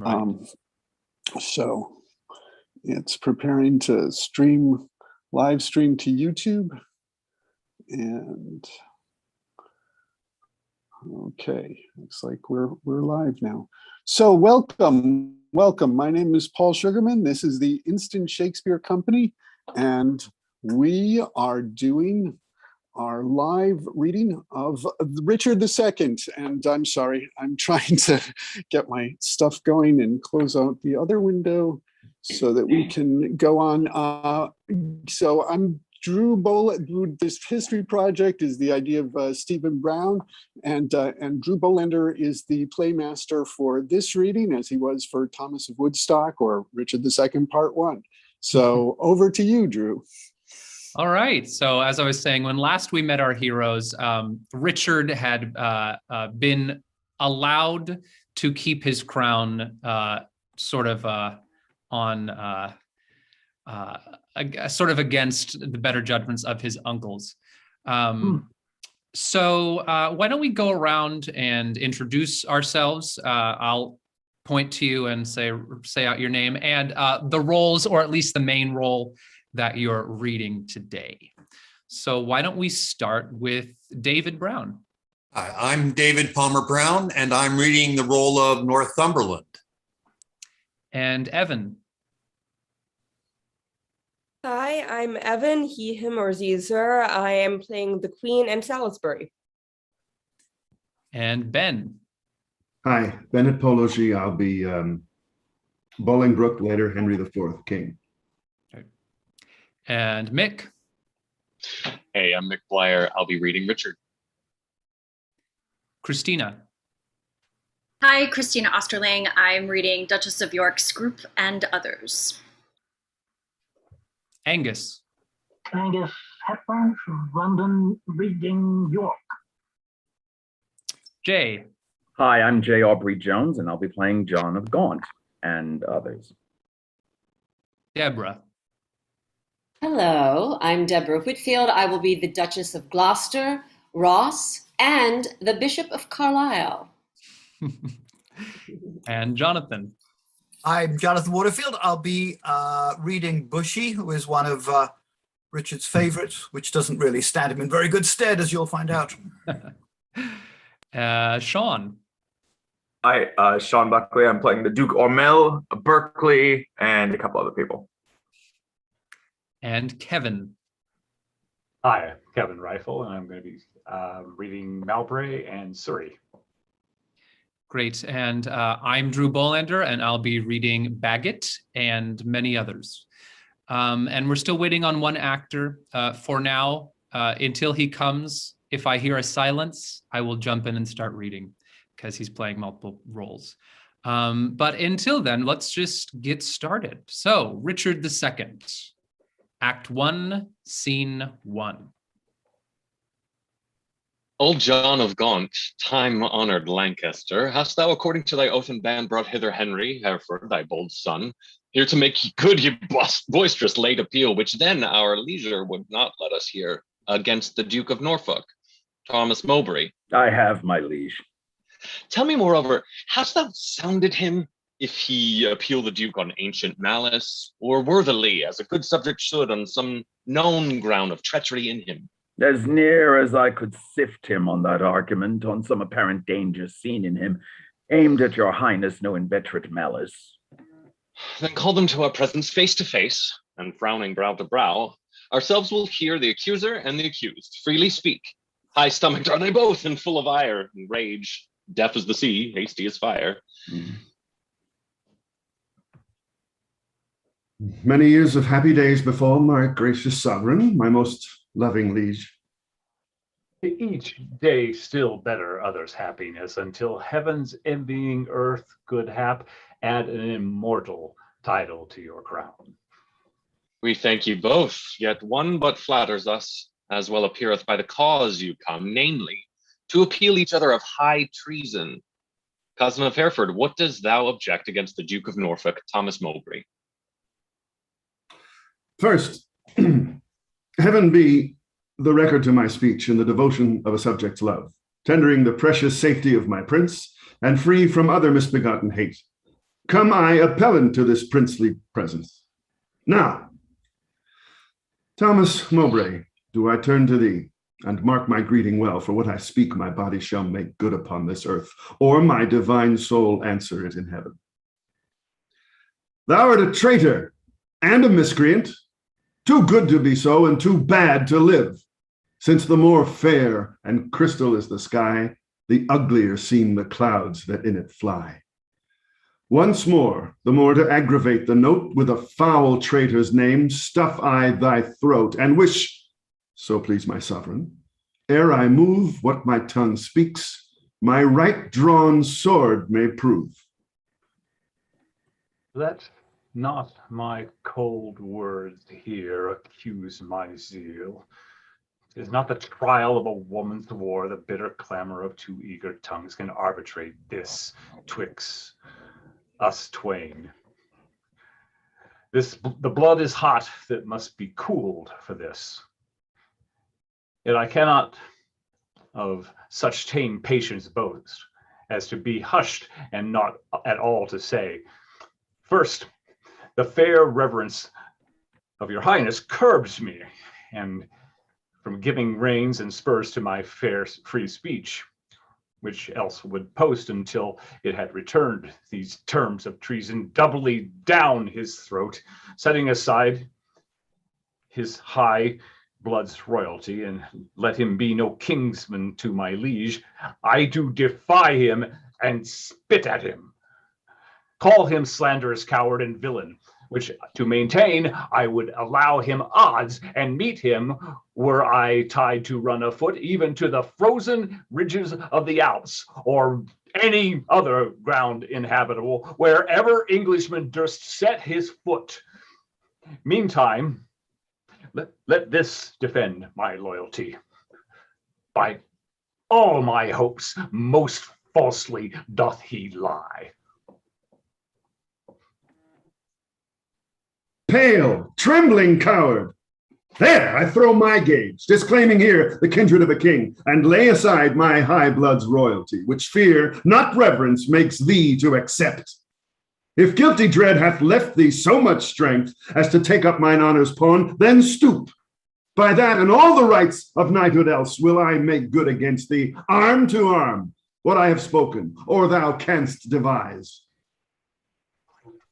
Right. So it's preparing to live stream to YouTube. And okay, looks like we're live now. So welcome. My name is Paul Sugarman. This is the Instant Shakespeare Company, and we are doing our live reading of Richard II. And I'm sorry, I'm trying to get my stuff going and close out the other window so that we can go on. So I'm Drew Bolander. This history project is the idea of Stephen Brown, and Drew Bolander is the playmaster for this reading, as he was for Thomas of Woodstock or Richard II Part 1. So over to you, Drew. All right. So as I was saying, when last we met our heroes, Richard had been allowed to keep his crown sort of against the better judgments of his uncles. So why don't we go around and introduce ourselves? I'll point to you and say out your name and the roles, or at least the main role that you're reading today. So why don't we start with David Brown? Hi, I'm David Palmer Brown, and I'm reading the role of Northumberland. And Evan? Hi, I'm Evan, he, him, or Caesar. I am playing the Queen and Salisbury. And Ben? Hi, Bennett Pology. I'll be Bolingbroke, later Henry IV, King. And Mick? Hey, I'm Mick Blyer. I'll be reading Richard. Christina? Hi, Christina Osterling. I'm reading Duchess of York's Group and Others. Angus? Angus Hepburn from London, reading York. Jay? Hi, I'm Jay Aubrey Jones, and I'll be playing John of Gaunt and Others. Deborah? Hello, I'm Deborah Whitfield. I will be the Duchess of Gloucester, Ross, and the Bishop of Carlisle. And Jonathan? I'm Jonathan Waterfield. I'll be reading Bushy, who is one of Richard's favorites, which doesn't really stand him in very good stead, as you'll find out. Sean? Hi, Sean Buckley. I'm playing the Duke Ormel, Berkeley, and a couple other people. And Kevin? Hi, I'm Kevin Rifle, and I'm going to be reading Mowbray and Surrey. Great. And I'm Drew Bolander, and I'll be reading Bagot and many others. And we're still waiting on one actor for now. Until he comes, if I hear a silence, I will jump in and start reading because he's playing multiple roles. But until then, let's just get started. So, Richard II. Act 1, Scene 1. Old John of Gaunt, time-honored Lancaster, hast thou, according to thy oath and band, brought hither Henry, Hereford, thy bold son, here to make good your boisterous late appeal, which then our leisure would not let us hear, against the Duke of Norfolk, Thomas Mowbray. I have, my liege. Tell me, moreover, hast thou sounded him, if he appeal the Duke on ancient malice, or worthily, as a good subject should, on some known ground of treachery in him? As near as I could sift him on that argument, on some apparent danger seen in him, aimed at your highness no inveterate malice. Then call them to our presence face to face, and frowning brow to brow, ourselves will hear the accuser and the accused freely speak. High-stomached are they both, and full of ire and rage, deaf as the sea, hasty as fire. Many years of happy days befall, my gracious sovereign, my most loving liege. Each day still better others' happiness, until heaven's envying earth good hap, add an immortal title to your crown. We thank you both, yet one but flatters us, as well appeareth by the cause you come, namely, to appeal each other of high treason. Cousin of Hereford, what dost thou object against the Duke of Norfolk, Thomas Mowbray? First, heaven be the record to my speech in the devotion of a subject's love, tendering the precious safety of my prince, and free from other misbegotten hate. come I appellant to this princely presence. Now, Thomas Mowbray, do I turn to thee, and mark my greeting well, for what I speak my body shall make good upon this earth, or my divine soul answer it in heaven. Thou art a traitor and a miscreant, too good to be so and too bad to live, since the more fair and crystal is the sky, the uglier seem the clouds that in it fly. Once more, the more to aggravate the note, with a foul traitor's name, stuff I thy throat, and wish, so please my sovereign, ere I move what my tongue speaks, my right drawn sword may prove. Let not my cold words here accuse my zeal. 'Tis not the trial of a woman's war, the bitter clamor of two eager tongues can arbitrate this twixt us twain. The blood is hot that must be cooled for this. Yet I cannot of such tame patience boast as to be hushed and not at all to say. First, the fair reverence of your highness curbs me, and from giving reins and spurs to my fair free speech, which else would post until it had returned these terms of treason doubly down his throat, setting aside his high blood's royalty, and let him be no kingsman to my liege. I do defy him and spit at him, call him slanderous coward and villain, which to maintain I would allow him odds, and meet him were I tied to run afoot even to the frozen ridges of the Alps, or any other ground inhabitable, wherever Englishman durst set his foot. Meantime, let this defend my loyalty. By all my hopes, most falsely doth he lie. Pale, trembling coward! There, I throw my gage, disclaiming here the kindred of a king, and lay aside my high blood's royalty, which fear, not reverence, makes thee to accept. If guilty dread hath left thee so much strength as to take up mine honor's pawn, then stoop. By that and all the rights of knighthood else will I make good against thee, arm to arm, what I have spoken, or thou canst devise.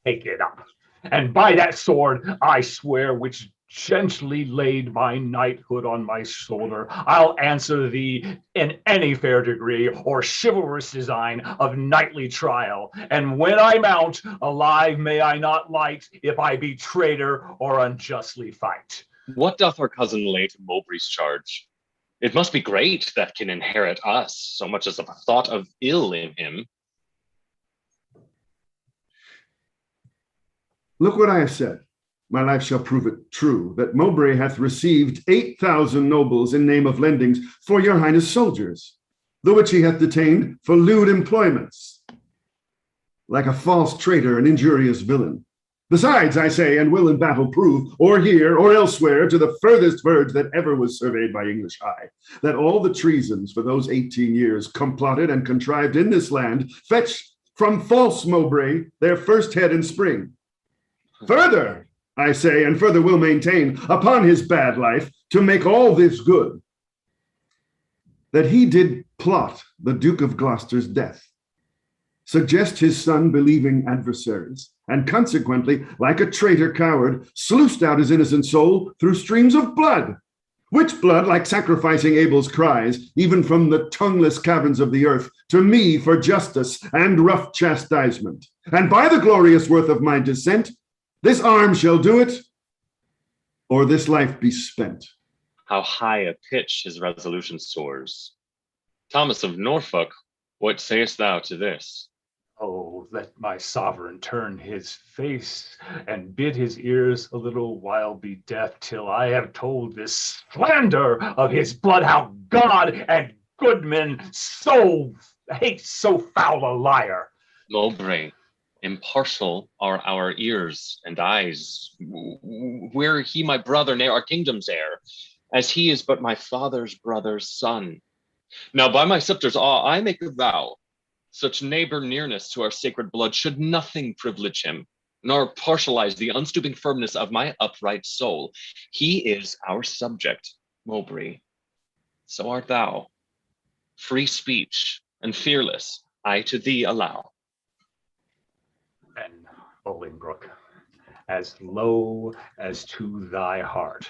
Take it up, and by that sword I swear which gently laid my knighthood on my shoulder, I'll answer thee in any fair degree or chivalrous design of knightly trial. And when I mount, alive may I not light, if I be traitor or unjustly fight. What doth our cousin lay to Mowbray's charge? It must be great that can inherit us, so much as a thought of ill in him. Look what I have said. My life shall prove it true, that Mowbray hath received 8,000 nobles in name of lendings for your highness' soldiers, the which he hath detained for lewd employments, like a false traitor and injurious villain. Besides, I say, and will in battle prove, or here or elsewhere, to the furthest verge that ever was surveyed by English eye, that all the treasons for those 18 years complotted and contrived in this land fetched from false Mowbray their first head and spring. Further, I say, and further will maintain, upon his bad life, to make all this good, that he did plot the Duke of Gloucester's death, suggest his son believing adversaries, and consequently, like a traitor coward, sluiced out his innocent soul through streams of blood, which blood, like sacrificing Abel's cries, even from the tongueless caverns of the earth, to me for justice and rough chastisement. And by the glorious worth of my descent, this arm shall do it, or this life be spent. How high a pitch his resolution soars. Thomas of Norfolk, what sayest thou to this? Oh, let my sovereign turn his face and bid his ears a little while be deaf, till I have told this slander of his blood, how God and good men so hate so foul a liar. Mowbray, impartial are our ears and eyes. Were he my brother, nay, our kingdom's heir, as he is but my father's brother's son. Now by my scepter's awe I make a vow, Such neighbor nearness to our sacred blood should nothing privilege him, nor partialize the unstooping firmness of my upright soul. He is our subject, Mowbray. So art thou. Free speech and fearless, I to thee allow. And Bolingbroke, as low as to thy heart,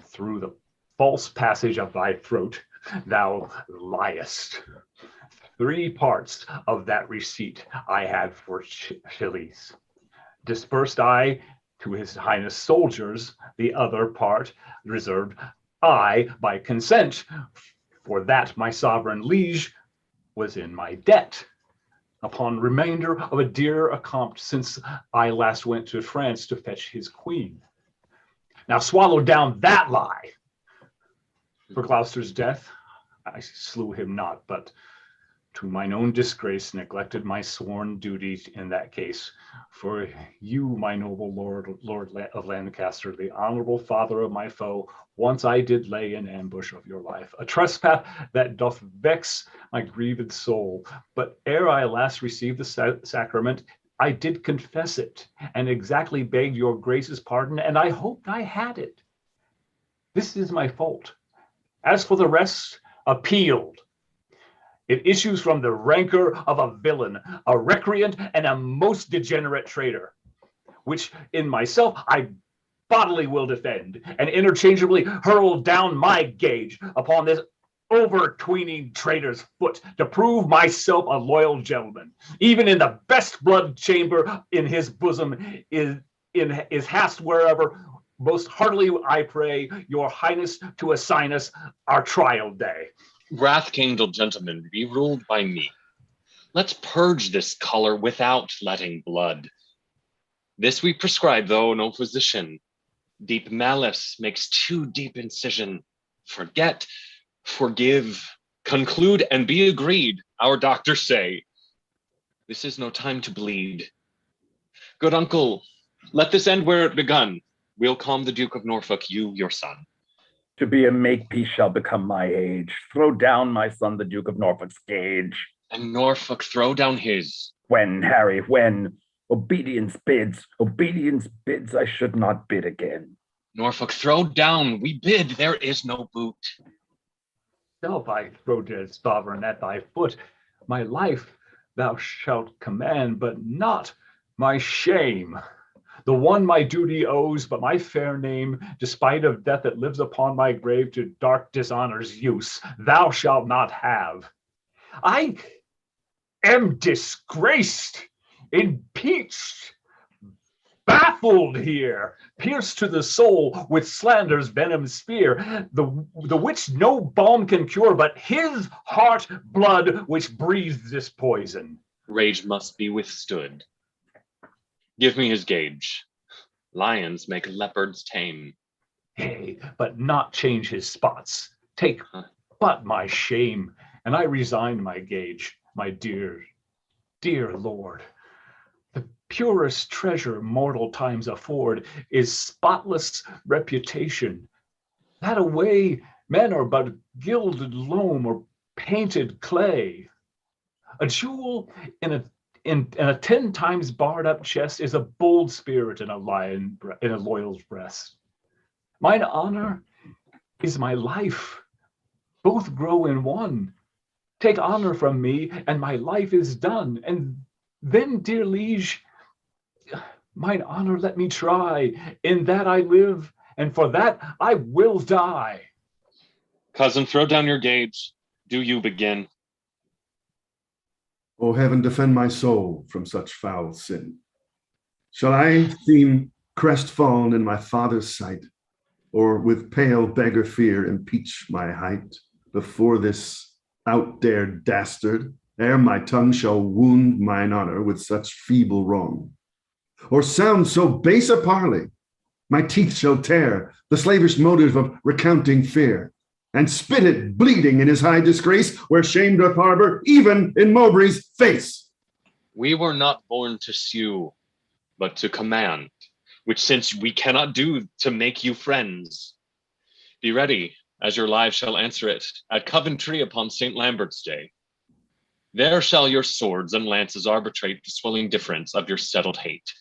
through the false passage of thy throat, thou liest. 3 parts of that receipt I had for Chili's. Dispersed I to his highness soldiers, the other part reserved I by consent, for that my sovereign liege was in my debt, upon remainder of a dear accompt since I last went to France to fetch his queen. Now swallow down that lie. For Gloucester's death, I slew him not, but to mine own disgrace neglected my sworn duty in that case. For you, my noble lord of Lancaster, the honorable father of my foe, once I did lay in ambush of your life, a trespass that doth vex my grieved soul. But ere I last received the sacrament, I did confess it, and exactly begged your grace's pardon, and I hoped I had it. This is my fault. As for the rest, appealed. It issues from the rancor of a villain, a recreant, and a most degenerate traitor, which in myself I bodily will defend, and interchangeably hurl down my gage upon this overtweening traitor's foot to prove myself a loyal gentleman. Even in the best blood chamber in his bosom is hast wherever. Most heartily I pray your highness to assign us our trial day. Wrath-kindled gentlemen, be ruled by me. Let's purge this color without letting blood. This we prescribe, though no physician. Deep malice makes too deep incision. Forget, forgive, conclude, and be agreed, our doctors say. This is no time to bleed. Good uncle, let this end where it begun. We'll calm the Duke of Norfolk, you, your son. To be a makepeace shall become my age. Throw down, my son, the Duke of Norfolk's gage. And Norfolk throw down his. When, Harry, when? Obedience bids, I should not bid again. Norfolk throw down, we bid, there is no boot. Self I throw, dear sovereign, at thy foot. My life thou shalt command, but not my shame. The one my duty owes, but my fair name, despite of death that lives upon my grave to dark dishonor's use, thou shalt not have. I am disgraced, impeached, baffled here, pierced to the soul with slander's venom spear, the which no balm can cure, but his heart blood which breathes this poison. Rage must be withstood. Give me his gage. Lions make leopards tame. Hey, but not change his spots. Take but my shame, and I resign my gage, my dear, dear lord. The purest treasure mortal times afford is spotless reputation. That away men are but gilded loam or painted clay. A jewel in a 10 times barred up chest is a bold spirit in a loyal's breast. Mine honor is my life. Both grow in one. Take honor from me, and my life is done. And then, dear liege, mine honor let me try. In that I live, and for that I will die. Cousin, throw down your gage. Do you begin? O heaven, defend my soul from such foul sin. Shall I seem crestfallen in my father's sight, or with pale beggar fear impeach my height before this outdared dastard, ere my tongue shall wound mine honor with such feeble wrong? Or sound so base a parley, my teeth shall tear the slavish motive of recounting fear, and spit it bleeding in his high disgrace, where shame doth harbor, even in Mowbray's face. We were not born to sue, but to command, which since we cannot do to make you friends. Be ready, as your lives shall answer it, at Coventry upon St. Lambert's Day. There shall your swords and lances arbitrate the swelling difference of your settled hate.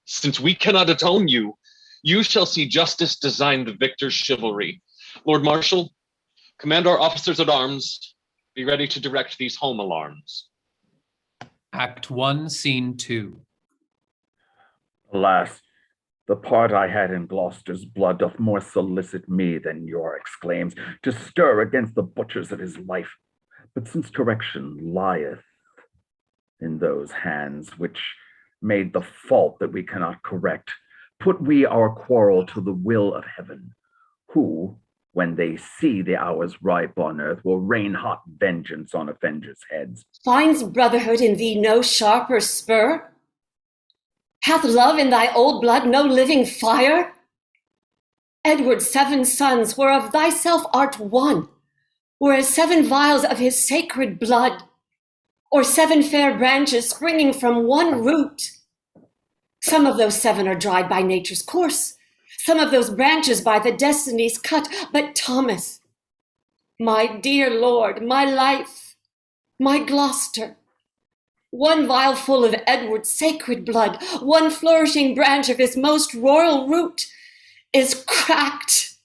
Since we cannot atone you, you shall see justice design the victor's chivalry. Lord Marshal, command our officers at arms, be ready to direct these home alarms. Act 1, Scene 2. Alas, the part I had in Gloucester's blood doth more solicit me than Yorick's claims to stir against the butchers of his life. But since correction lieth in those hands which made the fault that we cannot correct, put we our quarrel to the will of heaven, who, when they see the hours ripe on earth, will rain hot vengeance on offenders' heads. Finds brotherhood in thee no sharper spur? Hath love in thy old blood no living fire? Edward's 7 sons, whereof thyself art one, were as 7 vials of his sacred blood, or 7 fair branches springing from one root. Some of those 7 are dried by nature's course, some of those branches by the destinies cut. But Thomas, my dear lord, my life, my Gloucester, one vial full of Edward's sacred blood, one flourishing branch of his most royal root, is cracked,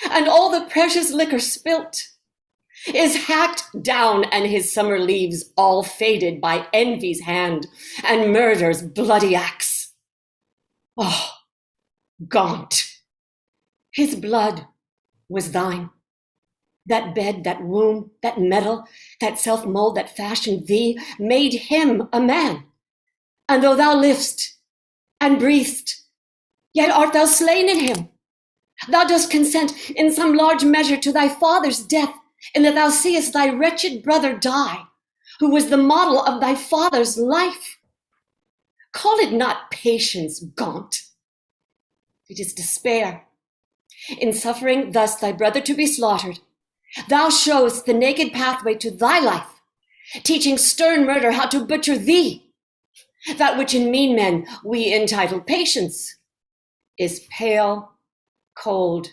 and all the precious liquor spilt, is hacked down, and his summer leaves all faded by envy's hand and murder's bloody axe. Oh, Gaunt, his blood was thine. That bed, that womb, that metal, that self-mold that fashioned thee, made him a man. And though thou liv'st and breathest, yet art thou slain in him. Thou dost consent in some large measure to thy father's death, in that thou seest thy wretched brother die, who was the model of thy father's life. Call it not patience, Gaunt. It is despair. In suffering thus thy brother to be slaughtered, thou showest the naked pathway to thy life, teaching stern murder how to butcher thee. That which in mean men we entitle patience is pale, cold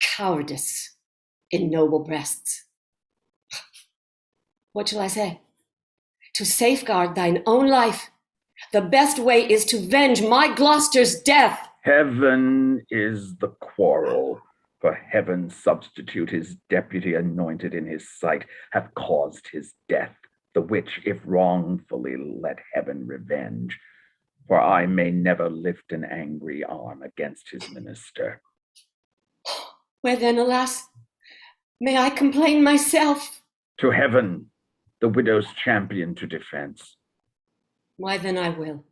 cowardice in noble breasts. What shall I say? To safeguard thine own life, the best way is to venge my Gloucester's death. Heaven is the quarrel. For heaven's substitute, his deputy anointed in his sight, hath caused his death, the which, if wrongfully, let heaven revenge. For I may never lift an angry arm against his minister. Where then, alas, may I complain myself? To heaven, the widow's champion to defense. Why then I will.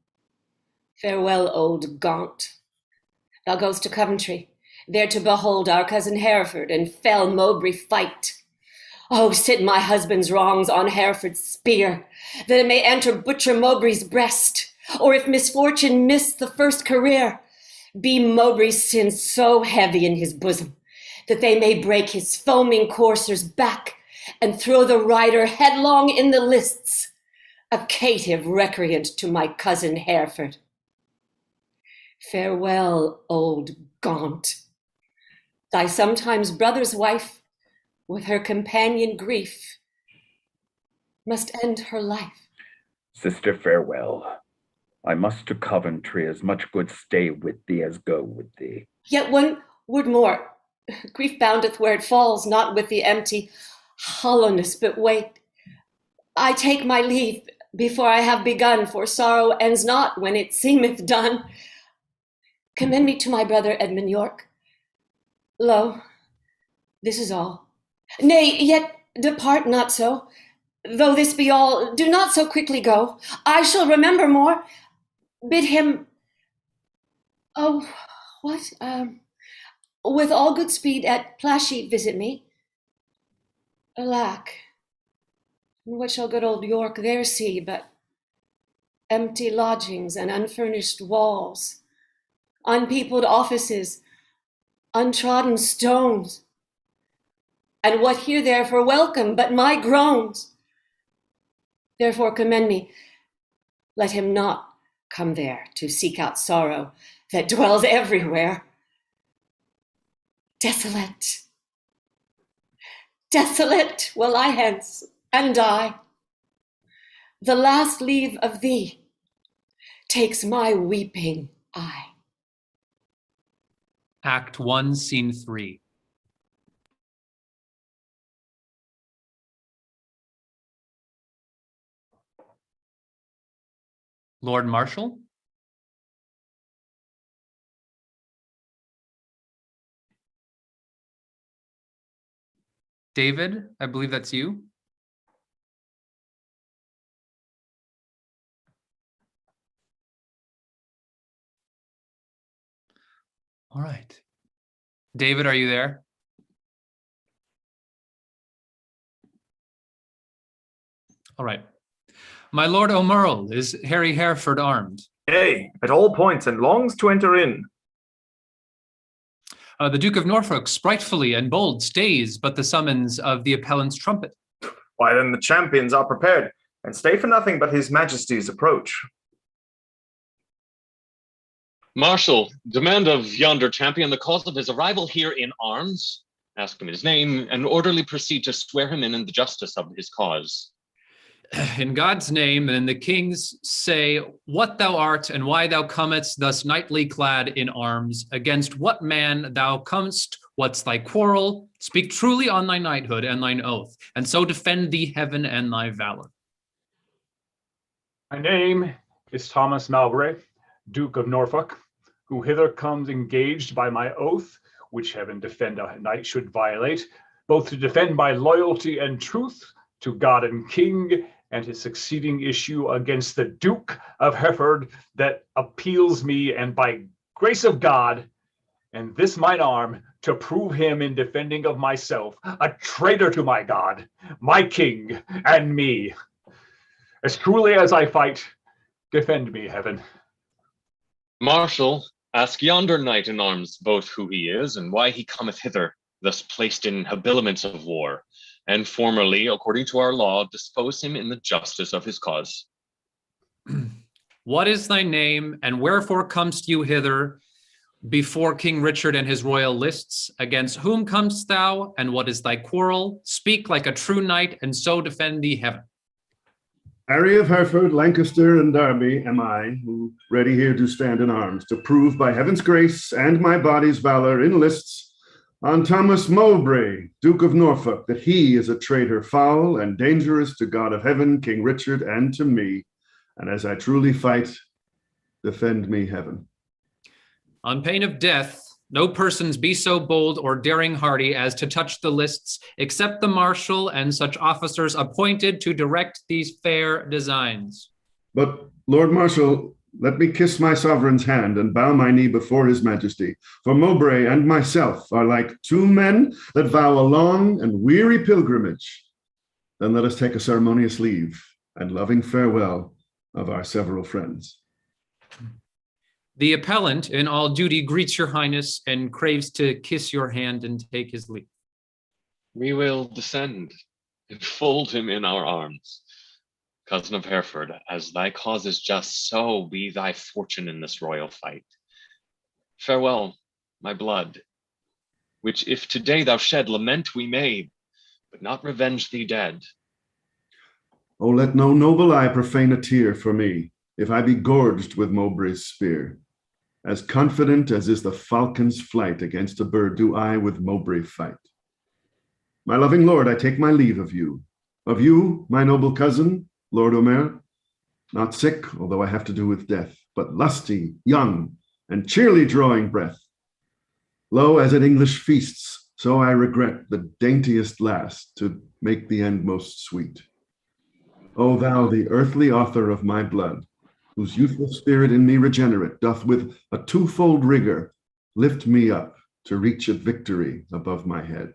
Farewell, old Gaunt. Thou goest to Coventry, there to behold our cousin Hereford and fell Mowbray fight. Oh, sit my husband's wrongs on Hereford's spear, that it may enter butcher Mowbray's breast, or if misfortune miss the first career, be Mowbray's sins so heavy in his bosom, that they may break his foaming courser's back and throw the rider headlong in the lists, a caitiff recreant to my cousin Hereford. Farewell, old Gaunt. Thy sometimes brother's wife, with her companion grief, must end her life. Sister, farewell. I must to Coventry, as much good stay with thee as go with thee. Yet one word more. Grief boundeth where it falls, not with the empty hollowness, but wait. I take my leave before I have begun, for sorrow ends not when it seemeth done. Commend me to my brother Edmund York. Lo, this is all. Nay, yet depart not so. Though this be all, do not so quickly go. I shall remember more. Bid him, with all good speed at Plashy visit me. Alack, what shall good old York there see but empty lodgings and unfurnished walls, unpeopled offices, untrodden stones, and what hear there for welcome but my groans? Therefore commend me, let him not come there to seek out sorrow that dwells everywhere. Desolate will I hence and die, the last leave of thee takes my weeping eye. Act 1, Scene 3. Lord Marshal? David, I believe that's you. All right. David, are you there? All right. My Lord O'Merle, is Harry Hereford armed? Yea, at all points, and longs to enter in. The Duke of Norfolk, spritefully and bold, stays but the summons of the appellant's trumpet. Why then the champions are prepared, and stay for nothing but his majesty's approach. Marshal, demand of yonder champion the cause of his arrival here in arms, ask him his name, and orderly proceed to swear him in the justice of his cause. In God's name and in the king's, say what thou art and why thou comest thus knightly clad in arms, against what man thou comest, what's thy quarrel, speak truly on thy knighthood and thine oath, and so defend thee heaven and thy valor. My name is Thomas Mowbray, Duke of Norfolk, who hither comes engaged by my oath, which heaven defend a knight should violate, both to defend by loyalty and truth to God and king, and his succeeding issue against the Duke of Hereford that appeals me, and by grace of God, and this mine arm, to prove him in defending of myself, a traitor to my God, my king, and me. As truly as I fight, defend me, heaven. Marshal, ask yonder knight in arms both who he is and why he cometh hither, thus placed in habiliments of war, and formerly, according to our law, dispose him in the justice of his cause. What is thy name, and wherefore comest you hither before King Richard and his royal lists? Against whom comest thou, and what is thy quarrel? Speak like a true knight, and so defend thee heaven. Harry of Hereford, Lancaster, and Derby am I, who ready here do stand in arms, to prove by heaven's grace and my body's valor in lists on Thomas Mowbray, Duke of Norfolk, that he is a traitor foul and dangerous to God of heaven, King Richard, and to me. And as I truly fight, defend me, heaven. On pain of death, no persons be so bold or daring hardy as to touch the lists, except the marshal and such officers appointed to direct these fair designs. But, Lord Marshal, let me kiss my sovereign's hand and bow my knee before his majesty, for Mowbray and myself are like two men that vow a long and weary pilgrimage. Then let us take a ceremonious leave and loving farewell of our several friends. The appellant in all duty greets your highness and craves to kiss your hand and take his leave. We will descend and fold him in our arms. Cousin of Hereford, as thy cause is just, so be thy fortune in this royal fight. Farewell, my blood, which if today thou shed, lament we may, but not revenge thee dead. Oh, let no noble eye profane a tear for me, if I be gorged with Mowbray's spear. As confident as is the falcon's flight against a bird, do I with Mowbray fight. My loving lord, I take my leave of you, my noble cousin, Lord O'Merle, not sick, although I have to do with death, but lusty, young, and cheerly drawing breath. Lo, as at English feasts, so I regret the daintiest last to make the end most sweet. O thou, the earthly author of my blood, whose youthful spirit in me regenerate doth with a twofold rigor lift me up to reach at victory above my head.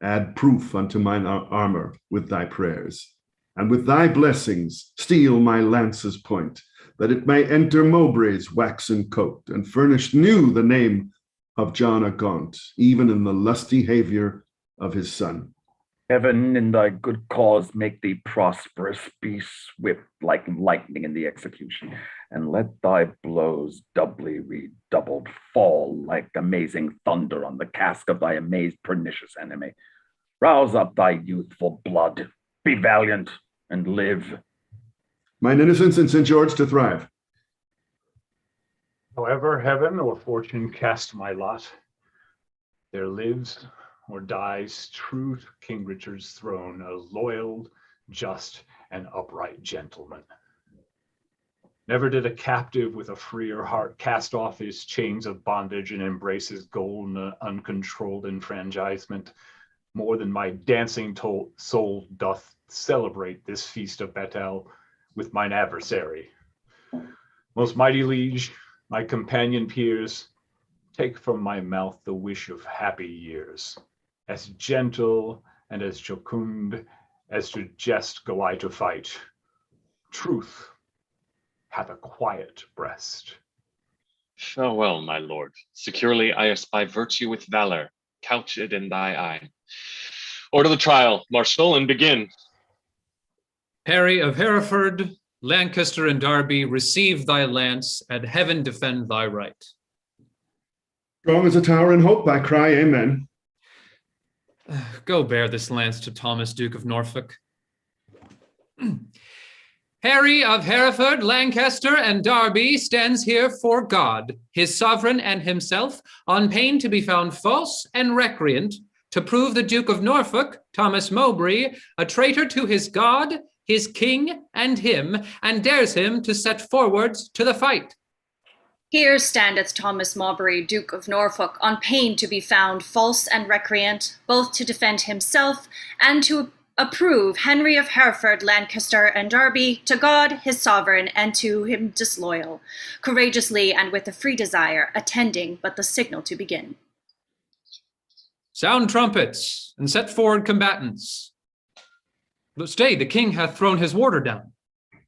Add proof unto mine armor with thy prayers, and with thy blessings steel my lance's point, that it may enter Mowbray's waxen coat, and furnish new the name of John a Gaunt, even in the lusty behavior of his son. Heaven in thy good cause make thee prosperous, be swift like lightning in the execution, and let thy blows doubly redoubled fall like amazing thunder on the casque of thy amazed pernicious enemy. Rouse up thy youthful blood, be valiant and live. mine innocence in St. George to thrive. However heaven or fortune cast my lot, there lives or dies true to King Richard's throne, a loyal, just, and upright gentleman. Never did a captive with a freer heart cast off his chains of bondage and embrace his golden, uncontrolled enfranchisement, more than my dancing soul doth celebrate this feast of Bethel with mine adversary. Most mighty liege, my companion peers, take from my mouth the wish of happy years. As gentle and as jocund as to jest go I to fight. Truth hath a quiet breast. Farewell, my lord. Securely I espy virtue with valor, couch it in thy eye. Order the trial, Marshal, and begin. Harry of Hereford, Lancaster and Derby, receive thy lance, and heaven defend thy right. Strong as a tower in hope, I cry amen. Go bear this lance to Thomas, Duke of Norfolk. Harry of Hereford, Lancaster, and Derby stands here for God, his sovereign and himself, on pain to be found false and recreant, to prove the Duke of Norfolk, Thomas Mowbray, a traitor to his God, his king, and him, and dares him to set forwards to the fight. Here standeth Thomas Mowbray, Duke of Norfolk, on pain to be found false and recreant, both to defend himself and to approve Henry of Hereford, Lancaster, and Derby, to God, his sovereign, and to him disloyal, courageously and with a free desire, attending but the signal to begin. Sound trumpets, and set forward combatants. But stay, the king hath thrown his warder down.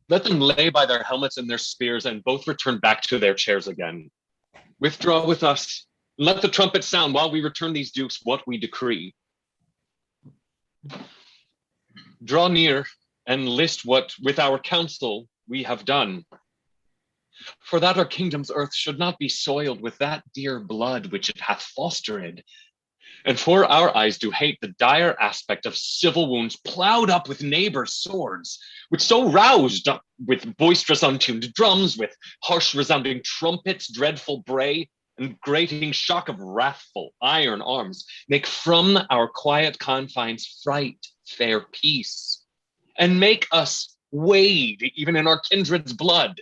Let them lay by their helmets and their spears, and both return back to their chairs again. Withdraw with us, and let the trumpet sound while we return these dukes what we decree. Draw near, and list what with our counsel we have done. For that our kingdom's earth should not be soiled with that dear blood which it hath fostered. And for our eyes do hate the dire aspect of civil wounds plowed up with neighbors' swords, which so roused up with boisterous untuned drums, with harsh resounding trumpets, dreadful bray, and grating shock of wrathful iron arms, make from our quiet confines fright fair peace, and make us wade even in our kindred's blood.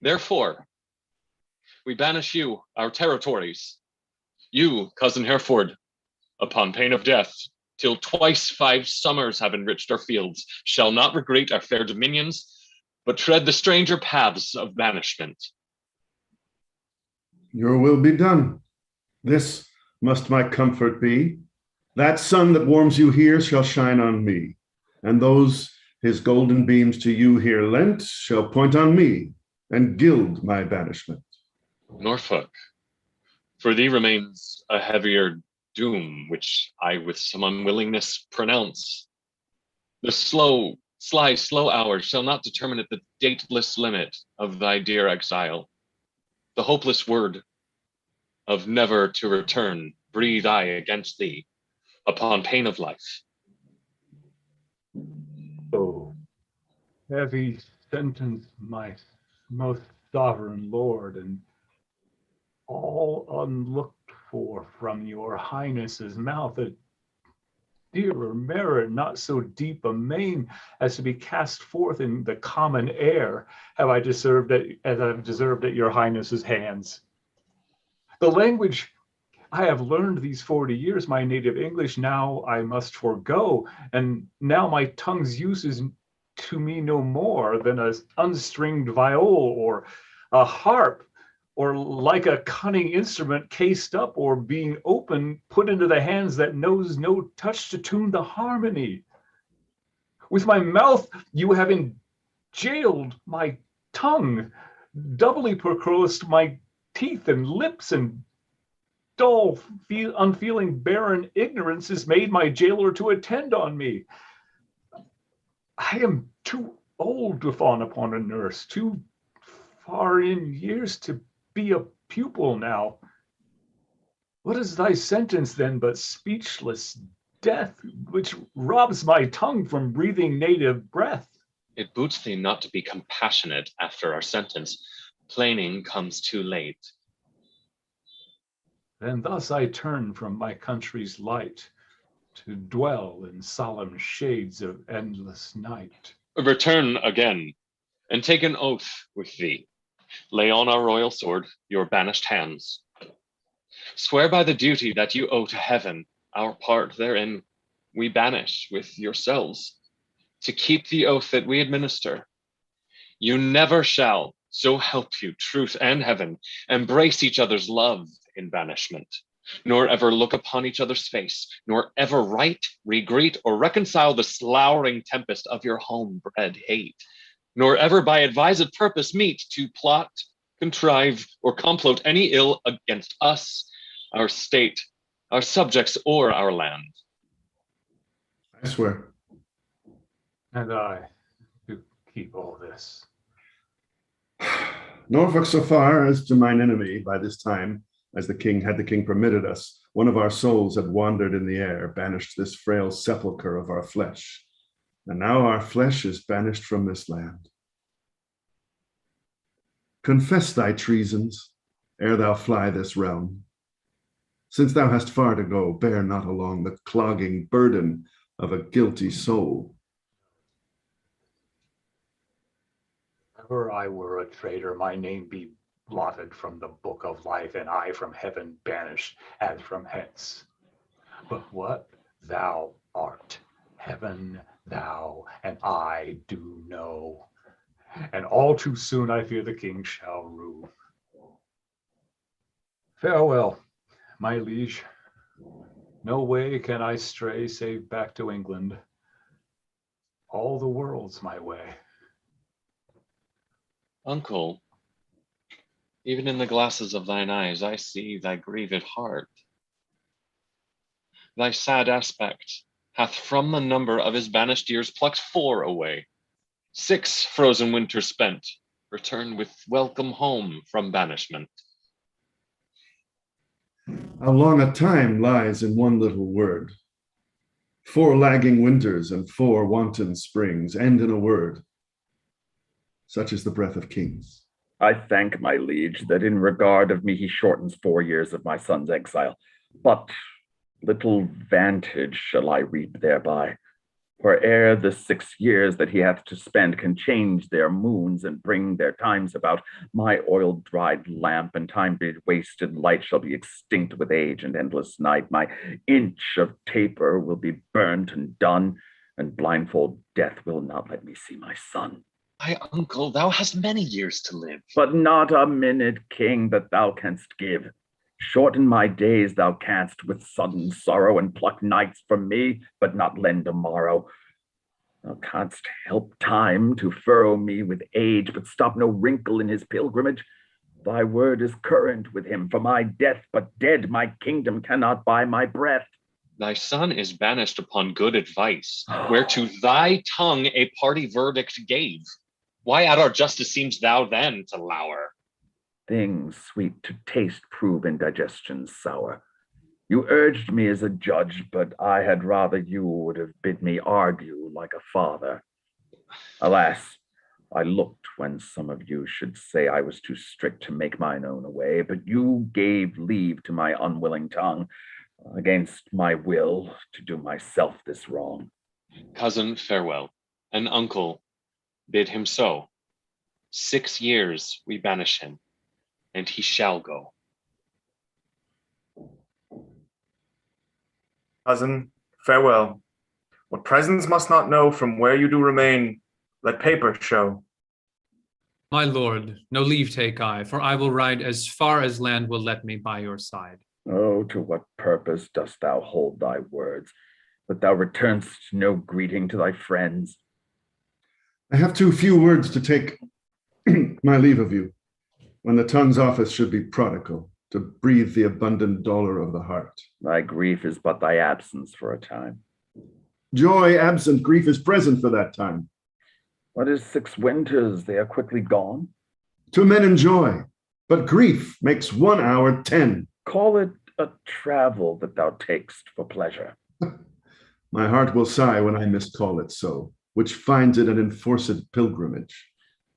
Therefore, we banish you, our territories, you, cousin Hereford, upon pain of death, till twice 5 summers have enriched our fields, shall not regret our fair dominions, but tread the stranger paths of banishment. Your will be done. This must my comfort be. That sun that warms you here shall shine on me, and those his golden beams to you here lent shall point on me and gild my banishment. Norfolk, for thee remains a heavier doom, which I with some unwillingness pronounce. The sly, slow hours shall not determine at the dateless limit of thy dear exile. The hopeless word of never to return breathe I against thee upon pain of life. Oh, heavy sentence, my most sovereign lord, and all unlooked for from your highness's mouth, a dearer merit, not so deep a main as to be cast forth in the common air, have I deserved as I've deserved at your highness's hands. The language I have learned these 40 years, my native English, now I must forego, and now my tongue's use is to me no more than an unstringed viol or a harp, or like a cunning instrument cased up or being open, put into the hands that knows no touch to tune the harmony. With my mouth you have enjailed my tongue, doubly percrossed my teeth and lips, and dull, unfeeling, barren ignorance has made my jailer to attend on me. I am too old to fawn upon a nurse, too far in years to be a pupil now. What is thy sentence then but speechless death, which robs my tongue from breathing native breath? It boots thee not to be compassionate after our sentence. Plaining comes too late. Then thus I turn from my country's light to dwell in solemn shades of endless night. Return again, and take an oath with thee. Lay on our royal sword your banished hands. Swear by the duty that you owe to heaven, our part therein we banish with yourselves, to keep the oath that we administer. You never shall, so help you truth and heaven, embrace each other's love in banishment, nor ever look upon each other's face, nor ever write, regreet, or reconcile the slowering tempest of your homebred hate, nor ever by advised purpose meet to plot, contrive, or complot any ill against us, our state, our subjects, or our land. I swear. And I do keep all this. Norfolk, so far as to mine enemy, by this time, as the king permitted us, one of our souls had wandered in the air, banished this frail sepulchre of our flesh. And now our flesh is banished from this land. Confess thy treasons, ere thou fly this realm. Since thou hast far to go, bear not along the clogging burden of a guilty soul. If ever I were a traitor, my name be blotted from the book of life, and I from heaven banished as from hence. But what thou art, heaven thou and I do know, and all too soon I fear the king shall rue. Farewell, my liege. No way can I stray save back to England. All the world's my way. Uncle, even in the glasses of thine eyes, I see thy grieved heart. Thy sad aspect hath from the number of his banished years plucked 4 away. 6 frozen winters spent, returned with welcome home from banishment. How long a time lies in one little word. 4 lagging winters and 4 wanton springs end in a word. Such is the breath of kings. I thank my liege that in regard of me he shortens 4 years of my son's exile, but little vantage shall I reap thereby. For ere the 6 years that he hath to spend can change their moons and bring their times about, my oil-dried lamp and time-wasted light shall be extinct with age and endless night. My inch of taper will be burnt and done, and blindfold death will not let me see my son. My uncle, thou hast many years to live. But not a minute, king, that thou canst give. Shorten my days thou canst with sudden sorrow, and pluck nights from me, but not lend a morrow. Thou canst help time to furrow me with age, but stop no wrinkle in his pilgrimage. Thy word is current with him for my death, but dead my kingdom cannot buy my breath. Thy son is banished upon good advice, whereto thy tongue a party verdict gave. Why at our justice seemst thou then to lour? Things sweet to taste prove in digestion sour. You urged me as a judge, but I had rather you would have bid me argue like a father. Alas, I looked when some of you should say I was too strict to make mine own away, but you gave leave to my unwilling tongue, against my will, to do myself this wrong. Cousin, farewell, and uncle, bid him so. 6 years we banish him, and he shall go. Cousin, farewell. What presence must not know from where you do remain, let paper show. My lord, no leave take I, for I will ride as far as land will let me by your side. Oh, to what purpose dost thou hold thy words, that thou returnst no greeting to thy friends? I have too few words to take my leave of you, when the tongue's office should be prodigal, to breathe the abundant dolour of the heart. Thy grief is but thy absence for a time. Joy absent, grief is present for that time. What is 6 winters? They are quickly gone. To men enjoy, but grief makes 1 hour 10. Call it a travel that thou takest for pleasure. My heart will sigh when I miscall it so. which finds it an enforced pilgrimage.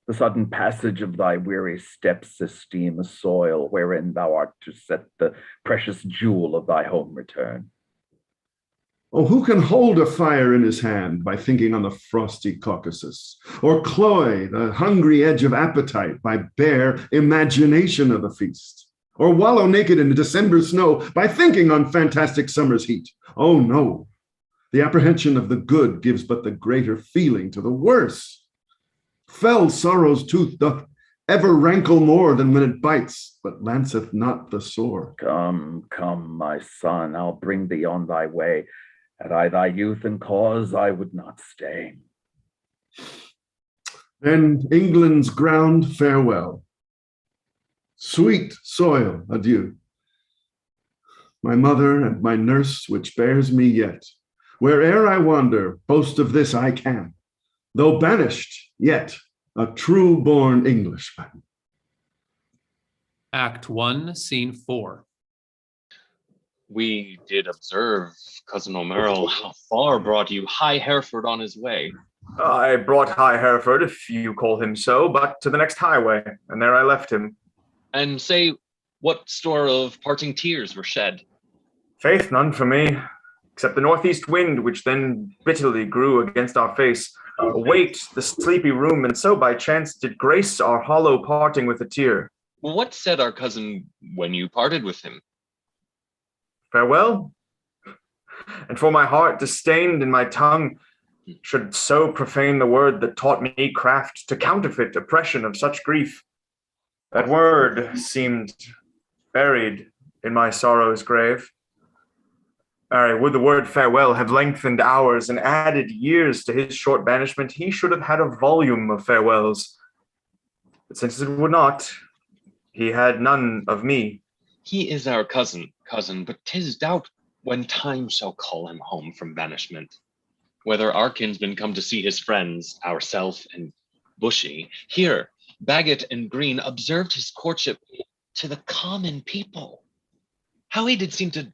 The sudden passage of thy weary steps esteem a soil wherein thou art to set the precious jewel of thy home return. Oh, who can hold a fire in his hand by thinking on the frosty Caucasus, or cloy the hungry edge of appetite by bare imagination of the feast, or wallow naked in the December snow by thinking on fantastic summer's heat? Oh, no. The apprehension of the good gives but the greater feeling to the worse. Fell sorrow's tooth doth ever rankle more than when it bites, but lanceth not the sore. Come, come, my son, I'll bring thee on thy way. Had I thy youth and cause, I would not stay. Then England's ground, farewell. Sweet soil, adieu. My mother and my nurse, which bears me yet, where'er I wander, boast of this I can, though banished, yet a true-born Englishman. Act 1, Scene 4. We did observe, Cousin O'Merrill, how far brought you High Hereford on his way? I brought High Hereford, if you call him so, but to the next highway, and there I left him. And say, what store of parting tears were shed? Faith, none for me, except the northeast wind, which then bitterly grew against our face, awaked the sleepy room, and so by chance did grace our hollow parting with a tear. What said our cousin when you parted with him? Farewell? And for my heart disdained and my tongue should so profane the word that taught me craft to counterfeit oppression of such grief. That word seemed buried in my sorrow's grave. Aye, would the word farewell have lengthened hours and added years to his short banishment, he should have had a volume of farewells. But since it would not, he had none of me. He is our cousin, but 'tis doubt when time shall call him home from banishment. Whether our kinsmen come to see his friends, ourself and Bushy, here, Bagot and Green observed his courtship to the common people. How he did seem to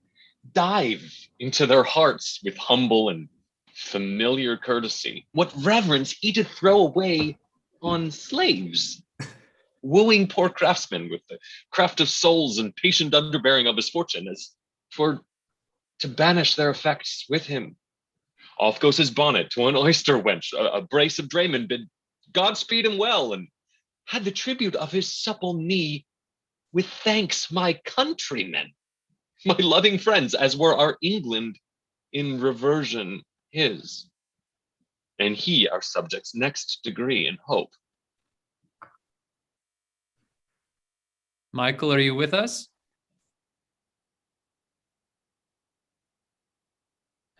dive into their hearts with humble and familiar courtesy. What reverence he did throw away on slaves, wooing poor craftsmen with the craft of souls and patient underbearing of his fortune, as for to banish their effects with him. Off goes his bonnet to an oyster wench, a brace of draymen bid Godspeed him well, and had the tribute of his supple knee with thanks, my countrymen, my loving friends, as were our England in reversion his, and he our subject's next degree in hope. Michael, are you with us?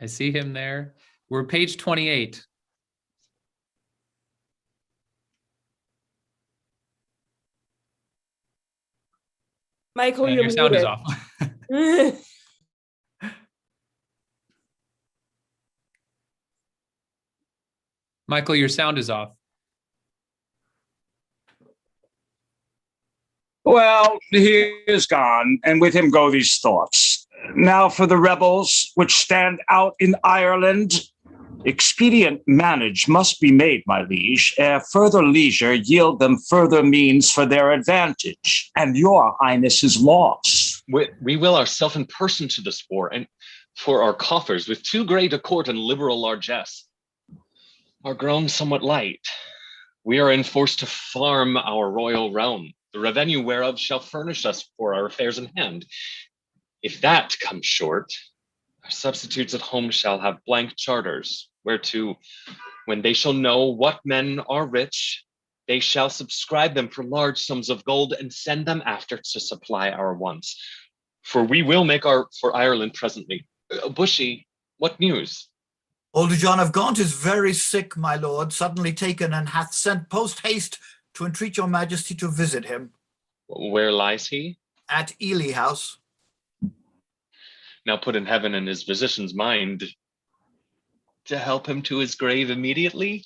I see him there. We're page 28. Michael, And you're your sound is muted. off. Michael, your sound is off. Well, he is gone, and with him go these thoughts. Now for the rebels which stand out in Ireland, expedient manage must be made, my liege, ere further leisure yield them further means for their advantage, and your highness's loss. We will ourself in person to this war, and for our coffers, with too great a court and liberal largesse, are grown somewhat light. We are enforced to farm our royal realm, the revenue whereof shall furnish us for our affairs in hand. If that comes short, our substitutes at home shall have blank charters, whereto, when they shall know what men are rich, they shall subscribe them for large sums of gold and send them after to supply our wants. For we will make for Ireland presently. Bushy, what news? Older John of Gaunt is very sick, my lord, suddenly taken, and hath sent post haste to entreat your majesty to visit him. Where lies he? At Ely House. Now put in heaven and his physician's mind to help him to his grave immediately.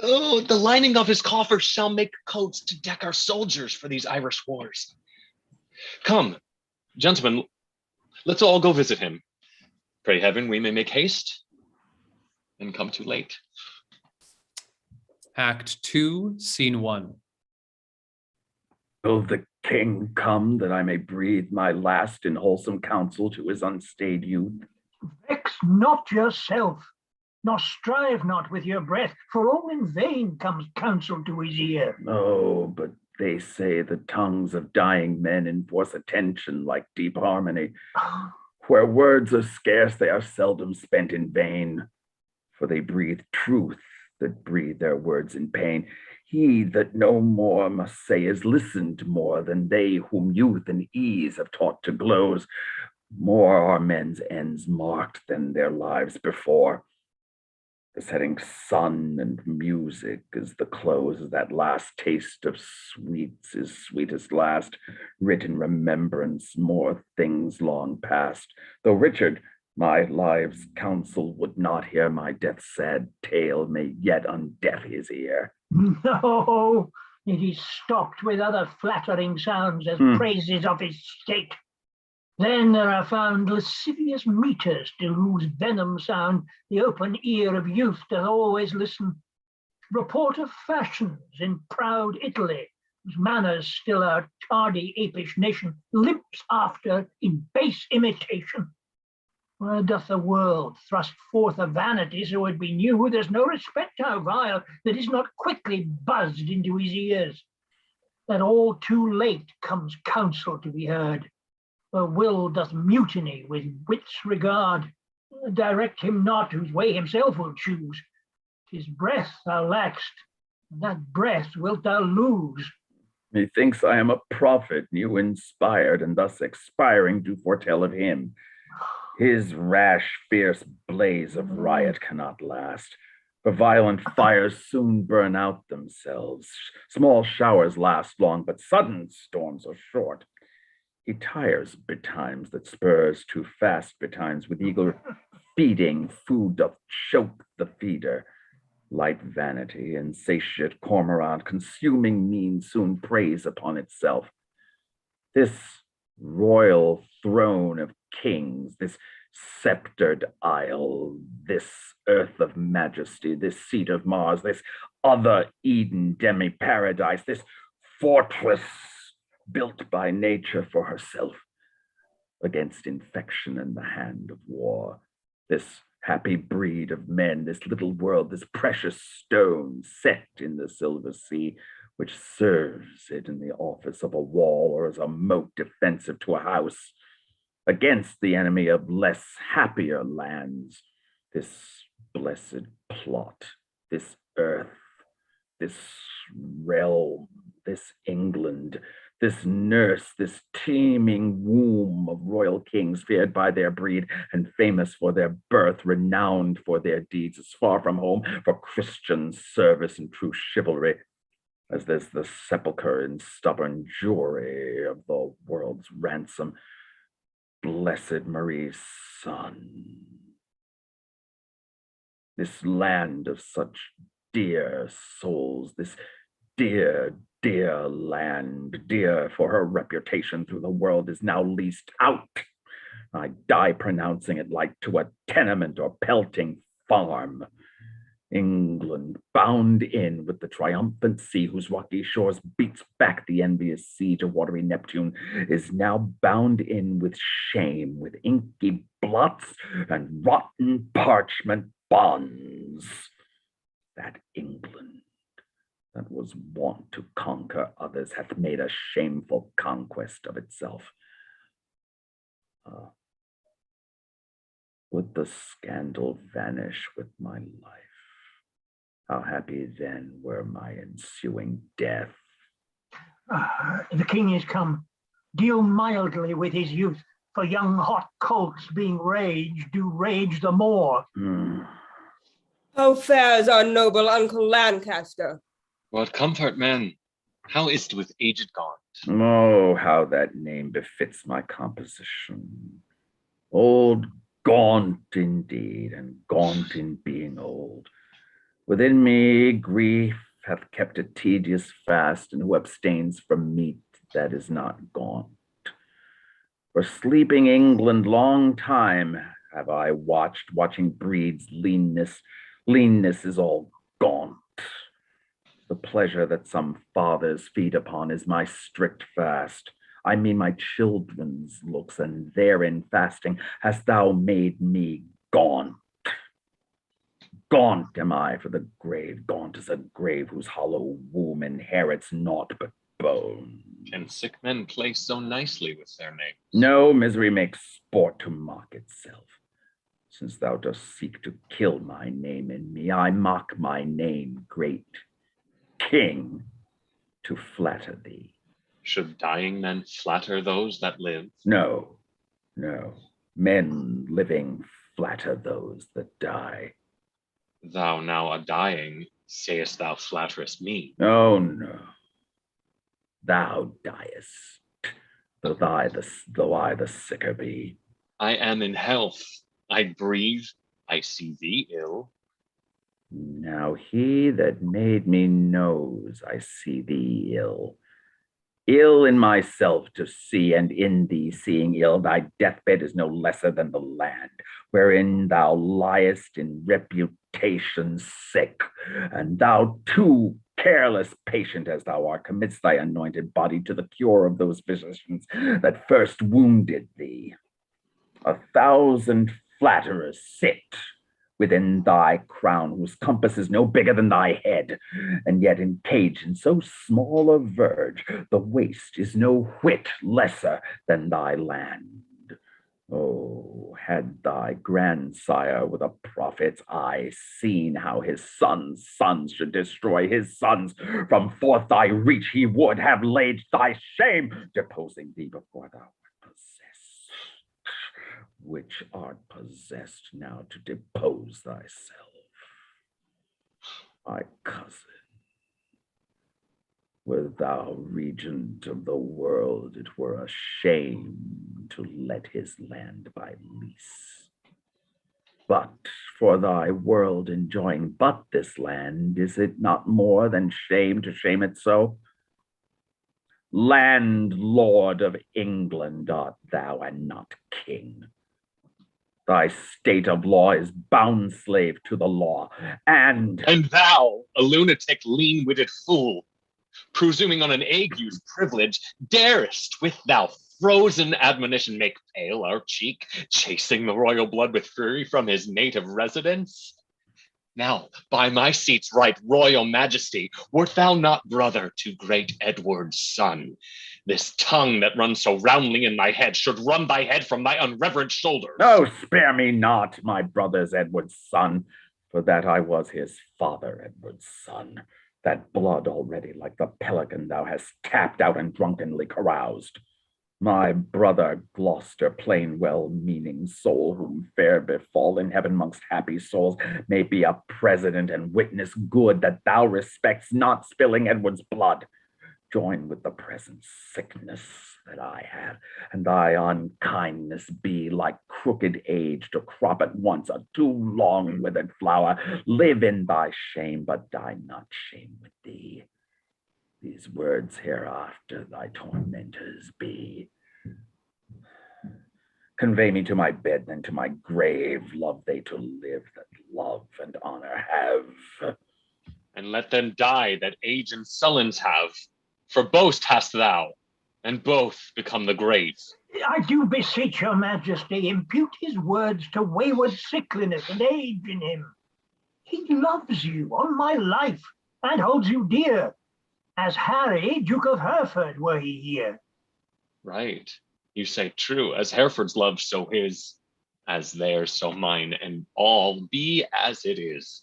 Oh, the lining of his coffers shall make coats to deck our soldiers for these Irish wars. Come, gentlemen, let's all go visit him. Pray heaven we may make haste and come too late. Act 2, Scene 1. Will the king come that I may breathe my last in wholesome counsel to his unstayed youth? Vex not yourself, nor strive not with your breath, for all in vain comes counsel to his ear. Oh, but they say the tongues of dying men enforce attention like deep harmony. Where words are scarce, they are seldom spent in vain, for they breathe truth that breathe their words in pain. He that no more must say is listened more than they whom youth and ease have taught to gloze. More are men's ends marked than their lives before. The setting sun and music is the close. That last taste of sweets is sweetest last, writ in remembrance more things long past. Though Richard, my life's counsel, would not hear my death's sad tale, may yet undeaf his ear. No, it is stopped with other flattering sounds as praises of his state. Then there are found lascivious meters, to whose venom sound the open ear of youth doth always listen. Report of fashions in proud Italy, whose manners still our tardy apish nation limps after in base imitation. Where doth the world thrust forth a vanity so it be new? There's no respect how vile that is not quickly buzzed into his ears. That all too late comes counsel to be heard. Where will doth mutiny with wit's regard. Direct him not whose way himself will choose. 'Tis breath thou lackst, and that breath wilt thou lose. Methinks I am a prophet, new inspired, and thus expiring do foretell of him. His rash, fierce blaze of riot cannot last, for violent fires soon burn out themselves. Small showers last long, but sudden storms are short. He tires betimes, that spurs too fast betimes. With eager feeding, food doth choke the feeder. Light vanity, insatiate cormorant, consuming mean soon preys upon itself. This royal throne of kings, this sceptered isle, this earth of majesty, this seat of Mars, this other Eden demi-paradise, this fortress built by nature for herself against infection and the hand of war, this happy breed of men, this little world, this precious stone set in the silver sea, which serves it in the office of a wall or as a moat defensive to a house against the enemy of less happier lands. This blessed plot, this earth, this realm, this England, this nurse, this teeming womb of royal kings, feared by their breed and famous for their birth, renowned for their deeds, is far from home for Christian service and true chivalry, as there's the sepulchre and stubborn jury of the world's ransom, Blessed Marie's son. This land of such dear souls, this dear, dear land, dear for her reputation through the world, is now leased out. I die pronouncing it like to a tenement or pelting farm. England, bound in with the triumphant sea, whose rocky shores beats back the envious sea to watery Neptune, is now bound in with shame, with inky blots and rotten parchment bonds. That England that was wont to conquer others hath made a shameful conquest of itself. Would the scandal vanish with my life? How happy then were my ensuing death. The king is come. Deal mildly with his youth, for young hot colts being raged do rage the more. How fares our noble Uncle Lancaster? What comfort, men? How is't with aged Gaunt? Oh, how that name befits my composition. Old Gaunt indeed, and gaunt in being old. Within me, grief hath kept a tedious fast, and who abstains from meat that is not gaunt. For sleeping England long time have I watching breeds leanness. Leanness is all gaunt. The pleasure that some fathers feed upon is my strict fast. I mean my children's looks, and therein fasting hast thou made me gaunt. Gaunt am I for the grave, gaunt as a grave whose hollow womb inherits naught but bone. Can sick men play so nicely with their names? No, misery makes sport to mock itself. Since thou dost seek to kill my name in me, I mock my name, great king, to flatter thee. Should dying men flatter those that live? No, no. Men living flatter those that die. Thou now a dying, sayest thou flatterest me? Oh, no. Thou diest, though I the sicker be. I am in health. I breathe. I see thee ill. Now he that made me knows I see thee ill. Ill in myself to see, and in thee seeing ill, thy deathbed is no lesser than the land, wherein thou liest in reputation sick, and thou too, careless patient as thou art, commits thy anointed body to the cure of those physicians that first wounded thee. 1,000 flatterers sit within thy crown, whose compass is no bigger than thy head, and yet encaged in so small a verge, the waste is no whit lesser than thy land. Oh, had thy grandsire with a prophet's eye seen how his son's sons should destroy his sons, from forth thy reach he would have laid thy shame, deposing thee before thou which art possessed now to depose thyself. My cousin, were thou regent of the world, it were a shame to let his land by lease. But for thy world enjoying but this land, is it not more than shame to shame it so? Landlord of England art thou, and not king. Thy state of law is bound slave to the law, and thou, a lunatic, lean-witted fool, presuming on an ague's privilege, darest with thou frozen admonition make pale our cheek, chasing the royal blood with fury from his native residence? Now, by my seat's right royal majesty, wert thou not brother to great Edward's son? This tongue that runs so roundly in thy head should run thy head from thy unreverent shoulders. Oh, spare me not, my brother's Edward's son, for that I was his father, Edward's son. That blood already, like the pelican, thou hast tapped out and drunkenly caroused. My brother Gloucester, plain well-meaning soul, whom fair befall in heaven mongst happy souls, may be a president and witness good that thou respects not spilling Edward's blood. Join with the present sickness that I have, and thy unkindness be like crooked age to crop at once a too long withered flower. Live in thy shame, but die not shame with thee. These words hereafter thy tormentors be. Convey me to my bed, then to my grave. Love they to live that love and honor have. And let them die that age and sullens have. For boast hast thou, and both become the grave. I do beseech your majesty, impute his words to wayward sickliness and age in him. He loves you on my life, and holds you dear, as Harry, Duke of Hereford, were he here. Right, you say true, as Hereford's love, so his, as theirs, so mine, and all be as it is.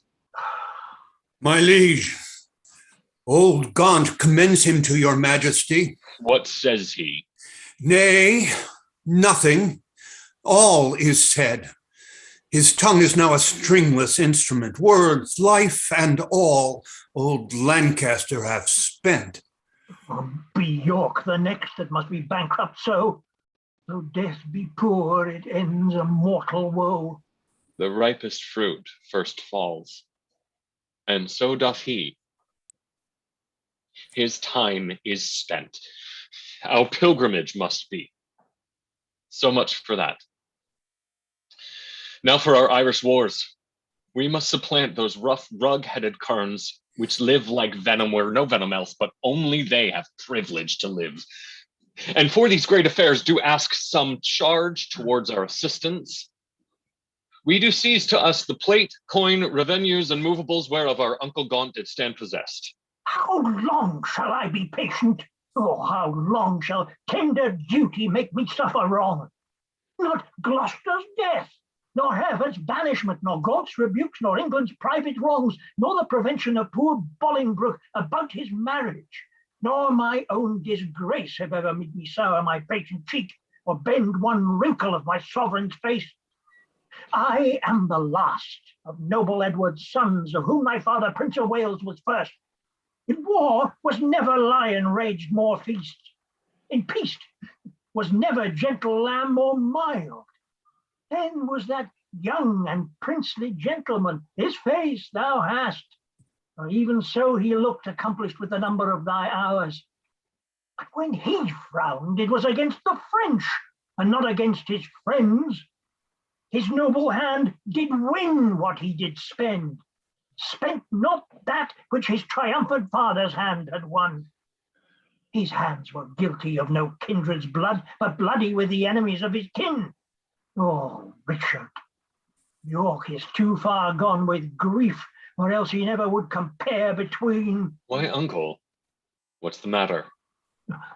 My liege, old Gaunt commends him to your majesty. What says he? Nay, nothing. All is said. His tongue is now a stringless instrument. Words, life, and all old Lancaster hath spent. Be York the next that must be bankrupt so. Though death be poor, it ends a mortal woe. The ripest fruit first falls, and so doth he. His time is spent. Our pilgrimage must be. So much for that. Now for our Irish wars. We must supplant those rough, rug-headed kerns which live like venom where no venom else, but only they have privilege to live. And for these great affairs do ask some charge towards our assistance. We do seize to us the plate, coin, revenues, and movables whereof our uncle Gaunt did stand possessed. How long shall I be patient? Oh, how long shall tender duty make me suffer wrong? Not Gloucester's death, nor Hereford's banishment, nor Gaunt's rebukes, nor England's private wrongs, nor the prevention of poor Bolingbroke about his marriage, nor my own disgrace have ever made me sour my patient cheek, or bend one wrinkle of my sovereign's face. I am the last of noble Edward's sons, of whom my father, Prince of Wales, was first. In war was never lion raged more feast. In peace was never gentle lamb more mild. Then was that young and princely gentleman, his face thou hast, for even so he looked accomplished with the number of thy hours. But when he frowned, it was against the French, and not against his friends. His noble hand did win what he did spend, spent not that which his triumphant father's hand had won. His hands were guilty of no kindred's blood, but bloody with the enemies of his kin. Oh, Richard, York is too far gone with grief, or else he never would compare between. Why, uncle? What's the matter?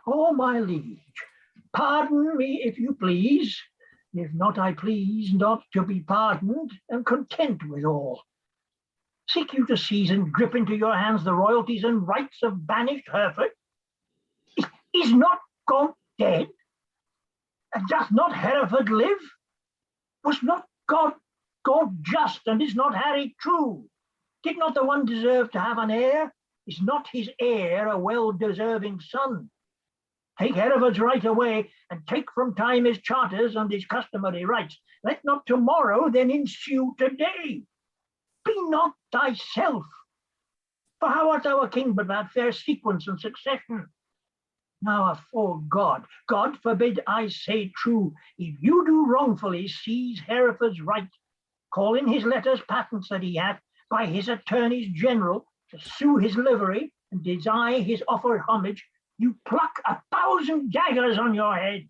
Oh, my liege, pardon me if you please. If not, I please not to be pardoned, and content with all. Seek you to seize and grip into your hands the royalties and rights of banished Hereford? Is not Gaunt dead? And doth not Hereford live? Was not Gaunt just, and is not Harry true? Did not the one deserve to have an heir? Is not his heir a well-deserving son? Take Hereford's right away, and take from time his charters and his customary rights. Let not tomorrow then ensue today. Be not thyself. For how art thou a king but that fair sequence and succession? Now, afore God, God forbid I say true, if you do wrongfully seize Hereford's right, call in his letters patents that he hath by his attorneys general to sue his livery and desire his offered homage, you pluck 1,000 daggers on your head.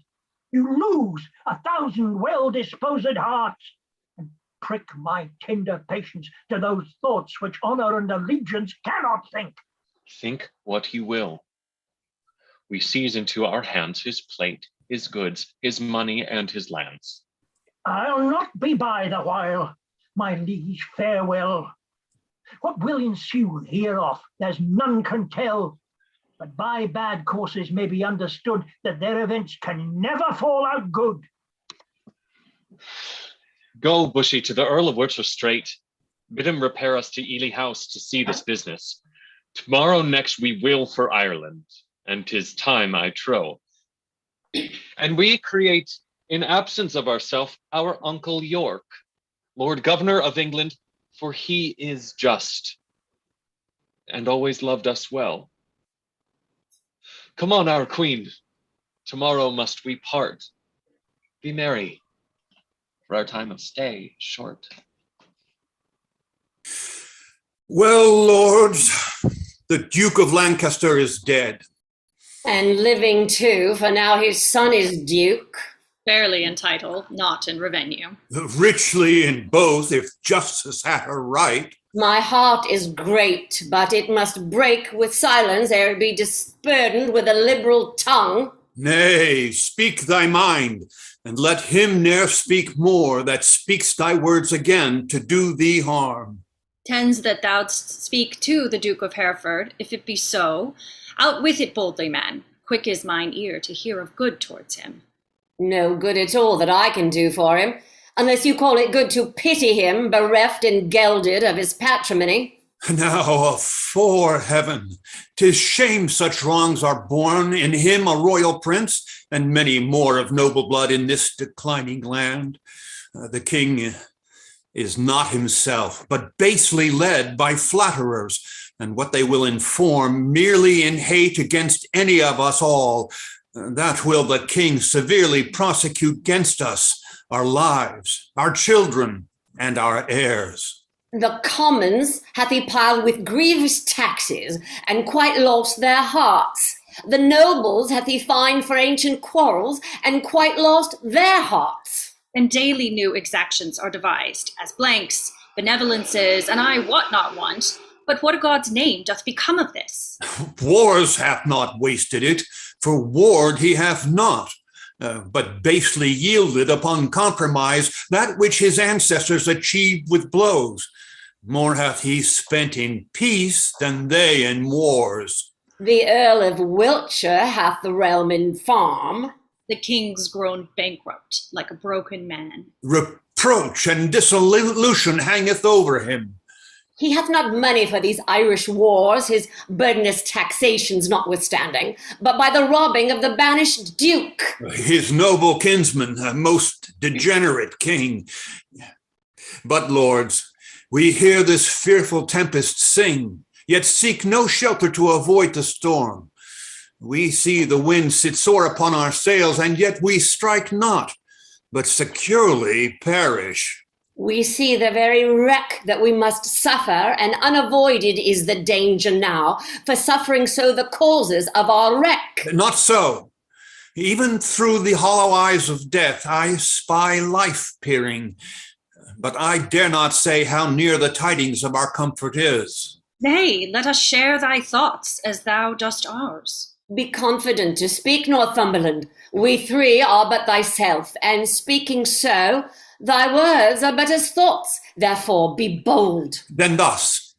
You lose 1,000 well-disposed hearts, and prick my tender patience to those thoughts which honor and allegiance cannot think. Think what he will. We seize into our hands his plate, his goods, his money, and his lands. I'll not be by the while, my liege, farewell. What will ensue hereof, there's none can tell, but by bad courses may be understood that their events can never fall out good. Go, Bushy, to the Earl of Worcester straight. Bid him repair us to Ely House to see this business. Tomorrow next we will for Ireland, and 'tis time, I trow. And we create, in absence of ourself, our Uncle York, Lord Governor of England, for he is just, and always loved us well. Come on, our queen, tomorrow must we part. Be merry, for our time of stay is short. Well, lords, the Duke of Lancaster is dead. And living too, for now his son is Duke. Barely in title, not in revenue. Richly in both, if justice had her right. My heart is great, but it must break with silence ere it be disburdened with a liberal tongue. Nay, speak thy mind, and let him ne'er speak more that speaks thy words again to do thee harm. Tends that thou'dst speak to the Duke of Hereford, if it be so. Out with it boldly, man. Quick is mine ear to hear of good towards him. No good at all that I can do for him, unless you call it good to pity him, bereft and gelded of his patrimony. Now, afore heaven, 'tis shame such wrongs are born in him a royal prince, and many more of noble blood in this declining land. The king is not himself, but basely led by flatterers, and what they will inform merely in hate against any of us all, that will the king severely prosecute against us, our lives, our children, and our heirs. The commons hath he piled with grievous taxes, and quite lost their hearts. The nobles hath he fined for ancient quarrels, and quite lost their hearts. And daily new exactions are devised, as blanks, benevolences, and I wot not want. But what a God's name doth become of this? Wars hath not wasted it, for ward he hath not, but basely yielded upon compromise that which his ancestors achieved with blows. More hath he spent in peace than they in wars. The Earl of Wiltshire hath the realm in farm. The king's grown bankrupt, like a broken man. Reproach and dissolution hangeth over him. He hath not money for these Irish wars, his burdenous taxations notwithstanding, but by the robbing of the banished duke. His noble kinsman, a most degenerate king. But, lords, we hear this fearful tempest sing, yet seek no shelter to avoid the storm. We see the wind sit sore upon our sails, and yet we strike not, but securely perish. We see the very wreck that we must suffer, and unavoided is the danger now, for suffering so the causes of our wreck. Not so. Even through the hollow eyes of death, I spy life peering, but I dare not say how near the tidings of our comfort is. Nay, let us share thy thoughts, as thou dost ours. Be confident to speak, Northumberland. We three are but thyself, and speaking so, thy words are but as thoughts, therefore be bold. Then thus,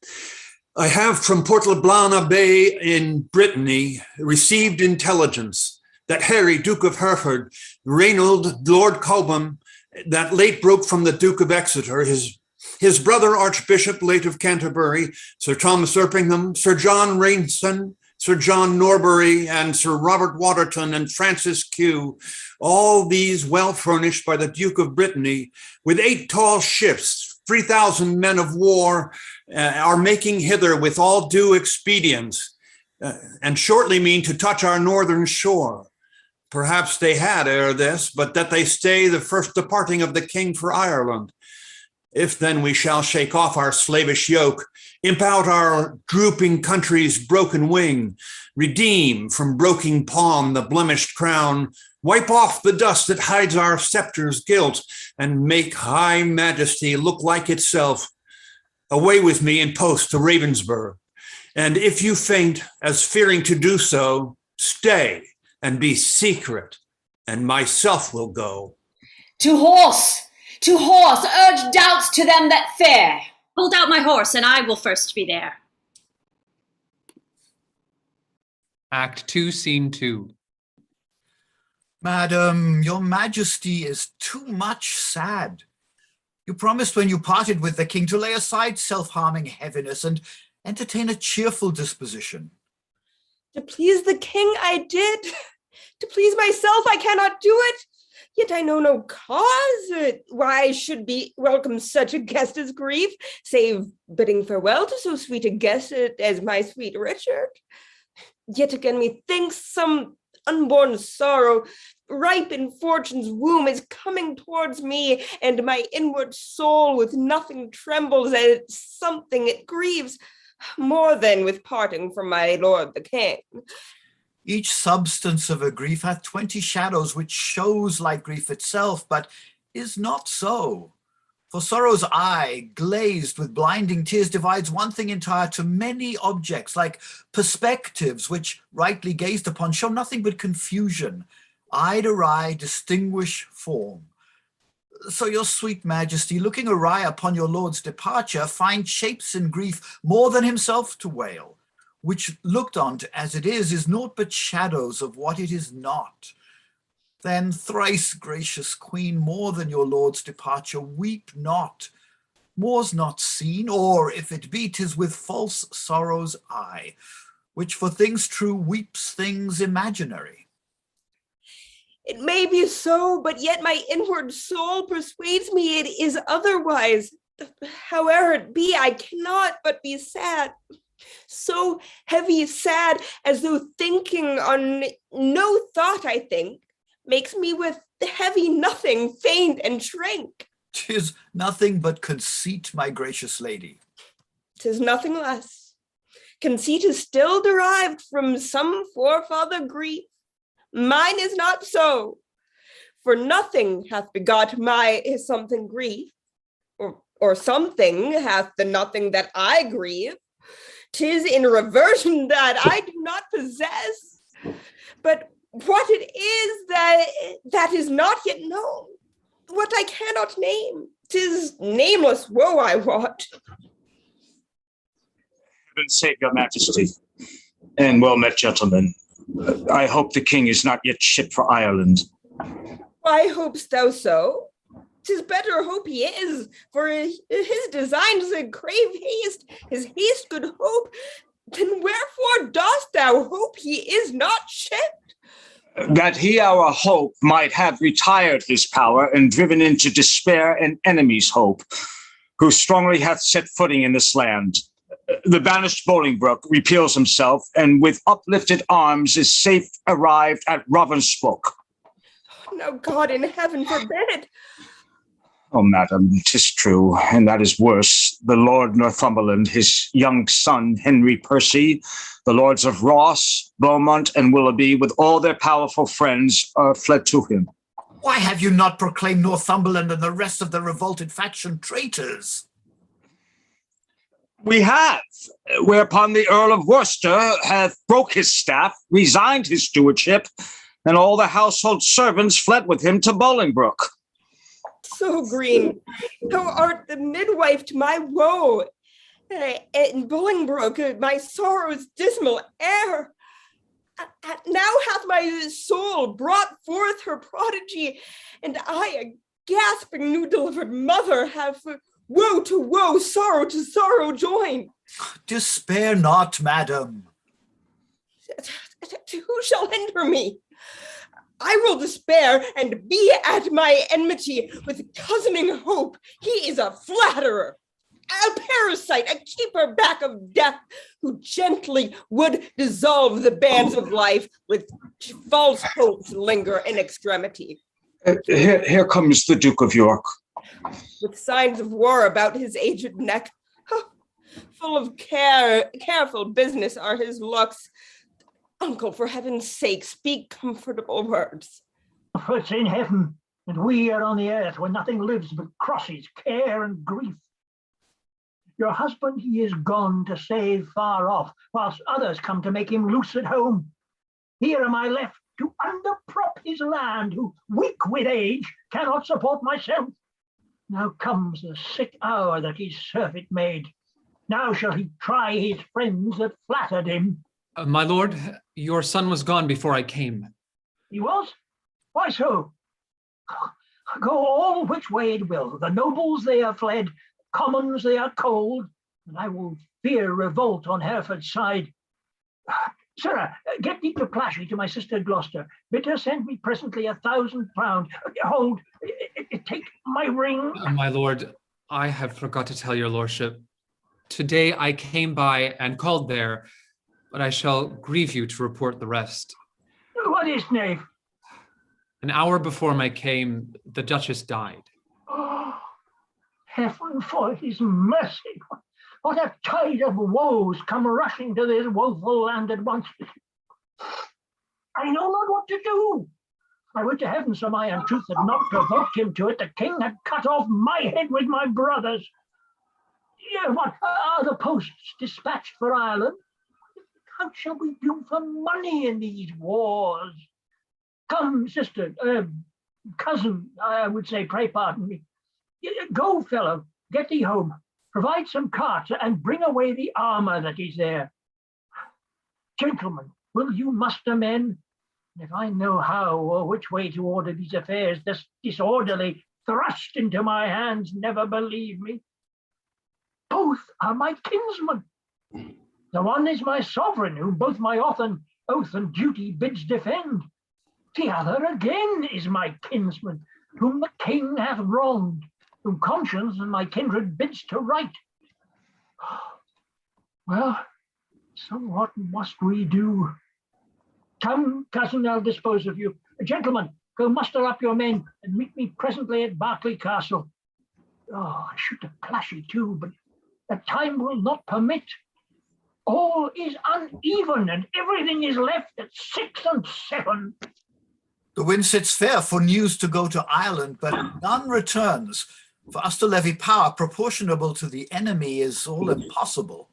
I have from Port Le Blanc Bay in Brittany received intelligence that Harry, Duke of Hereford, Reynold, Lord Cobham, that late broke from the Duke of Exeter, his brother Archbishop, late of Canterbury, Sir Thomas Erpingham, Sir John Rainson, Sir John Norbury, and Sir Robert Waterton, and Francis Q, all these well furnished by the Duke of Brittany, with 8 tall ships, 3,000 men of war, are making hither with all due expedience, and shortly mean to touch our northern shore. Perhaps they had ere this, but that they stay the first departing of the king for Ireland. If then we shall shake off our slavish yoke, imp out our drooping country's broken wing, redeem from broken palm the blemished crown, wipe off the dust that hides our scepter's guilt, and make high majesty look like itself, away with me in post to Ravensburg. And if you faint, as fearing to do so, stay and be secret, and myself will go. To horse! To horse! Urge doubts to them that fear! Hold out my horse, and I will first be there. Act 2, Scene 2. Madam, your majesty is too much sad. You promised when you parted with the king to lay aside self-harming heaviness and entertain a cheerful disposition. To please the king I did. To please myself I cannot do it. Yet I know no cause why I should be welcome such a guest as grief, save bidding farewell to so sweet a guest as my sweet Richard. Yet again methinks some unborn sorrow, ripe in fortune's womb, is coming towards me, and my inward soul with nothing trembles at something it grieves, more than with parting from my lord the king. Each substance of a grief hath 20 shadows, which shows like grief itself, but is not so. For sorrow's eye, glazed with blinding tears, divides one thing entire to many objects, like perspectives, which, rightly gazed upon, show nothing but confusion. Eye to eye distinguish form. So your sweet majesty, looking awry upon your lord's departure, finds shapes in grief more than himself to wail, which looked on as it is naught but shadows of what it is not. Then, thrice gracious queen, more than your lord's departure, weep not. More's not seen, or if it be, 'tis with false sorrow's eye, which for things true weeps things imaginary. It may be so, but yet my inward soul persuades me it is otherwise. However it be, I cannot but be sad. So heavy sad, as though thinking on no thought I think, makes me with heavy nothing faint and shrink. 'Tis nothing but conceit, my gracious lady. 'Tis nothing less. Conceit is still derived from some forefather grief. Mine is not so. For nothing hath begot my something grief, or something hath the nothing that I grieve. 'Tis in reversion that I do not possess. But what it is that is not yet known, what I cannot name, 'tis nameless woe I wot. Heaven's sake, your majesty, and well met, gentlemen. I hope the king is not yet shipped for Ireland. Why hopest thou so? 'Tis better hope he is, for his designs crave haste, his haste good hope. Then wherefore dost thou hope he is not shipped? That he, our hope, might have retired his power and driven into despair an enemy's hope, who strongly hath set footing in this land. The banished Bolingbroke repeals himself, and with uplifted arms is safe arrived at Ravensbrook. No, God in heaven forbid. Oh, madam, 'tis true, and that is worse. The Lord Northumberland, his young son, Henry Percy, the lords of Ross, Beaumont, and Willoughby, with all their powerful friends, are fled to him. Why have you not proclaimed Northumberland and the rest of the revolted faction traitors? We have, whereupon the Earl of Worcester hath broke his staff, resigned his stewardship, and all the household servants fled with him to Bolingbroke. So green, thou art the midwife to my woe. In Bolingbroke, my sorrow's dismal air. Now hath my soul brought forth her prodigy, and I, a gasping new delivered mother, have woe to woe, sorrow to sorrow joined. Despair not, madam. Who shall hinder me? I will despair and be at my enmity with cozening hope. He is a flatterer, a parasite, a keeper back of death, who gently would dissolve the bands of life with false hopes linger in extremity. Here comes the Duke of York. With signs of war about his aged neck. Full of careful business are his looks. Uncle, for heaven's sake, speak comfortable words. For it's in heaven, and we are on the earth where nothing lives but crosses, care, and grief. Your husband, he is gone to save far off, whilst others come to make him loose at home. Here am I left to underprop his land, who, weak with age, cannot support myself. Now comes the sick hour that his surfeit made. Now shall he try his friends that flattered him. My lord, your son was gone before I came. He was? Why so? Go all which way it will. The nobles they are fled, commons they are cold, and I will fear revolt on Hereford's side. Sirrah, get thee to Plashy to my sister Gloucester. Bid her send me presently £1,000. Hold, take my ring. My lord, I have forgot to tell your lordship. Today I came by and called there, but I shall grieve you to report the rest. What is, knave? An hour before I came, the Duchess died. Oh, heaven for his mercy. What a tide of woes come rushing to this woeful land at once. I know not what to do. I would to heaven some iron tooth had not provoked him to it. The king had cut off my head with my brothers. Yeah, what are the posts dispatched for Ireland? How shall we do for money in these wars? Come, sister, cousin, I would say, pray pardon me. Go, fellow, get thee home. Provide some carts and bring away the armor that is there. Gentlemen, will you muster men? If I know how or which way to order these affairs, this disorderly thrust into my hands, never believe me. Both are my kinsmen. The one is my sovereign, whom both my oath and duty bids defend. The other again is my kinsman, whom the king hath wronged, whom conscience and my kindred bids to right. Well, so what must we do? Come, cousin, I'll dispose of you. Gentlemen, go muster up your men and meet me presently at Berkeley Castle. Oh, I should have clashy too, but the time will not permit. All is uneven, and everything is left at 6 and 7. The wind sits fair for news to go to Ireland, but none returns. For us to levy power proportionable to the enemy is all impossible.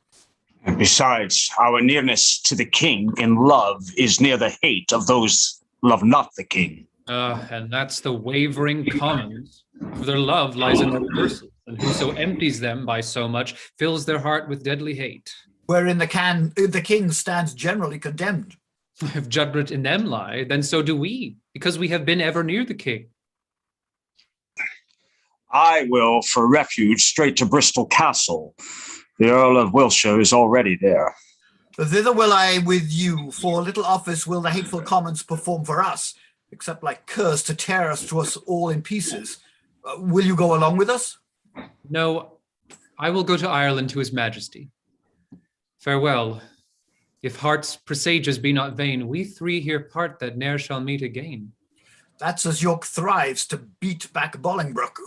And besides, our nearness to the king in love is near the hate of those love not the king. And that's the wavering commons, for their love lies in their purses, and whoso empties them by so much fills their heart with deadly hate. Wherein the king stands generally condemned. If judgment in them lie, then so do we, because we have been ever near the king. I will for refuge straight to Bristol Castle. The Earl of Wiltshire is already there. Thither will I with you, for little office will the hateful commons perform for us, except like curs to tear us to us all in pieces. Will you go along with us? No, I will go to Ireland to his majesty. Farewell. If heart's presages be not vain, we three here part that ne'er shall meet again. That's as York thrives to beat back Bolingbroke.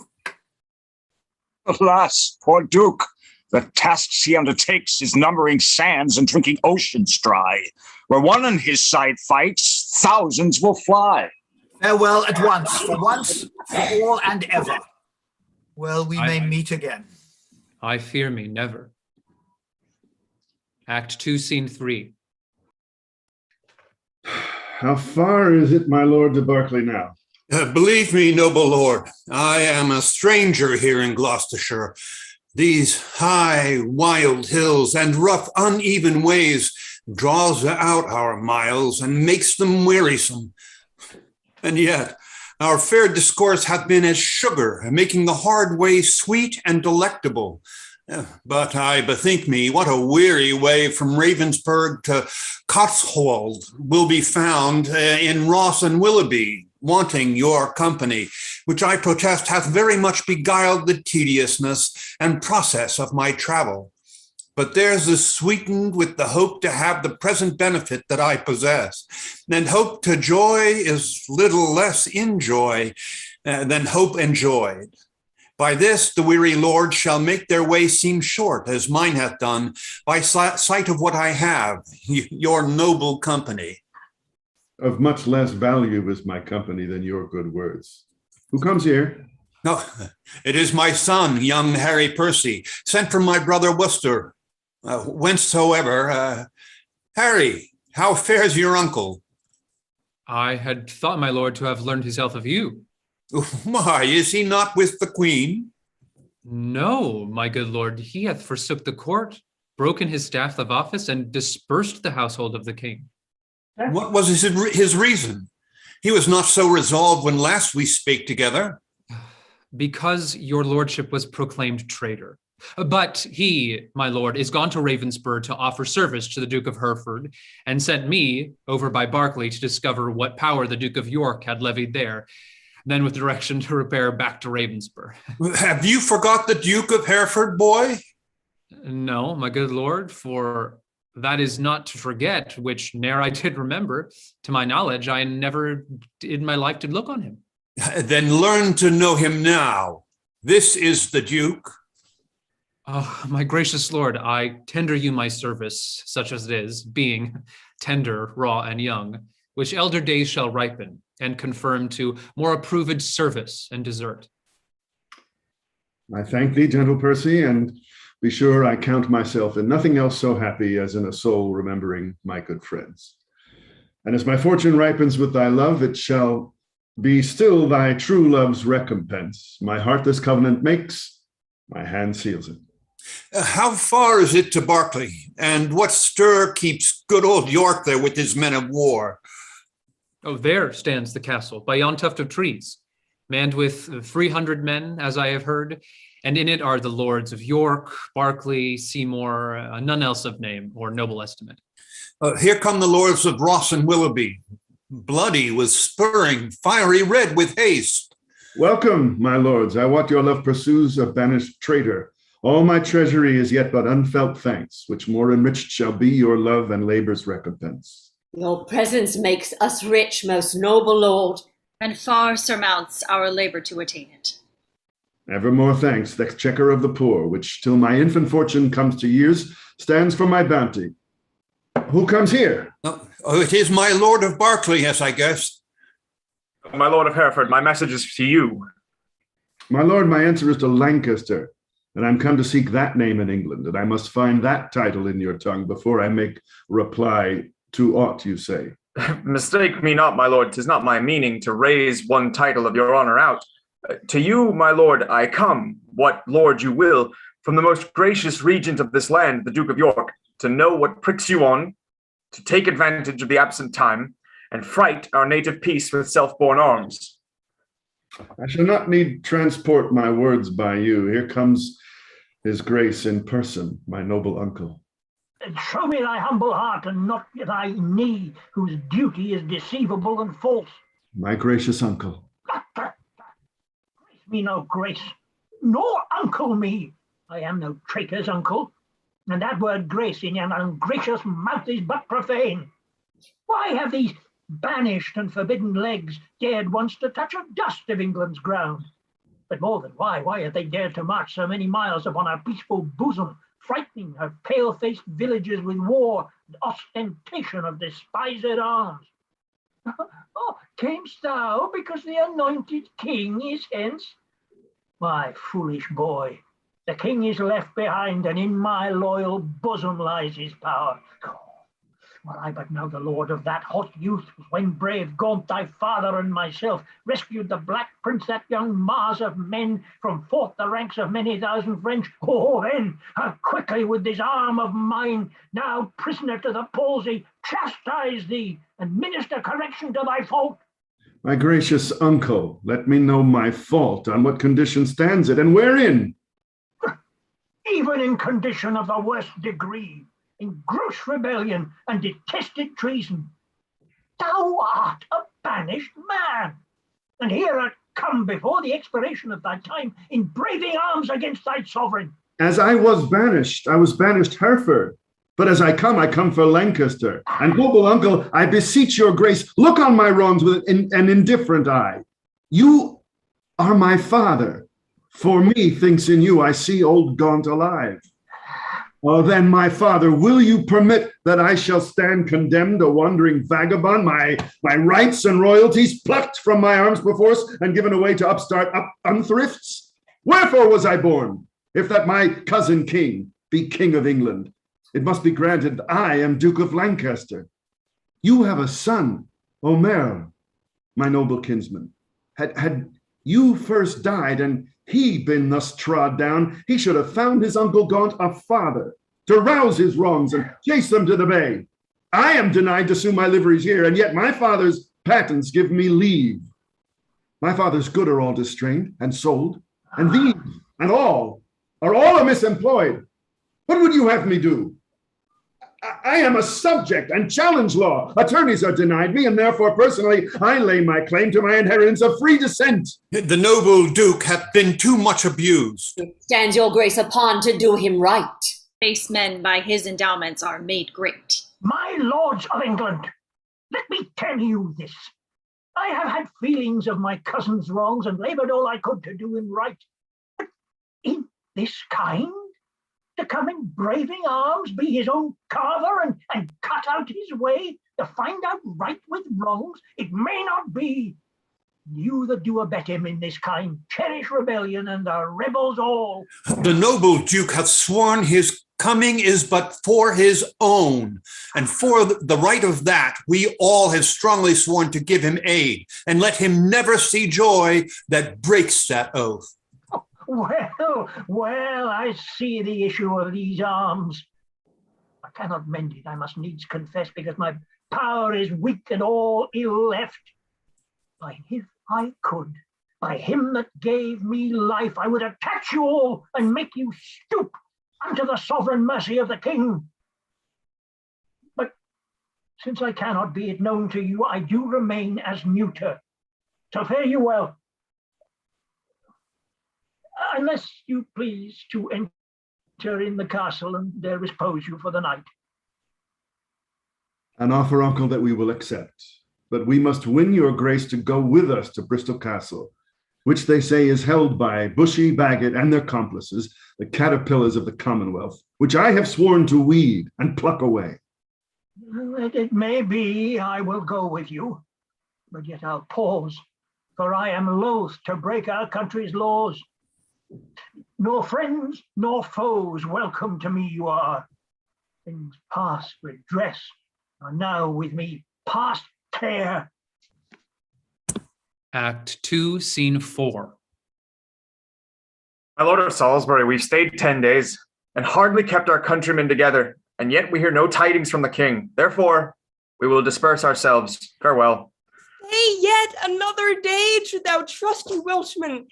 Alas, poor Duke, the tasks he undertakes is numbering sands and drinking oceans dry. Where one on his side fights, thousands will fly. Farewell at once, for all and ever. Well, we may meet again. I fear me never. Act 2, Scene 3. How far is it, my lord de Berkeley, now? Believe me, noble lord, I am a stranger here in Gloucestershire. These high, wild hills and rough, uneven ways draws out our miles and makes them wearisome. And yet, our fair discourse hath been as sugar, making the hard way sweet and delectable. But I bethink me, what a weary way from Ravensburg to Cotswold will be found in Ross and Willoughby, wanting your company, which I protest hath very much beguiled the tediousness and process of my travel. But theirs is sweetened with the hope to have the present benefit that I possess. And hope to joy is little less in joy than hope enjoyed. By this the weary lords shall make their way seem short, as mine hath done, by sight of what I have, your noble company. Of much less value is my company than your good words. Who comes here? No, it is my son, young Harry Percy, sent from my brother Worcester. Whencesoever, Harry, how fares your uncle? I had thought, my lord, to have learned his health of you. Why, is he not with the queen? No, my good lord, he hath forsook the court, broken his staff of office, and dispersed the household of the king. What was his reason? He was not so resolved when last we spake together. Because your lordship was proclaimed traitor. But he, my lord, is gone to Ravensburg to offer service to the Duke of Hereford, and sent me over by Berkeley to discover what power the Duke of York had levied there, then with direction to repair back to Ravensburg. Have you forgot the Duke of Hereford, boy? No, my good lord, for that is not to forget, which ne'er I did remember. To my knowledge, I never in my life did look on him. Then learn to know him now. This is the Duke. Oh, my gracious lord, I tender you my service, such as it is, being tender, raw, and young, which elder days shall ripen, and confirm to more approved service and desert. I thank thee, gentle Percy, and be sure I count myself in nothing else so happy as in a soul remembering my good friends. And as my fortune ripens with thy love, it shall be still thy true love's recompense. My heart this covenant makes, my hand seals it. How far is it to Berkeley? And what stir keeps good old York there with his men of war? Oh, there stands the castle, by yon tuft of trees, manned with 300 men, as I have heard, and in it are the lords of York, Berkeley, Seymour, none else of name or noble estimate. Here come the lords of Ross and Willoughby, bloody with spurring, fiery red with haste. Welcome, my lords. I wot your love pursues a banished traitor. All my treasury is yet but unfelt thanks, which more enriched shall be your love and labor's recompense. Your presence makes us rich, most noble lord, and far surmounts our labor to attain it. Evermore thanks, the exchequer of the poor, which till my infant fortune comes to years, stands for my bounty. Who comes here? Oh, it is my Lord of Berkeley, yes, I guess. My Lord of Hereford, my message is to you. My lord, my answer is to Lancaster, and I'm come to seek that name in England, and I must find that title in your tongue before I make reply to aught you say. Mistake me not, my lord, 'tis not my meaning to raise one title of your honor out. To you, my lord, I come, what lord you will, from the most gracious regent of this land, the Duke of York, to know what pricks you on, to take advantage of the absent time, and fright our native peace with self-born arms. I shall not need transport my words by you. Here comes his grace in person, my noble uncle. Show me thy humble heart and not thy knee, whose duty is deceivable and false. My gracious uncle. Me no grace, nor uncle me. I am no traitor's uncle, and that word grace in an ungracious mouth is but profane. Why have these banished and forbidden legs dared once to touch a dust of England's ground? But more than why have they dared to march so many miles upon our peaceful bosom, frightening her pale-faced villagers with war and ostentation of despised arms? Oh, camest thou because the anointed king is hence? My foolish boy, the king is left behind, and in my loyal bosom lies his power. Were I but now the lord of that hot youth, when brave Gaunt thy father and myself rescued the Black Prince, that young Mars of men, from forth the ranks of many thousand French, oh then, how quickly would this arm of mine, now prisoner to the palsy, chastise thee and minister correction to thy fault. My gracious uncle, let me know my fault. On what condition stands it, and wherein? Even in condition of the worst degree, in gross rebellion and detested treason. Thou art a banished man, and here art come before the expiration of thy time in braving arms against thy sovereign. As I was banished Hereford. But as I come for Lancaster. And noble uncle, I beseech your grace, look on my wrongs with an indifferent eye. You are my father. For me, thinks in you, I see old Gaunt alive. Oh, then, my father, will you permit that I shall stand condemned, a wandering vagabond, my rights and royalties plucked from my arms perforce and given away to upstart unthrifts? Wherefore was I born, if that my cousin king be king of England? It must be granted I am Duke of Lancaster. You have a son, Omer, my noble kinsman. Had you first died and he been thus trod down, he should have found his uncle Gaunt a father to rouse his wrongs and chase them to the bay. I am denied to sue my liveries here, and yet my father's patents give me leave. My father's good are all distrained and sold, and these and all are all amiss employed. What would you have me do? I am a subject and challenge law. Attorneys are denied me, and therefore personally I lay my claim to my inheritance of free descent. The noble Duke hath been too much abused. Stand your grace upon to do him right. Base men by his endowments are made great. My lords of England, let me tell you this. I have had feelings of my cousin's wrongs and laboured all I could to do him right. But in this kind, to come in braving arms, be his own carver, and cut out his way to find out right with wrongs, it may not be. You that do abet him in this kind, cherish rebellion and the rebels all. The noble Duke hath sworn his coming is but for his own, and for the right of that we all have strongly sworn to give him aid, and let him never see joy that breaks that oath. Well, I see the issue of these arms. I cannot mend it, I must needs confess, because my power is weak and all ill left. By if I could, by him that gave me life, I would attach you all and make you stoop unto the sovereign mercy of the king. But since I cannot be it known to you, I do remain as neuter. So fare you well. Unless you please to enter in the castle and there repose you for the night. An offer, uncle, that we will accept. But we must win your grace to go with us to Bristol Castle. which they say is held by Bushy, Bagot, and their accomplices, the caterpillars of the Commonwealth, which I have sworn to weed and pluck away. It may be I will go with you, but yet I'll pause, for I am loath to break our country's laws. Nor friends nor foes welcome to me you are. Things past redress are now with me past care. Act 2, Scene 4. My lord of Salisbury, we've stayed 10 days and hardly kept our countrymen together, and yet we hear no tidings from the king. Therefore, we will disperse ourselves. Farewell. Stay yet another day, should thou trust you, Welshman.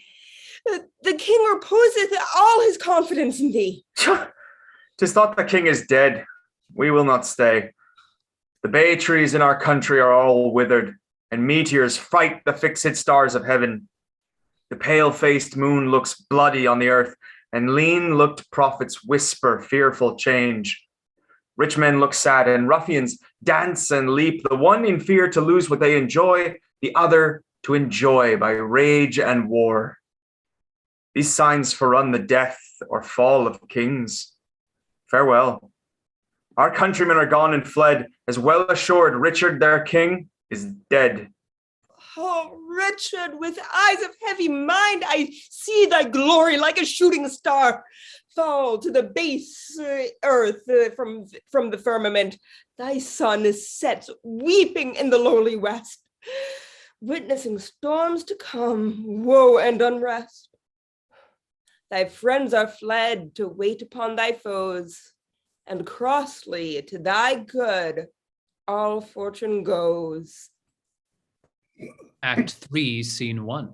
The king reposeth all his confidence in thee. 'Tis thought the king is dead. We will not stay. The bay trees in our country are all withered, and meteors fight the fixed stars of heaven. The pale-faced moon looks bloody on the earth, and lean-looked prophets whisper fearful change. Rich men look sad, and ruffians dance and leap, the one in fear to lose what they enjoy, the other to enjoy by rage and war. These signs forerun the death or fall of kings. Farewell. Our countrymen are gone and fled, as well assured Richard their king is dead. Oh, Richard, with eyes of heavy mind, I see thy glory like a shooting star fall to the base earth from the firmament. Thy sun is set weeping in the lowly west, witnessing storms to come, woe and unrest. Thy friends are fled to wait upon thy foes, and crossly to thy good all fortune goes. Act 3, Scene 1.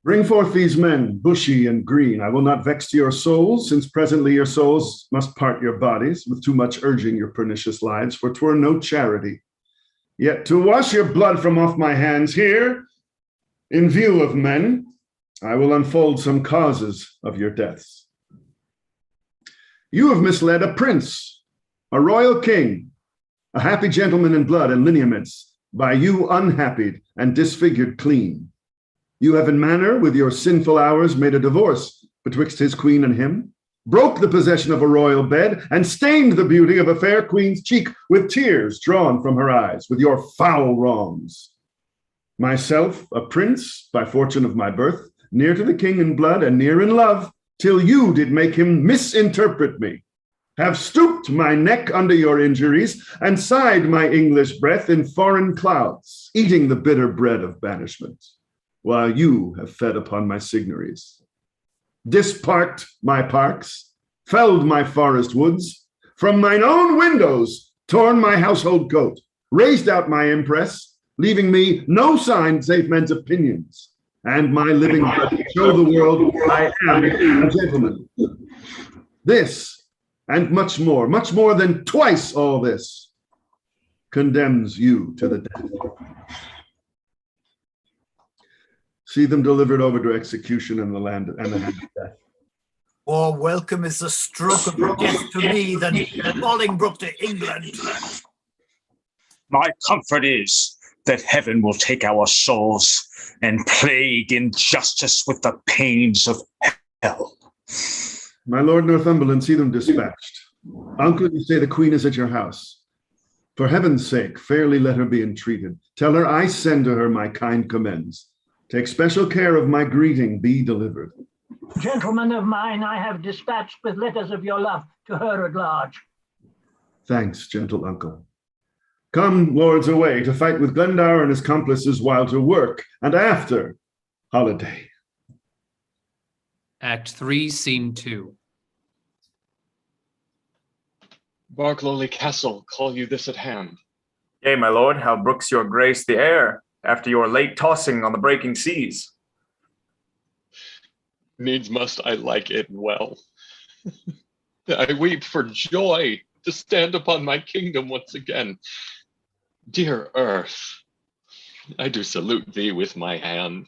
Bring forth these men, bushy and green. I will not vex your souls, since presently your souls must part your bodies, with too much urging your pernicious lives, for 'twere no charity. Yet to wash your blood from off my hands here, in view of men, I will unfold some causes of your deaths. You have misled a prince, a royal king, a happy gentleman in blood and lineaments, by you unhappied and disfigured clean. You have in manner with your sinful hours made a divorce betwixt his queen and him, broke the possession of a royal bed, and stained the beauty of a fair queen's cheek with tears drawn from her eyes with your foul wrongs. Myself, a prince by fortune of my birth, near to the king in blood and near in love, till you did make him misinterpret me, have stooped my neck under your injuries, and sighed my English breath in foreign clouds, eating the bitter bread of banishment, while you have fed upon my signories. Disparked my parks, felled my forest woods, from mine own windows torn my household coat, raised out my impress, leaving me no sign save men's opinions, and my living blood to show the world I am a gentleman. This, and much more than twice all this, condemns you to the death. See them delivered over to execution in the land and the hand of death. More welcome is the stroke of death to me than Bolingbroke to England. My comfort is that heaven will take our souls and plague injustice with the pains of hell. My lord Northumberland, see them dispatched. Uncle, you say the queen is at your house. For heaven's sake, fairly let her be entreated. Tell her I send to her my kind commends. Take special care of my greeting be delivered. Gentlemen of mine, I have dispatched with letters of your love to her at large. Thanks, gentle uncle. Come, lords, away to fight with Glendower and his accomplices while to work, and after holiday. Act 3, Scene 2. Barklowly Castle, call you this at hand? Yea, my lord, how brooks your grace the air, after your late tossing on the breaking seas? Needs must I like it well. I weep for joy to stand upon my kingdom once again. Dear earth, I do salute thee with my hand,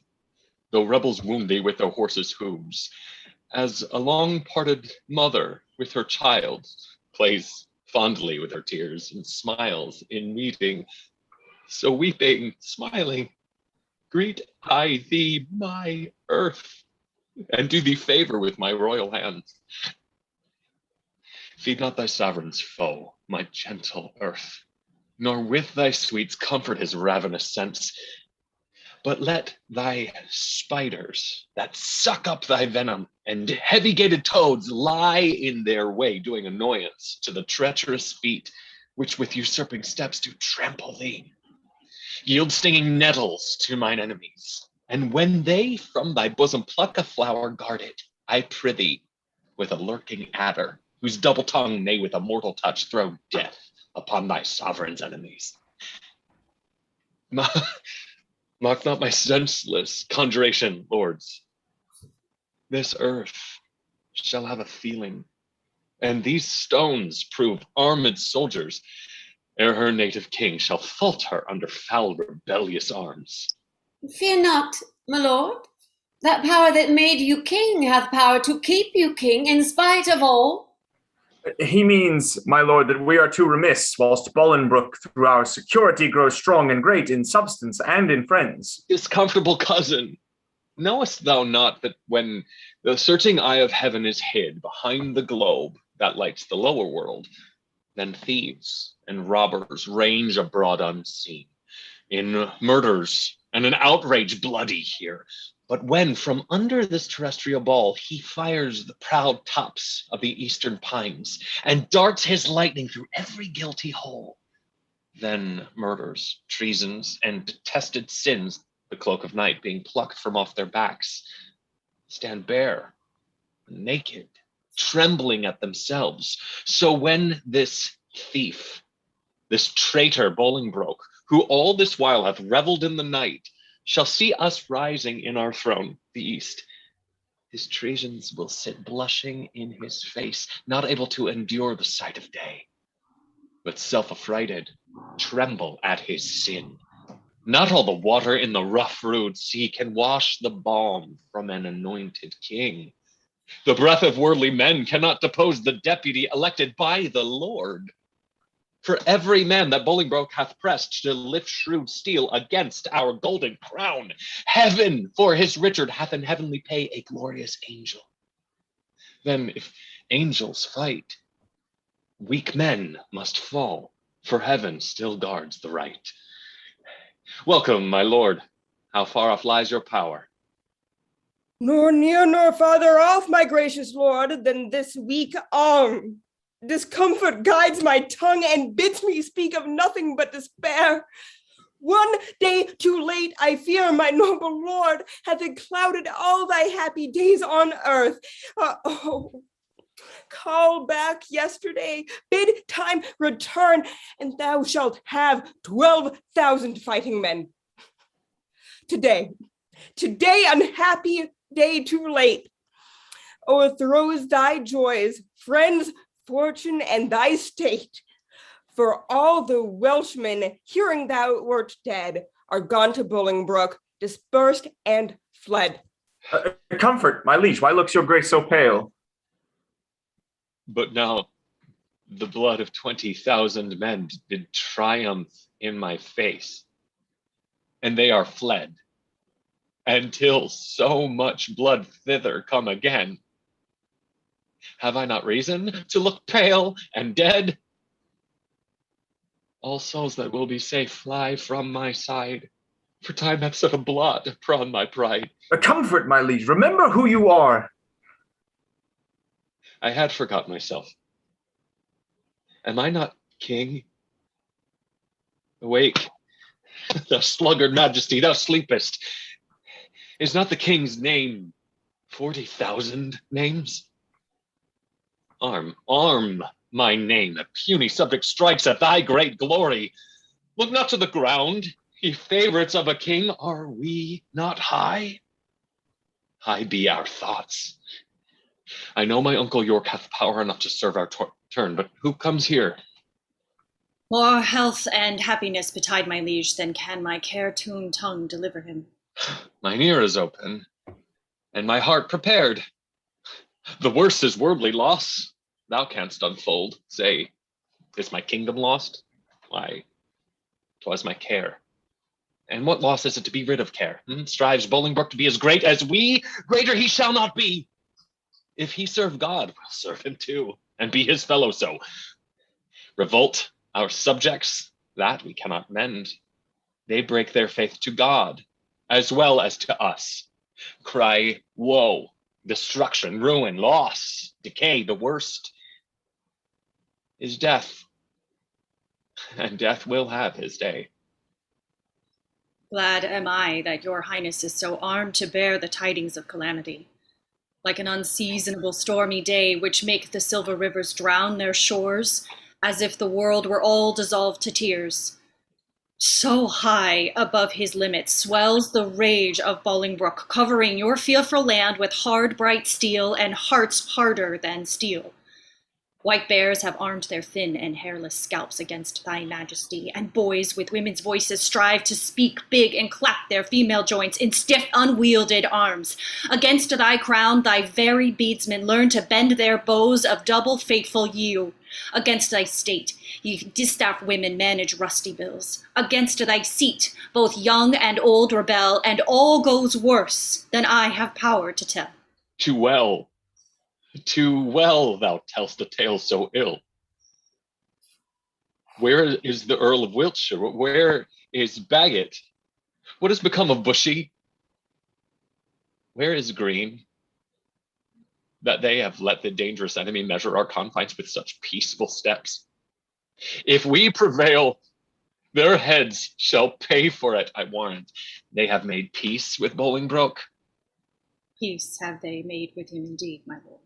though rebels wound thee with their horses' hooves, as a long-parted mother with her child plays fondly with her tears and smiles in meeting. So weeping, smiling, greet I thee, my earth, and do thee favor with my royal hands. Feed not thy sovereign's foe, my gentle earth, nor with thy sweets comfort his ravenous sense, but let thy spiders that suck up thy venom and heavy-gated toads lie in their way, doing annoyance to the treacherous feet which with usurping steps do trample thee. Yield stinging nettles to mine enemies, and when they from thy bosom pluck a flower, guard it, I prithee, with a lurking adder, whose double tongue may with a mortal touch throw death upon thy sovereign's enemies. Mock not my senseless conjuration, lords. This earth shall have a feeling, and these stones prove armed soldiers, ere her native king shall falter under foul rebellious arms. Fear not, my lord. That power that made you king hath power to keep you king in spite of all. He means, my lord, that we are too remiss, whilst Bolingbroke through our security grows strong and great in substance and in friends. Discomfortable cousin, knowest thou not that when the searching eye of heaven is hid behind the globe that lights the lower world, then thieves and robbers range abroad unseen, in murders and an outrage bloody here. But when from under this terrestrial ball he fires the proud tops of the eastern pines and darts his lightning through every guilty hole, then murders, treasons, and detested sins, the cloak of night being plucked from off their backs, stand bare, naked, trembling at themselves. So when this thief, this traitor Bolingbroke, who all this while hath reveled in the night, shall see us rising in our throne, the east, his treasons will sit blushing in his face, not able to endure the sight of day, but self-affrighted, tremble at his sin. Not all the water in the rough rude sea can wash the balm from an anointed king. The breath of worldly men cannot depose the deputy elected by the Lord. For every man that Bolingbroke hath pressed to lift shrewd steel against our golden crown, heaven for his Richard hath in heavenly pay a glorious angel. Then if angels fight, weak men must fall, for heaven still guards the right. Welcome, my lord. How far off lies your power? Nor near nor farther off, my gracious lord, than this weak arm. Discomfort guides my tongue and bids me speak of nothing but despair. One day too late, I fear, my noble lord, hath it clouded all thy happy days on earth. Call back yesterday, bid time return, and thou shalt have 12,000 fighting men. Today, unhappy day too late, o'erthrows thy joys, friends, fortune, and thy state. For all the Welshmen, hearing thou wert dead, are gone to Bolingbroke, dispersed and fled. Comfort, my liege, why looks your grace so pale? But now the blood of 20,000 men did triumph in my face, and they are fled, until so much blood thither come again. Have I not reason to look pale and dead? All souls that will be safe fly from my side, for time hath set a blot upon my pride. Comfort, my liege, remember who you are. I had forgot myself. Am I not king? Awake, thou sluggard majesty, thou sleepest. Is not the king's name 40,000 names? Arm my name, a puny subject strikes at thy great glory. Look not to the ground, ye favorites of a king, are we not high? High be our thoughts. I know my uncle York hath power enough to serve our turn, but who comes here? More health and happiness betide my liege than can my care-tuned tongue deliver him. Mine ear is open, and my heart prepared. The worst is worldly loss. Thou canst unfold. Say, is my kingdom lost? Why, 'twas my care. And what loss is it to be rid of care? Strives Bolingbroke to be as great as we? Greater he shall not be. If he serve God, we'll serve him too, and be his fellow so. Revolt our subjects, that we cannot mend. They break their faith to God, as well as to us. Cry, woe, destruction, ruin, loss, decay, the worst is death. And death will have his day. Glad am I that your highness is so armed to bear the tidings of calamity. Like an unseasonable stormy day, which make the silver rivers drown their shores, as if the world were all dissolved to tears. So high above his limits swells the rage of Bolingbroke, covering your fearful land with hard, bright steel and hearts harder than steel. White bears have armed their thin and hairless scalps against thy majesty, and boys with women's voices strive to speak big and clap their female joints in stiff, unwielded arms. Against thy crown, thy very beadsmen learn to bend their bows of double fateful yew. Against thy state, ye distaff women manage rusty bills. Against thy seat, both young and old rebel, and all goes worse than I have power to tell. Too well thou tell'st a tale so ill. Where is the Earl of Wiltshire? Where is Bagot? What has become of Bushy? Where is Green? That they have let the dangerous enemy measure our confines with such peaceful steps. If we prevail, their heads shall pay for it, I warrant. They have made peace with Bolingbroke. Peace have they made with him indeed, my lord.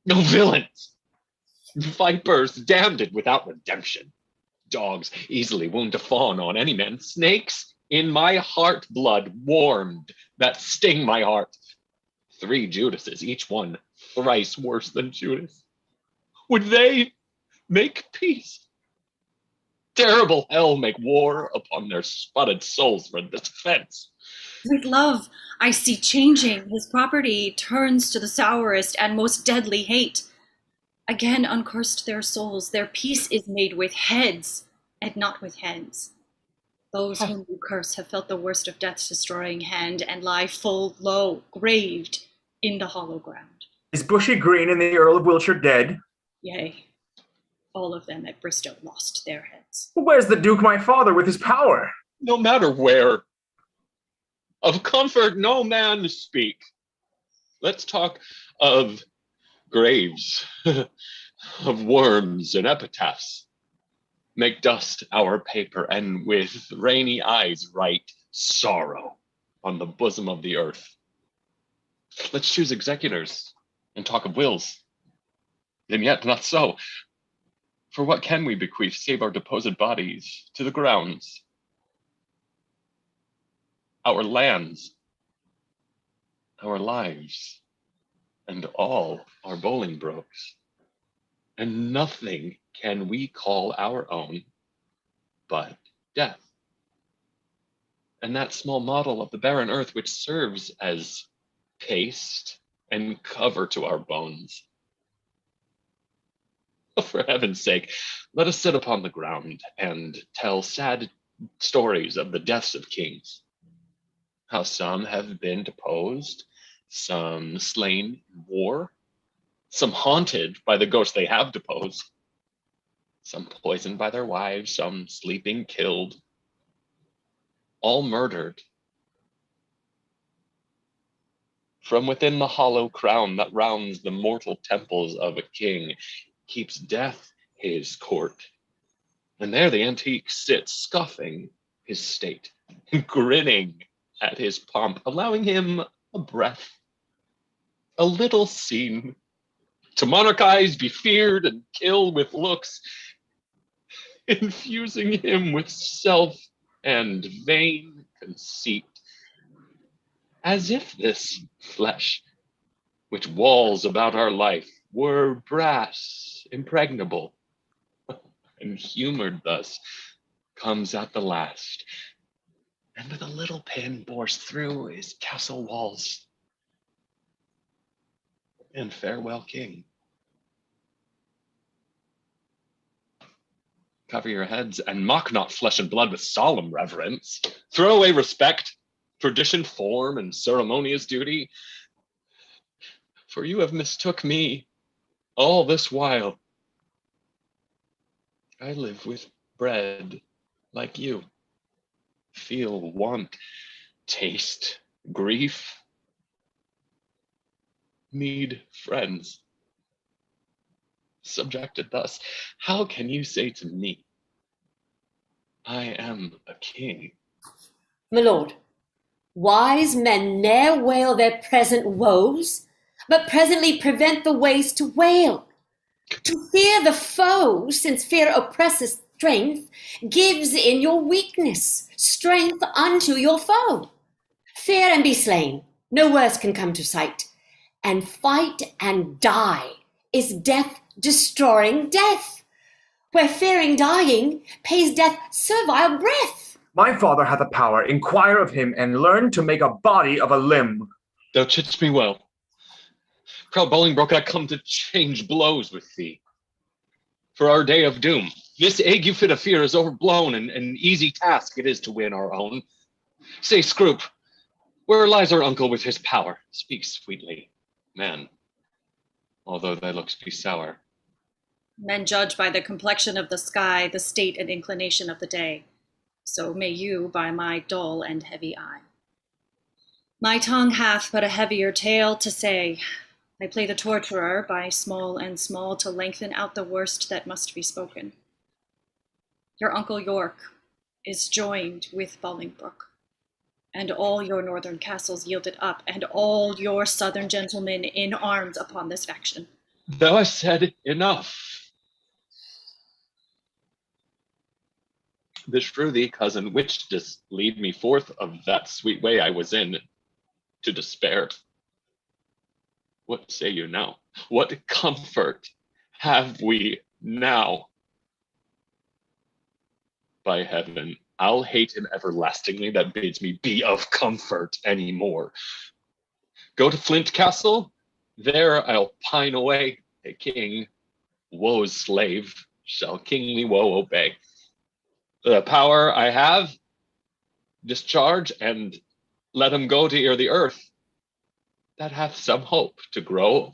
No villains! Vipers damned without redemption. Dogs easily wound a fawn on any man. Snakes in my heart blood warmed that sting my heart. 3 Judases, each one thrice worse than Judas. Would they make peace? Terrible hell make war upon their spotted souls for this offense. With love, I see changing. His property turns to the sourest and most deadly hate. Again uncursed their souls, their peace is made with heads and not with hands. Those whom you curse have felt the worst of death's destroying hand and lie full low, graved in the hollow ground. Is Bushy Green and the Earl of Wiltshire dead? Yea, all of them at Bristow lost their heads. Where's the Duke my father with his power? No matter where. Of comfort no man speak. Let's talk of graves, of worms and epitaphs. Make dust our paper, and with rainy eyes write sorrow on the bosom of the earth. Let's choose executors and talk of wills. And yet not so. For what can we bequeath save our deposed bodies to the grounds? Our lands, our lives, and all are Bolingbroke's. And nothing can we call our own but death. And that small model of the barren earth which serves as paste and cover to our bones. For heaven's sake, let us sit upon the ground and tell sad stories of the deaths of kings. How some have been deposed, some slain in war, some haunted by the ghosts they have deposed, some poisoned by their wives, some sleeping killed, all murdered. From within the hollow crown that rounds the mortal temples of a king, keeps death his court. And there the antique sits, scoffing his state, grinning at his pomp, allowing him a breath, a little scene, to monarchize, be feared, and kill with looks, infusing him with self and vain conceit, as if this flesh, which walls about our life, were brass impregnable, and humored thus, comes at the last, and with a little pin bores through his castle walls. And farewell, king. Cover your heads and mock not flesh and blood with solemn reverence. Throw away respect, tradition, form, and ceremonious duty. For you have mistook me all this while. I live with bread like you. Feel want, taste, grief. Need friends. Subjected thus, how can you say to me, I am a king? My lord, wise men ne'er wail their present woes, but presently prevent the ways to wail. To fear the foe, since fear oppresses strength, gives in your weakness strength unto your foe. Fear and be slain, no worse can come to sight. And fight and die is death destroying death, where fearing dying pays death servile breath. My father hath a power, inquire of him, and learn to make a body of a limb. Thou chidst me well. Proud Bolingbroke, I come to change blows with thee. For our day of doom, this ague fit of fear is overblown, and an easy task it is to win our own. Say, Scroop, where lies our uncle with his power? Speak sweetly, man, although thy looks be sour. Men judge by the complexion of the sky, the state and inclination of the day. So may you by my dull and heavy eye. My tongue hath but a heavier tale to say. I play the torturer by small and small to lengthen out the worst that must be spoken. Your uncle York is joined with Bolingbroke, and all your northern castles yielded up, and all your southern gentlemen in arms upon this faction. Thou hast said enough. Beshrew thee, cousin, which does lead me forth of that sweet way I was in to despair. What say you now? What comfort have we now? By heaven, I'll hate him everlastingly that bids me be of comfort any more. Go to Flint Castle, there I'll pine away. A king, woe's slave, shall kingly woe obey. The power I have, discharge, and let him go to ear the earth, that hath some hope to grow,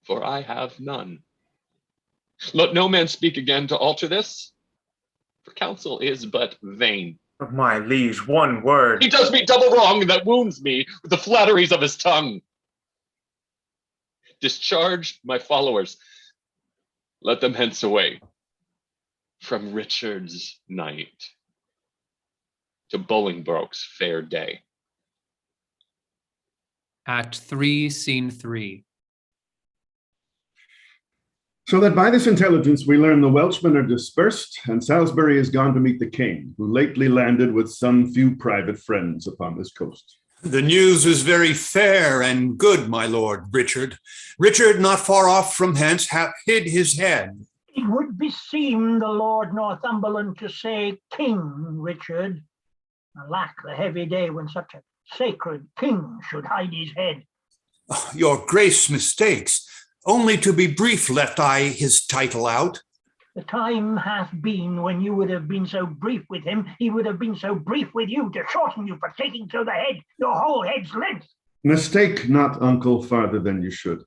for I have none. Let no man speak again to alter this, for counsel is but vain. Of my liege, one word. He does me double wrong that wounds me with the flatteries of his tongue. Discharge my followers, let them hence away from Richard's night to Bolingbroke's fair day. Act 3, Scene 3. So that by this intelligence we learn the Welshmen are dispersed, and Salisbury is gone to meet the king, who lately landed with some few private friends upon this coast. The news is very fair and good, my lord Richard. Richard, not far off from hence, hath hid his head. It would beseem the Lord Northumberland to say King Richard. Alack, the heavy day when such a sacred king should hide his head. Your grace mistakes. Only to be brief left I his title out. The time hath been when you would have been so brief with him, he would have been so brief with you to shorten you for taking to the head your whole head's length. Mistake not, uncle, farther than you should.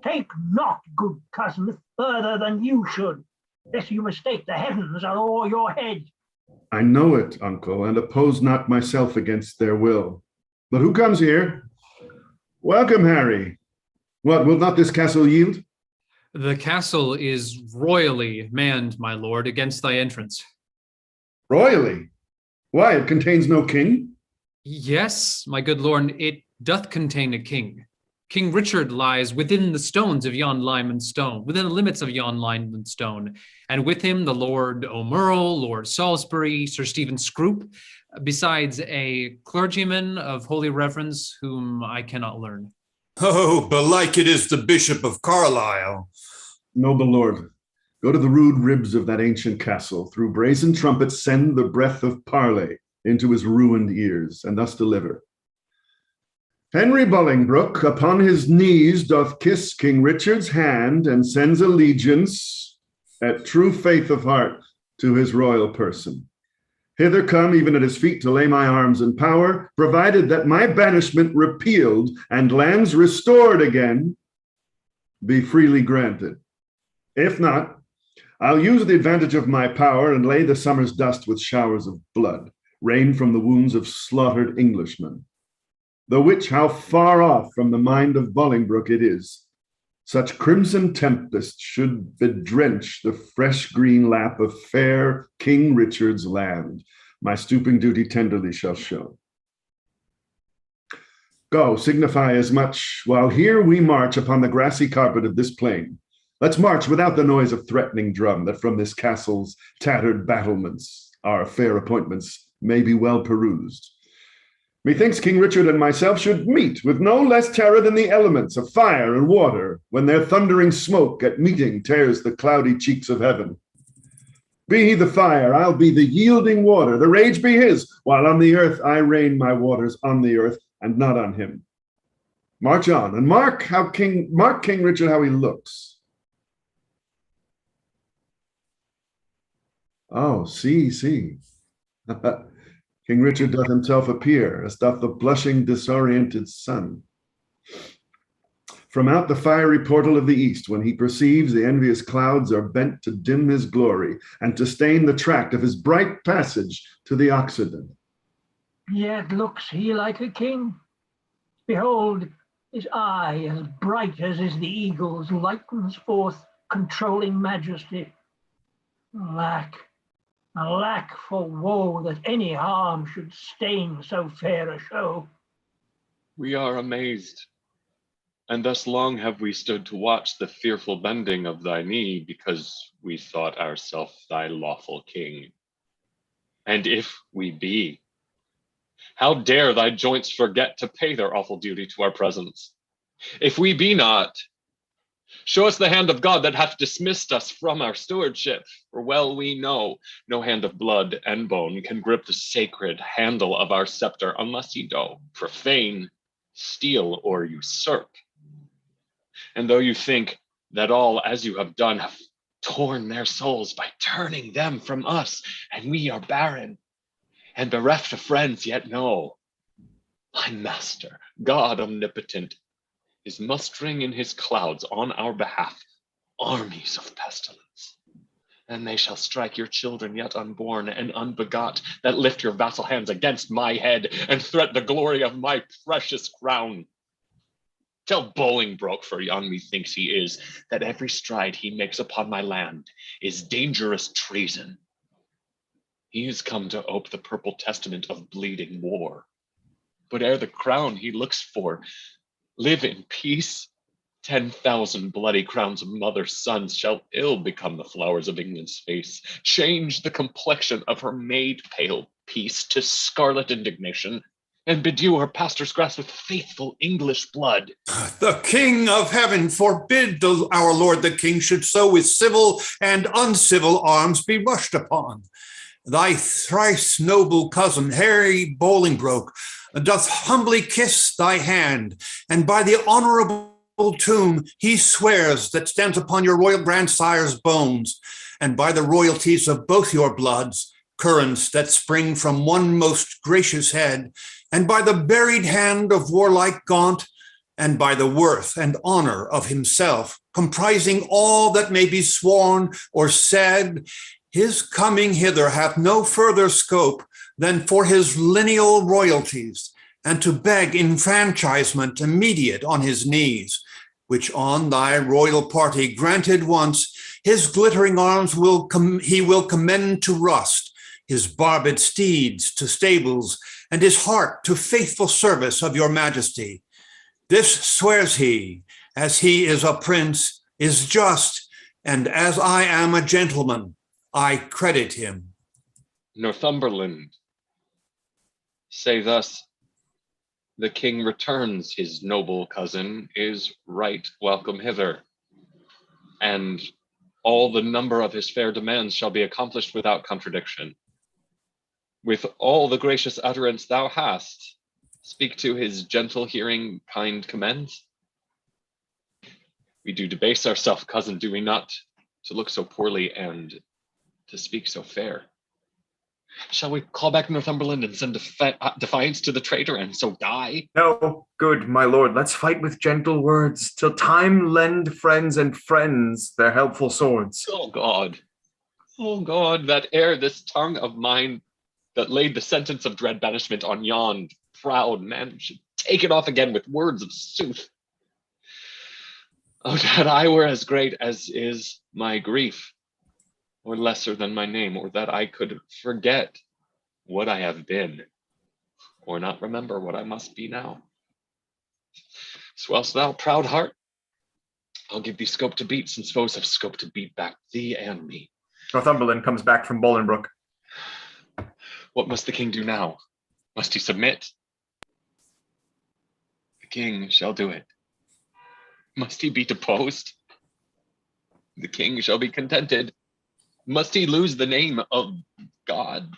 Take not, good cousin, further than you should, lest you mistake the heavens are o'er your head. I know it, uncle, and oppose not myself against their will. But who comes here? Welcome, Harry. What, will not this castle yield? The castle is royally manned, my lord, against thy entrance. Royally? Why, it contains no king? Yes, my good lord, it doth contain a king. King Richard lies within the stones of yon Lyman stone, within the limits of yon Lyman stone, and with him the Lord O'Murrell, Lord Salisbury, Sir Stephen Scroop, besides a clergyman of holy reverence whom I cannot learn. Oh, belike it is the Bishop of Carlisle. Noble lord, go to the rude ribs of that ancient castle, through brazen trumpets send the breath of parley into his ruined ears, and thus deliver. Henry Bolingbroke upon his knees doth kiss King Richard's hand, and sends allegiance at true faith of heart to his royal person. Hither come even at his feet to lay my arms in power, provided that my banishment repealed and lands restored again be freely granted. If not, I'll use the advantage of my power and lay the summer's dust with showers of blood, rain from the wounds of slaughtered Englishmen. The which how far off from the mind of Bolingbroke it is. Such crimson tempest should bedrench the fresh green lap of fair King Richard's land. My stooping duty tenderly shall show. Go, signify as much, while here we march upon the grassy carpet of this plain. Let's march without the noise of threatening drum, that from this castle's tattered battlements our fair appointments may be well perused. Methinks King Richard and myself should meet with no less terror than the elements of fire and water, when their thundering smoke at meeting tears the cloudy cheeks of heaven. Be he the fire, I'll be the yielding water, the rage be his, while on the earth I rain my waters on the earth and not on him. March on, and mark King Richard how he looks. Oh, see. King Richard doth himself appear, as doth the blushing, disoriented sun. From out the fiery portal of the east, when he perceives the envious clouds are bent to dim his glory, and to stain the tract of his bright passage to the Occident. Yet looks he like a king. Behold, his eye, as bright as is the eagle's, lightens forth controlling majesty. Alack for woe that any harm should stain so fair a show. We are amazed, and thus long have we stood to watch the fearful bending of thy knee, because we thought ourself thy lawful king. And if we be, how dare thy joints forget to pay their awful duty to our presence? If we be not, show us the hand of God that hath dismissed us from our stewardship, for well we know no hand of blood and bone can grip the sacred handle of our scepter unless ye do profane, steal, or usurp. And though you think that all as you have done have torn their souls by turning them from us, and we are barren and bereft of friends, yet know, my Master, God omnipotent, is mustering in his clouds on our behalf armies of pestilence. And they shall strike your children yet unborn and unbegot, that lift your vassal hands against my head and threat the glory of my precious crown. Tell Bolingbroke, for young methinks he is, that every stride he makes upon my land is dangerous treason. He is come to ope the purple testament of bleeding war. But ere the crown he looks for live in peace, 10,000 bloody crowns of mother sons shall ill become the flowers of England's face, change the complexion of her maid pale peace to scarlet indignation, and bedew her pastor's grass with faithful English blood. The King of Heaven forbid our Lord the King should so with civil and uncivil arms be rushed upon. Thy thrice noble cousin, Harry Bolingbroke, doth humbly kiss thy hand, and by the honorable tomb he swears that stands upon your royal grandsire's bones, and by the royalties of both your bloods, currents that spring from one most gracious head, and by the buried hand of warlike Gaunt, and by the worth and honor of himself, comprising all that may be sworn or said, his coming hither hath no further scope than for his lineal royalties, and to beg enfranchisement immediate on his knees, which on thy royal party granted once, his glittering arms he will commend to rust, his barbed steeds to stables, and his heart to faithful service of your majesty. This swears he, as he is a prince, is just, and as I am a gentleman, I credit him. Northumberland, say thus, the king returns his noble cousin, is right welcome hither, and all the number of his fair demands shall be accomplished without contradiction. With all the gracious utterance thou hast, speak to his gentle hearing kind commends. We do debase ourselves, cousin, do we not, to look so poorly and to speak so fair? Shall we call back Northumberland and send defiance to the traitor and so die? No, good my lord, let's fight with gentle words, till time lend friends and friends their helpful swords. Oh God, that ere this tongue of mine that laid the sentence of dread banishment on yon proud man should take it off again with words of sooth. Oh, that I were as great as is my grief, or lesser than my name, or that I could forget what I have been, or not remember what I must be now. Swellst thou, proud heart? I'll give thee scope to beat, since foes have scope to beat back thee and me. Northumberland comes back from Bolingbroke. What must the king do now? Must he submit? The king shall do it. Must he be deposed? The king shall be contented. Must he lose the name of God?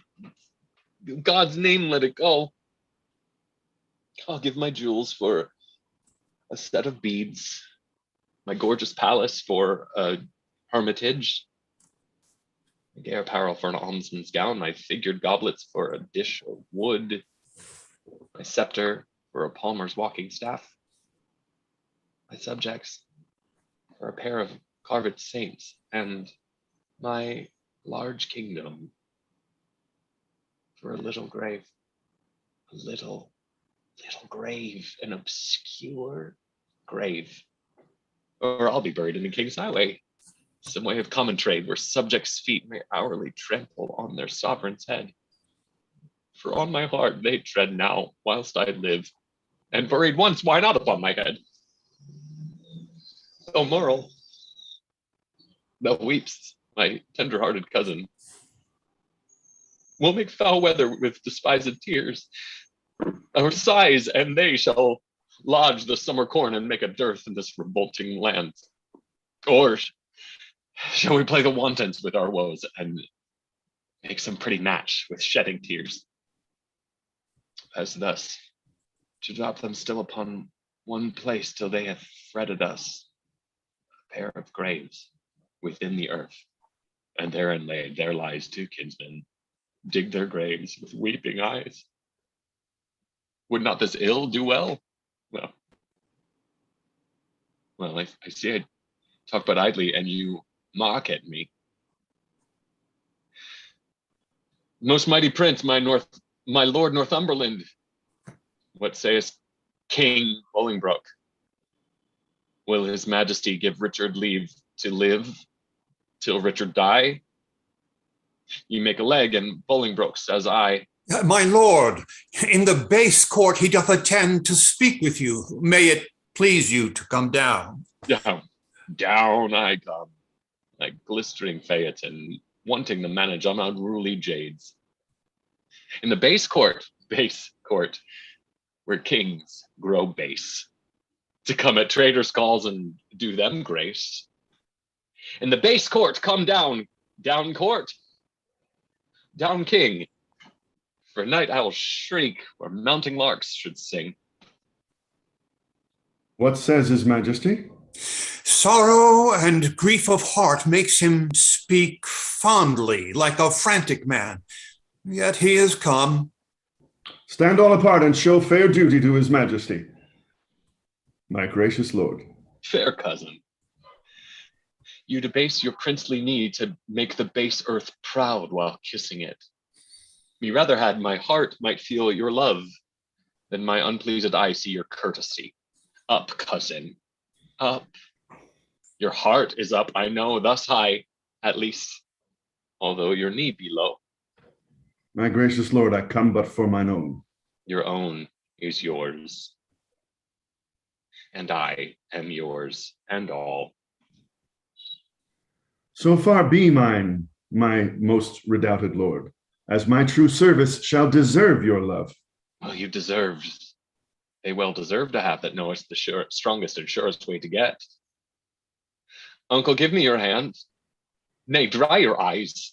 God's name, let it go. I'll give my jewels for a set of beads, my gorgeous palace for a hermitage, my gay apparel for an almsman's gown, my figured goblets for a dish of wood, my scepter for a palmer's walking staff, my subjects for a pair of carved saints, and my large kingdom for a little grave, a little grave, an obscure grave, or I'll be buried in the king's highway, some way of common trade where subjects' feet may hourly trample on their sovereign's head. For on my heart they tread now whilst I live, and buried once, why not upon my head? O Merle, thou weepst, my tender-hearted cousin. We'll make foul weather with despised tears, or sighs, and they shall lodge the summer corn and make a dearth in this revolting land. Or shall we play the wantons with our woes and make some pretty match with shedding tears? As thus, to drop them still upon one place till they have fretted us, a pair of graves within the earth, and therein laid there lies two kinsmen, dig their graves with weeping eyes. Would not this ill do well? Well, I see I talk but idly, and you mock at me. Most mighty prince, my lord Northumberland, what sayest, King Bolingbroke? Will his majesty give Richard leave to live till Richard die? You make a leg, and Bolingbroke says I. My lord, in the base court he doth attend to speak with you. May it please you to come down. Down I come, like glistering phaeton, wanting to manage on unruly jades. In the base court, where kings grow base, to come at traitors' calls and do them grace. In the base court, come down court, down king. For night I'll shriek where mounting larks should sing. What says his majesty? Sorrow and grief of heart makes him speak fondly, like a frantic man. Yet he is come. Stand all apart and show fair duty to his majesty. My gracious lord. Fair cousin, you debase your princely knee to make the base earth proud while kissing it. Me rather had my heart might feel your love than my unpleased eye see your courtesy. Up, cousin, up. Your heart is up, I know, thus high, at least, although your knee be low. My gracious lord, I come but for mine own. Your own is yours, and I am yours, and all. So far be mine, my most redoubted lord, as my true service shall deserve your love. Well, you deserved. They well deserve to have that knowest the strongest and surest way to get. Uncle, give me your hand. Nay, dry your eyes.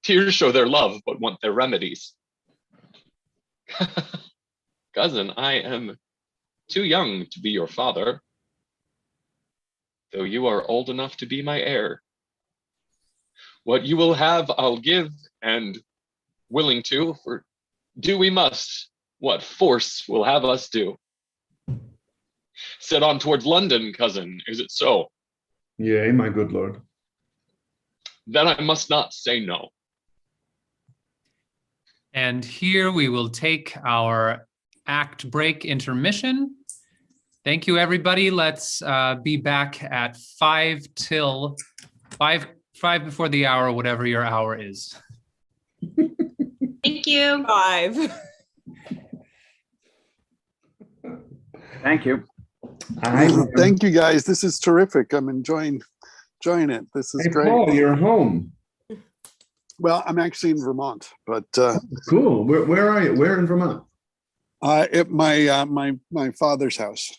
Tears show their love, but want their remedies. Cousin, I am too young to be your father, though you are old enough to be my heir. What you will have, I'll give, and willing to, for do we must, what force will have us do. Set on towards London, cousin, is it so? Yea, my good lord. Then I must not say no. And here we will take our act break intermission. Thank you, everybody. Let's be back at 5 before the hour, whatever your hour is. Thank you. 5. Thank you. Thank you, guys. This is terrific. I'm enjoying it. This is Hey, great. Paul, you're home. Well, I'm actually in Vermont, but cool. Where are you? Where in Vermont? At my father's house.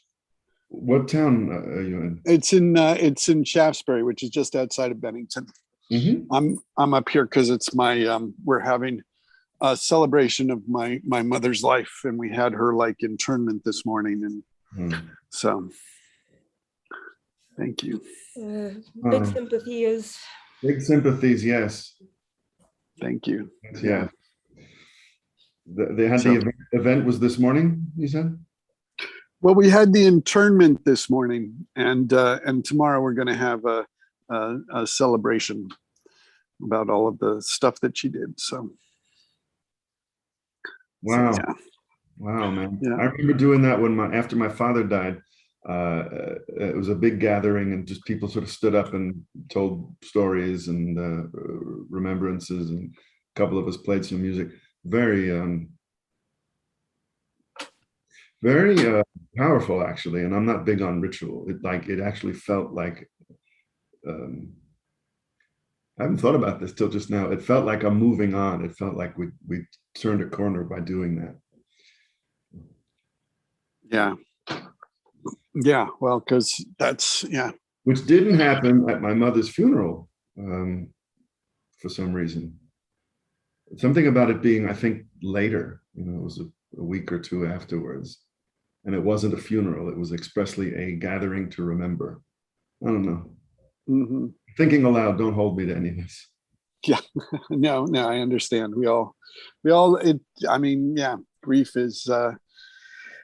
What town are you in? It's in Shaftesbury, which is just outside of Bennington. Mm-hmm. I'm up here because it's my we're having a celebration of my mother's life, and we had her like internment this morning, and so thank you. Big sympathies. Big sympathies, yes. Thank you. Yeah. They had the event was this morning, you said? Well, we had the internment this morning, and tomorrow we're going to have a celebration about all of the stuff that she did. So, wow, so, yeah. Wow, man! Yeah. I remember doing that when after my father died. It was a big gathering, and just people sort of stood up and told stories and remembrances, and a couple of us played some music. Very powerful, actually. And I'm not big on ritual. It actually felt like I haven't thought about this till just now. It felt like I'm moving on. It felt like we turned a corner by doing that. Yeah. Yeah, well, because that's, yeah. Which didn't happen at my mother's funeral for some reason. Something about it being, I think, later, it was a week or two afterwards. And it wasn't a funeral, it was expressly a gathering to remember. I don't know. Mm-hmm. Thinking aloud, don't hold me to any of this. Yeah, no, I understand. I mean, yeah, grief is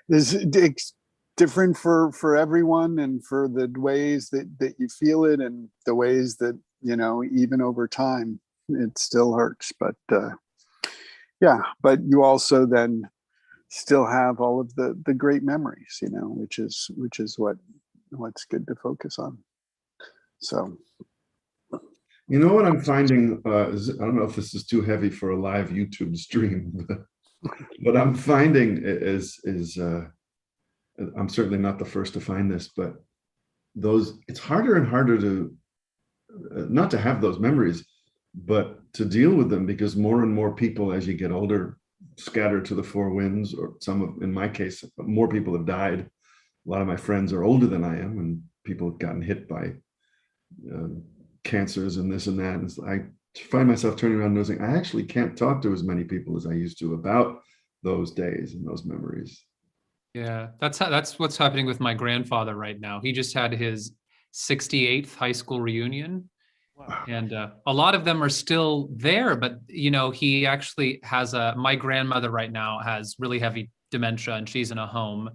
it's different for everyone, and for the ways that you feel it, and the ways that, even over time, it still hurts. But yeah, but you also then still have all of the great memories, which is what's good to focus on. So. You know what I'm finding, I don't know if this is too heavy for a live YouTube stream, but I'm finding is I'm certainly not the first to find this, but it's harder and harder to, not to have those memories, but to deal with them, because more and more people, as you get older, scatter to the four winds, or in my case, more people have died. A lot of my friends are older than I am, and people have gotten hit by cancers and this and that. And I find myself turning around and noticing I actually can't talk to as many people as I used to about those days and those memories. Yeah, that's what's happening with my grandfather right now. He just had his 68th high school reunion. Wow. And a lot of them are still there, but he actually has my grandmother right now has really heavy dementia, and she's in a home.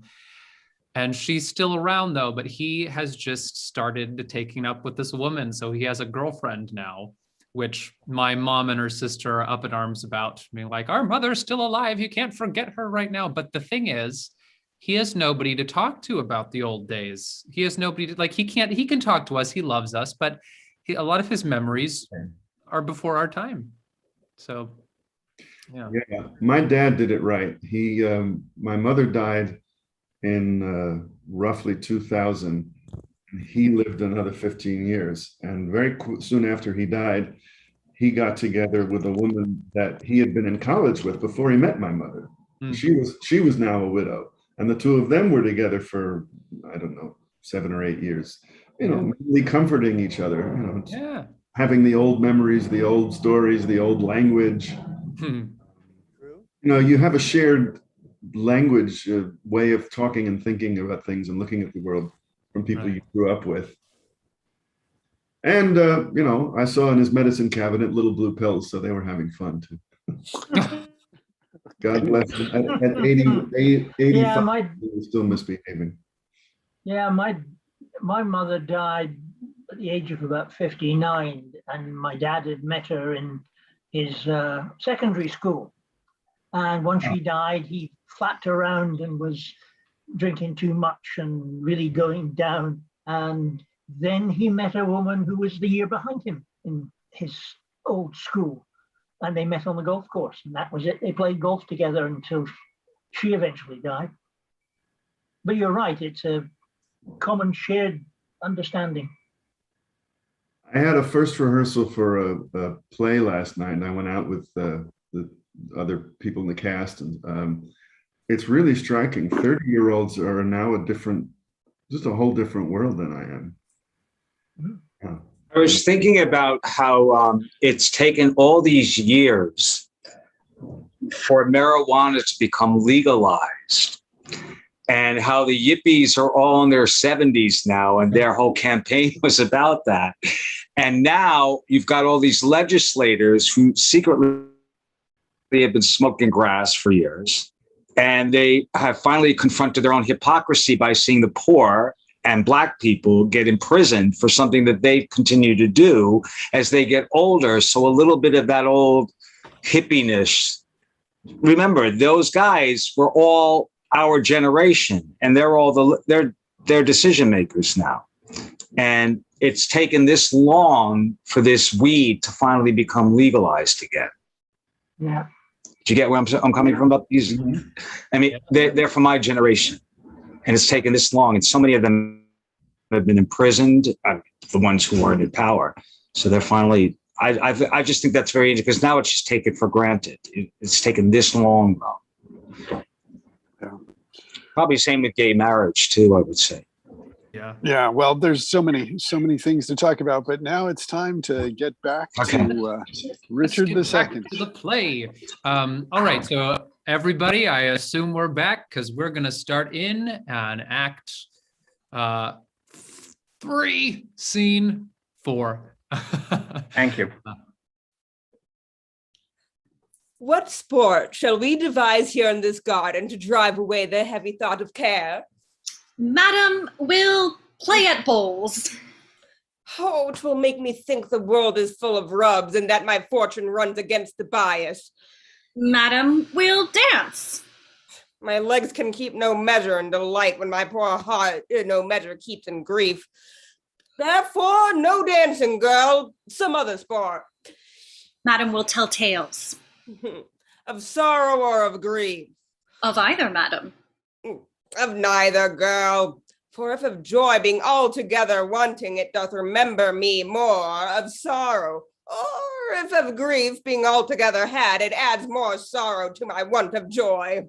And she's still around, though, but he has just started taking up with this woman. So he has a girlfriend now, which my mom and her sister are up in arms about, being like, our mother's still alive. You can't forget her right now. But the thing is, he has nobody to talk to about the old days. He has nobody to, he can talk to us. He loves us, but a lot of his memories are before our time. So, yeah. Yeah, my dad did it right. My mother died in roughly 2000. He lived another 15 years. And very soon after he died, he got together with a woman that he had been in college with before he met my mother. Mm. She was now a widow. And the two of them were together for, I don't know, 7 or 8 years, really comforting each other, having the old memories, the old stories, the old language. You have a shared language, way of talking and thinking about things and looking at the world from people you grew up with. And, I saw in his medicine cabinet little blue pills, so they were having fun too. God bless him. At 85, Yeah, he was still misbehaving. yeah, my mother died at the age of about 59, and my dad had met her in his secondary school. And once she died, he flapped around and was drinking too much and really going down. And then he met a woman who was the year behind him in his old school. And they met on the golf course, and that was it. They played golf together until she eventually died. But you're right, it's a common shared understanding. I had a first rehearsal for a play last night, and I went out with the other people in the cast, and it's really striking. 30-year-olds are now just a whole different world than I am. Yeah. I was thinking about how it's taken all these years for marijuana to become legalized, and how the yippies are all in their 70s now, and their whole campaign was about that. And now you've got all these legislators who secretly have been smoking grass for years, and they have finally confronted their own hypocrisy by seeing the poor and Black people get imprisoned for something that they continue to do as they get older. So a little bit of that old hippiness. Remember, those guys were all our generation, and they're all they're decision makers now. And it's taken this long for this weed to finally become legalized again. Yeah. Do you get where I'm coming from about these? I mean, they're from my generation, and it's taken this long, and so many of them have been imprisoned, the ones who weren't in power. So they're finally, I just think that's very interesting, because now it's just taken for granted. It's taken this long, though. Yeah. Probably same with gay marriage too, I would say. Yeah. Well, there's so many things to talk about, but now it's time to get back to Richard II. Back to the play. All right, so everybody, I assume we're back, because we're going to start in on Act 3, Scene 4. Thank you. What sport shall we devise here in this garden to drive away the heavy thought of care? Madam, we'll play at bowls. Oh, 'twill make me think the world is full of rubs, and that my fortune runs against the bias. Madam, we'll dance. My legs can keep no measure in delight, when my poor heart no measure keeps in grief. Therefore, no dancing, girl, some other sport. Madam, we'll tell tales. Of sorrow or of grief? Of either, madam. Of neither, girl. For if of joy being altogether wanting, it doth remember me more of sorrow. Or if of grief being altogether had, it adds more sorrow to my want of joy.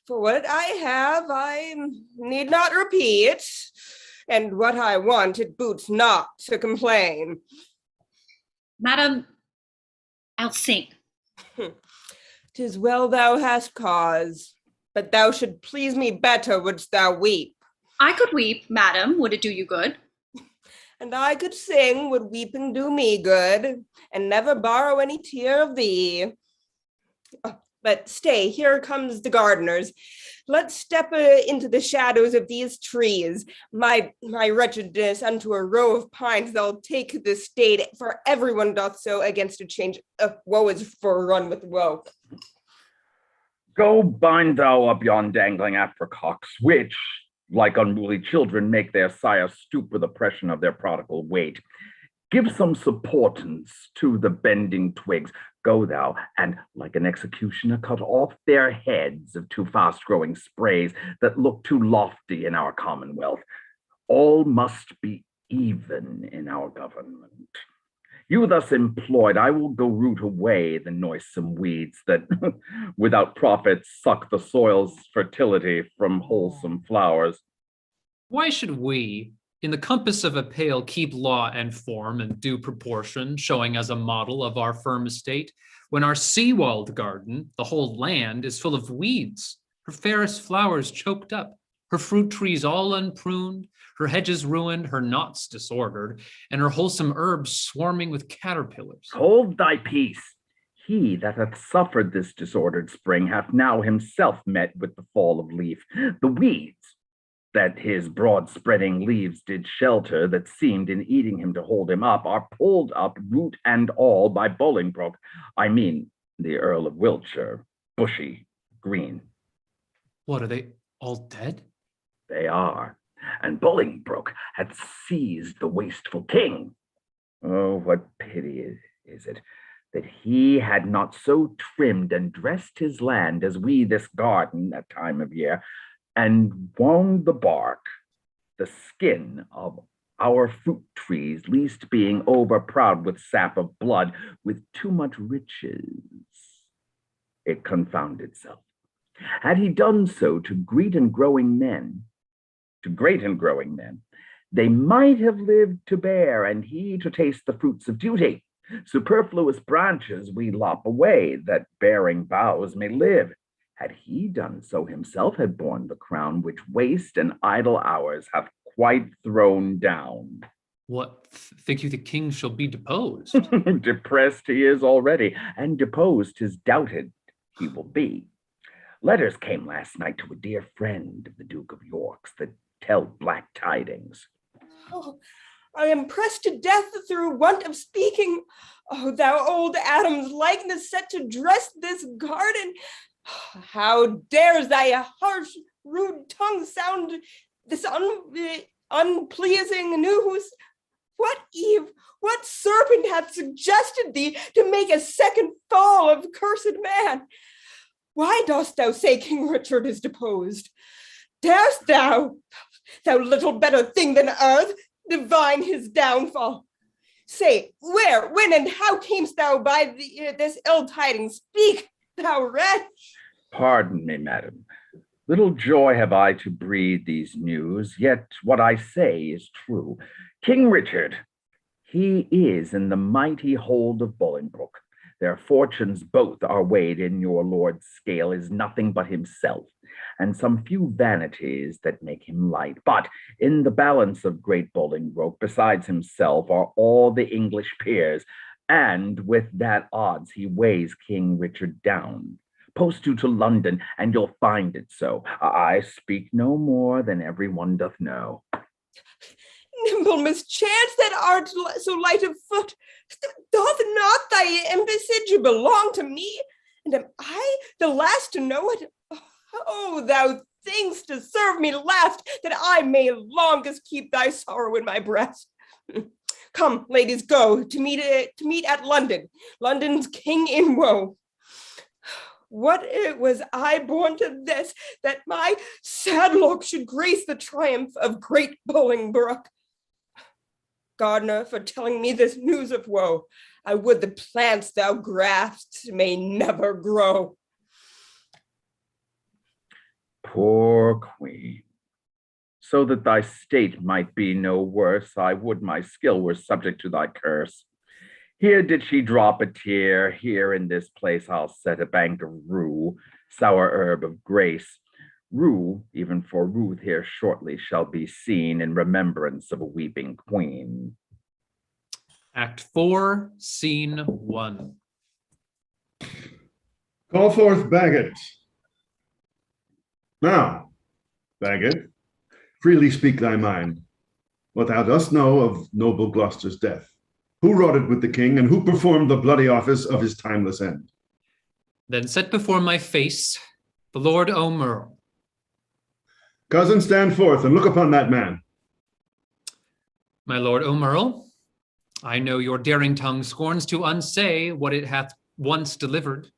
For what I have, I need not repeat, and what I want, it boots not to complain. Madam, I'll sing. 'Tis well thou hast cause, but thou should please me better wouldst thou weep. I could weep, madam, would it do you good? And I could sing, would weeping do me good, and never borrow any tear of thee. But stay, here comes the gardeners. Let's step into the shadows of these trees. My wretchedness unto a row of pines, they'll take the state, for everyone doth so against a change. Woe is for a run with woe. Go bind thou up yon dangling apricocks, which, like unruly children, make their sire stoop with oppression of their prodigal weight. Give some supportance to the bending twigs. Go thou, and like an executioner, cut off their heads of too fast-growing sprays that look too lofty in our commonwealth. All must be even in our government. You thus employed, I will go root away the noisome weeds that, without profit, suck the soil's fertility from wholesome flowers. Why should we, in the compass of a pale, keep law and form and due proportion, showing as a model of our firm estate, when our sea-walled garden, the whole land, is full of weeds, her fairest flowers choked up, her fruit trees all unpruned, her hedges ruined, her knots disordered, and her wholesome herbs swarming with caterpillars? Hold thy peace. he that hath suffered this disordered spring hath now himself met with the fall of leaf. The weeds that his broad-spreading leaves did shelter, that seemed in eating him to hold him up, are pulled up, root and all, by Bolingbroke. I mean the Earl of Wiltshire, bushy, green. What, are they all dead? They are, and Bolingbroke hath seized the wasteful king. Oh, what pity is it that he had not so trimmed and dressed his land as we this garden at time of year, and wound the bark, the skin of our fruit trees, least being overproud with sap of blood, with too much riches, it confound itself. Had he done so to great and growing men, they might have lived to bear, and he to taste the fruits of duty. Superfluous branches we lop away, that bearing boughs may live. Had he done so himself, had borne the crown which waste and idle hours hath quite thrown down. What, think you the king shall be deposed? Depressed he is already, and deposed 'tis doubted he will be. Letters came last night to a dear friend of the Duke of York's that tell black tidings. Oh, I am pressed to death through want of speaking. Oh, thou old Adam's likeness set to dress this garden. How dares thy harsh, rude tongue sound this unpleasing news? What Eve, what serpent hath suggested thee to make a second fall of cursed man? Why dost thou say King Richard is deposed? Darest thou, thou little better thing than earth, divine his downfall? Say, where, when, and how camest thou by this ill tidings? Speak, thou wretch. Pardon me, madam. Little joy have I to breathe these news, yet what I say is true. King Richard, he is in the mighty hold of Bolingbroke. Their fortunes both are weighed in your lord's scale, is nothing but himself, and some few vanities that make him light. But in the balance of great Bolingbroke, besides himself, are all the English peers, and with that odds he weighs King Richard down. Post you to London, and you'll find it so. I speak no more than every one doth know. Nimble mischance that art so light of foot, doth not thy embassage belong to me? And am I the last to know it? Oh, thou things to serve me last, that I may longest keep thy sorrow in my breast. Come, ladies, go to meet at London, London's king in woe. What was I born to this, that my sad look should grace the triumph of great Bolingbroke? Gardener, for telling me this news of woe, I would the plants thou grasped may never grow. Poor queen, so that thy state might be no worse, I would my skill were subject to thy curse. Here did she drop a tear, here in this place I'll set a bank of rue, sour herb of grace. Rue, even for Ruth here shortly shall be seen in remembrance of a weeping queen. Act 4, Scene 1. Call forth Bagot. Now, Bagot, freely speak thy mind. What thou dost know of noble Gloucester's death. Who wrought it with the king, and who performed the bloody office of his timeless end? Then set before my face the Lord O'Merle. Cousin, stand forth and look upon that man. My Lord O'Merle, I know your daring tongue scorns to unsay what it hath once delivered.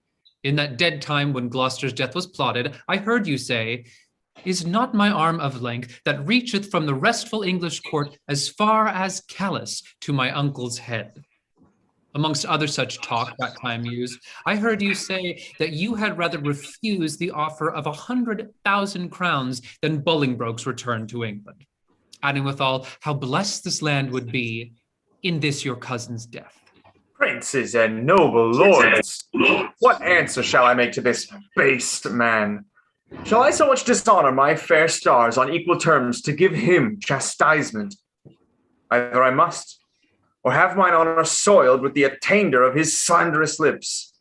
In that dead time when Gloucester's death was plotted, I heard you say, is not my arm of length that reacheth from the restful English court as far as Calais to my uncle's head? Amongst other such talk that time used, I heard you say that you had rather refused the offer of 100,000 crowns than Bolingbroke's return to England, adding withal how blessed this land would be in this your cousin's death. Princes and noble lords, what answer shall I make to this base man? Shall I so much dishonor my fair stars on equal terms to give him chastisement? Either I must, or have mine honor soiled with the attainder of his slanderous lips.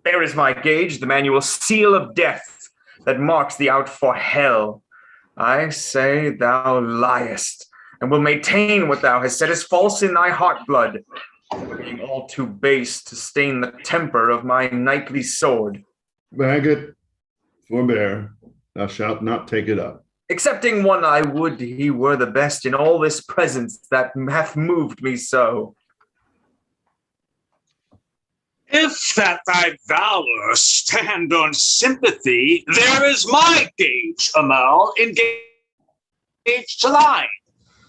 There is my gage, the manual seal of death that marks thee out for hell. I say thou liest, and will maintain what thou hast said is false in thy heart blood, being all too base to stain the temper of my knightly sword. Bagot, forbear, thou shalt not take it up. Excepting one, I would he were the best in all this presence that hath moved me so. If that thy valor stand on sympathy, there is my gage, Amal, engaged to thine.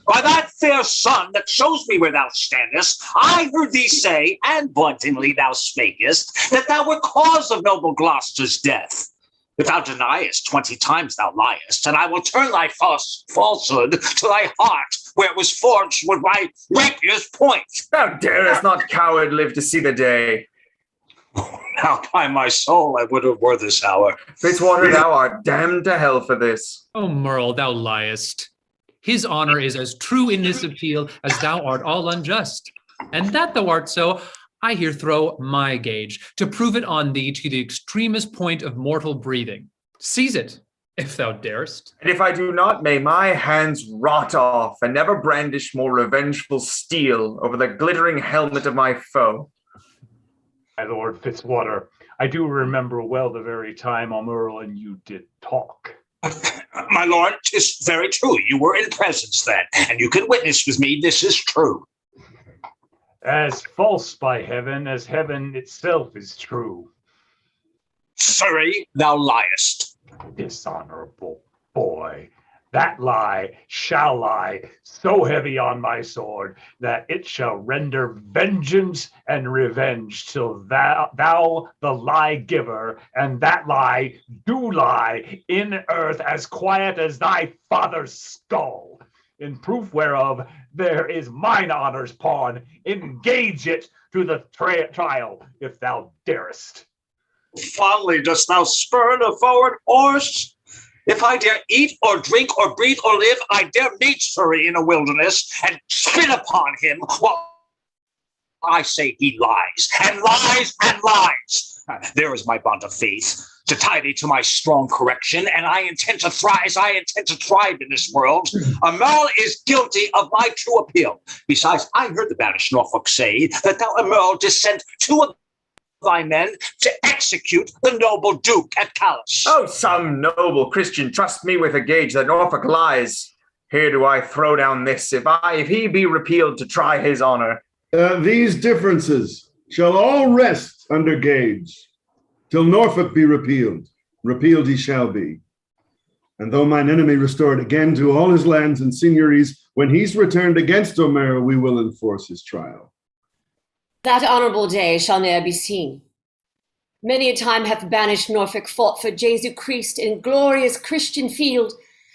By that fair sun that shows me where thou standest, I heard thee say, and wantonly thou spakest, that thou wert cause of noble Gloucester's death. If thou deniest, 20 times thou liest, and I will turn thy falsehood to thy heart, where it was forged with my rapier's point. Thou darest not, coward, live to see the day. Now, by my soul, I would have were this hour. Fitzwater, thou art damned to hell for this. O Merle, thou liest. His honor is as true in this appeal as thou art all unjust. And that thou art so, I here throw my gage, to prove it on thee to the extremest point of mortal breathing. Seize it, if thou darest. And if I do not, may my hands rot off, and never brandish more revengeful steel over the glittering helmet of my foe. My lord Fitzwater, I do remember well the very time Merle and you did talk. My lord, 'tis very true. You were in presence then, and you can witness with me this is true. As false by heaven as heaven itself is true. Surrey, thou liest. Dishonorable boy, that lie shall lie so heavy on my sword that it shall render vengeance and revenge till thou the lie giver, and that lie do lie in earth as quiet as thy father's skull. In proof whereof there is mine honor's pawn. Engage it to the trial, if thou darest. Fondly dost thou spurn a forward horse? If I dare eat or drink or breathe or live, I dare meet Surrey in a wilderness and spit upon him while I say he lies, and lies, and lies. There is my bond of faith, to tie thee to my strong correction, and I intend to thrive in this world. Merle is guilty of my true appeal. Besides, I heard the banished Norfolk say that thou, Merle, didst send 2 of thy men to execute the noble Duke at Calais. Oh, some noble Christian, trust me with a gage that Norfolk lies. Here do I throw down this, if he be repealed to try his honor. These differences shall all rest under gage, till Norfolk be repealed. Repealed he shall be. And though mine enemy restored again to all his lands and seigneuries, when he's returned against O'Mara, we will enforce his trial. That honourable day shall ne'er be seen. Many a time hath banished Norfolk fought for Jesu Christ in glorious Christian field,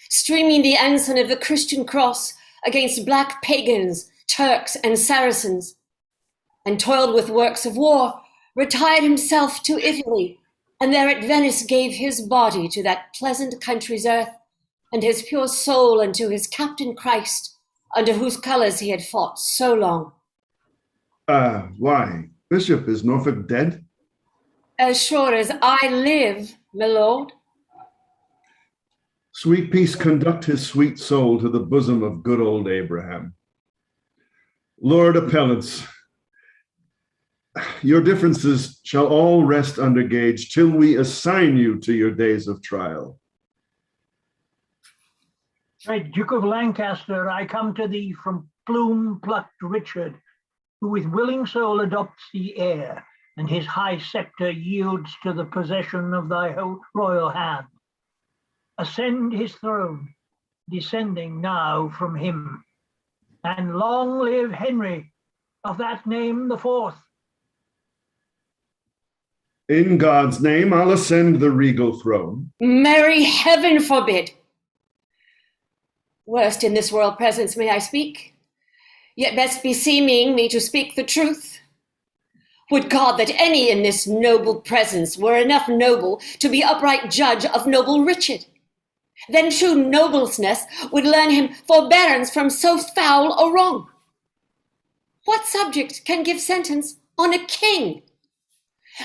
streaming the ensign of the Christian cross against black pagans, Turks, and Saracens, and toiled with works of war, retired himself to Italy, and there at Venice gave his body to that pleasant country's earth, and his pure soul unto his captain Christ, under whose colours he had fought so long. Why, Bishop, is Norfolk dead? As sure as I live, my lord. Sweet peace conduct his sweet soul to the bosom of good old Abraham. Lord Appellants, your differences shall all rest under gage till we assign you to your days of trial. Great Duke of Lancaster, I come to thee from plume-plucked Richard, who with willing soul adopts the heir, and his high sceptre yields to the possession of thy royal hand. Ascend his throne, descending now from him, and long live Henry, of that name the 4th. In God's name, I'll ascend the regal throne. Merry heaven forbid! Worst in this royal presence may I speak, yet best beseeming me to speak the truth. Would God that any in this noble presence were enough noble to be upright judge of noble Richard. Then true noblesness would learn him forbearance from so foul a wrong. What subject can give sentence on a king?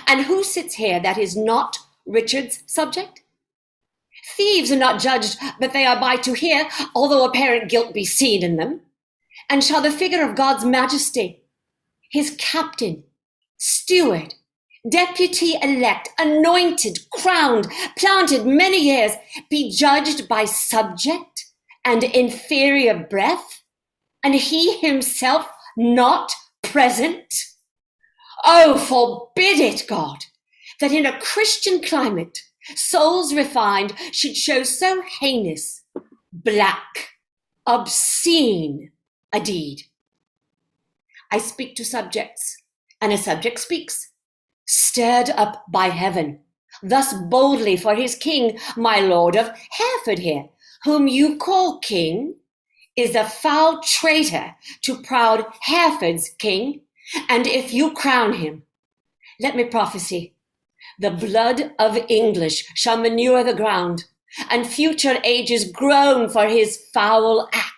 And who sits here that is not Richard's subject? Thieves are not judged, but they are by to hear, although apparent guilt be seen in them. And shall the figure of God's majesty, his captain, steward, deputy elect, anointed, crowned, planted many years, be judged by subject and inferior breath, and he himself not present? Oh, forbid it, God, that in a Christian climate, souls refined should show so heinous, black, obscene a deed. I speak to subjects, and a subject speaks, stirred up by heaven, thus boldly for his king, my lord of Hereford here, whom you call king, is a foul traitor to proud Hereford's king, and if you crown him, let me prophesy, the blood of English shall manure the ground, and future ages groan for his foul act.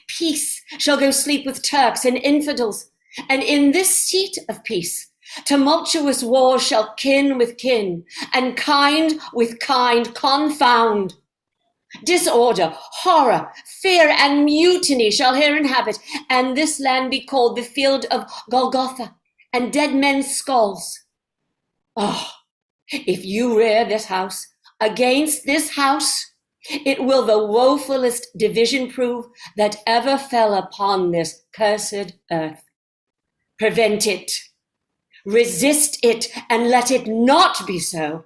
Peace shall go sleep with Turks and infidels, and in this seat of peace, tumultuous war shall kin with kin, and kind with kind confound. Disorder, horror, fear, and mutiny shall here inhabit, and this land be called the field of Golgotha, and dead men's skulls. Oh, if you rear this house against this house, it will the woefulest division prove that ever fell upon this cursed earth. Prevent it, resist it, and let it not be so,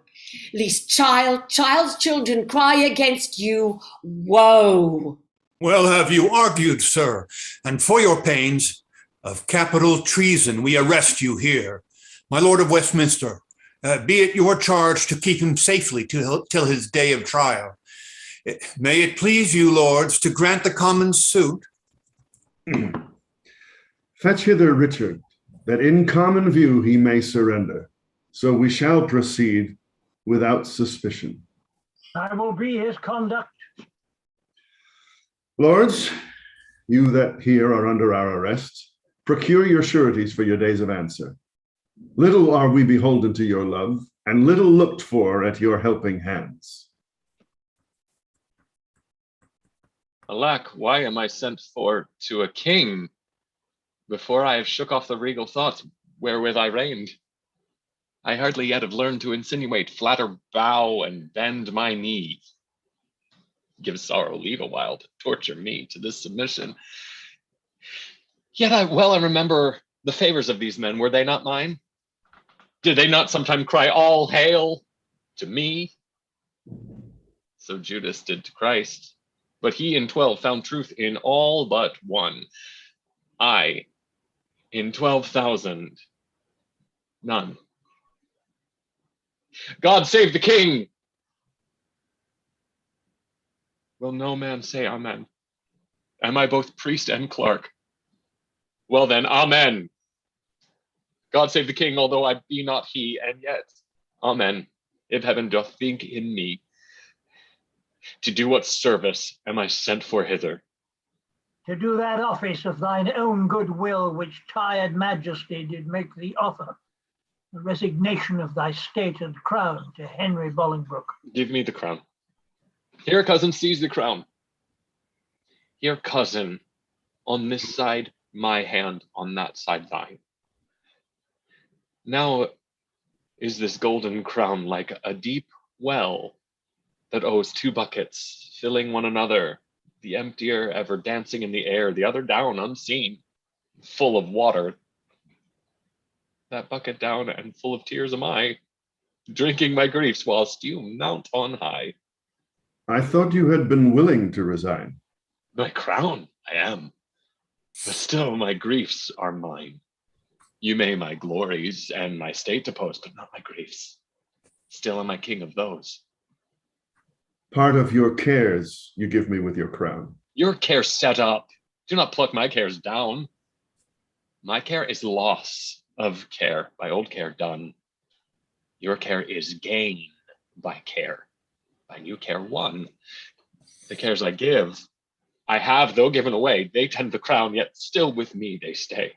lest child's children cry against you, woe. Well have you argued, sir, and for your pains of capital treason we arrest you here. My Lord of Westminster, be it your charge to keep him safely till his day of trial. May it please you, lords, to grant the commons suit. Fetch hither Richard, that in common view he may surrender. So we shall proceed without suspicion. I will be his conduct. Lords, you that here are under our arrest, procure your sureties for your days of answer. Little are we beholden to your love, and little looked for at your helping hands. Alack, why am I sent for to a king before I have shook off the regal thoughts wherewith I reigned? I hardly yet have learned to insinuate, flatter, bow, and bend my knee. Give sorrow leave a while to torture me to this submission. Yet I remember the favors of these men, were they not mine? Did they not sometime cry, all hail to me? So Judas did to Christ, but he in 12 found truth in all but one. I, in 12,000, none. God save the king! Will no man say amen? Am I both priest and clerk? Well then, amen. God save the king, although I be not he, and yet, amen, if heaven doth think in me. To do what service am I sent for hither? To do that office of thine own good will, which tired majesty did make thee offer, the resignation of thy state and crown to Henry Bolingbroke. Give me the crown. Here, cousin, seize the crown. Here, cousin, on this side my hand, on that side thine. Now is this golden crown like a deep well that owes two buckets, filling one another, the emptier ever dancing in the air, the other down unseen, full of water. That bucket down and full of tears am I, drinking my griefs whilst you mount on high. I thought you had been willing to resign. My crown I am, but still my griefs are mine. You may my glories and my state depose, but not my griefs. Still am I king of those. Part of your cares you give me with your crown. Your care set up. Do not pluck my cares down. My care is loss of care, by old care done. Your care is gain by care, by new care won. The cares I give, I have, though given away. They tend the crown, yet still with me they stay.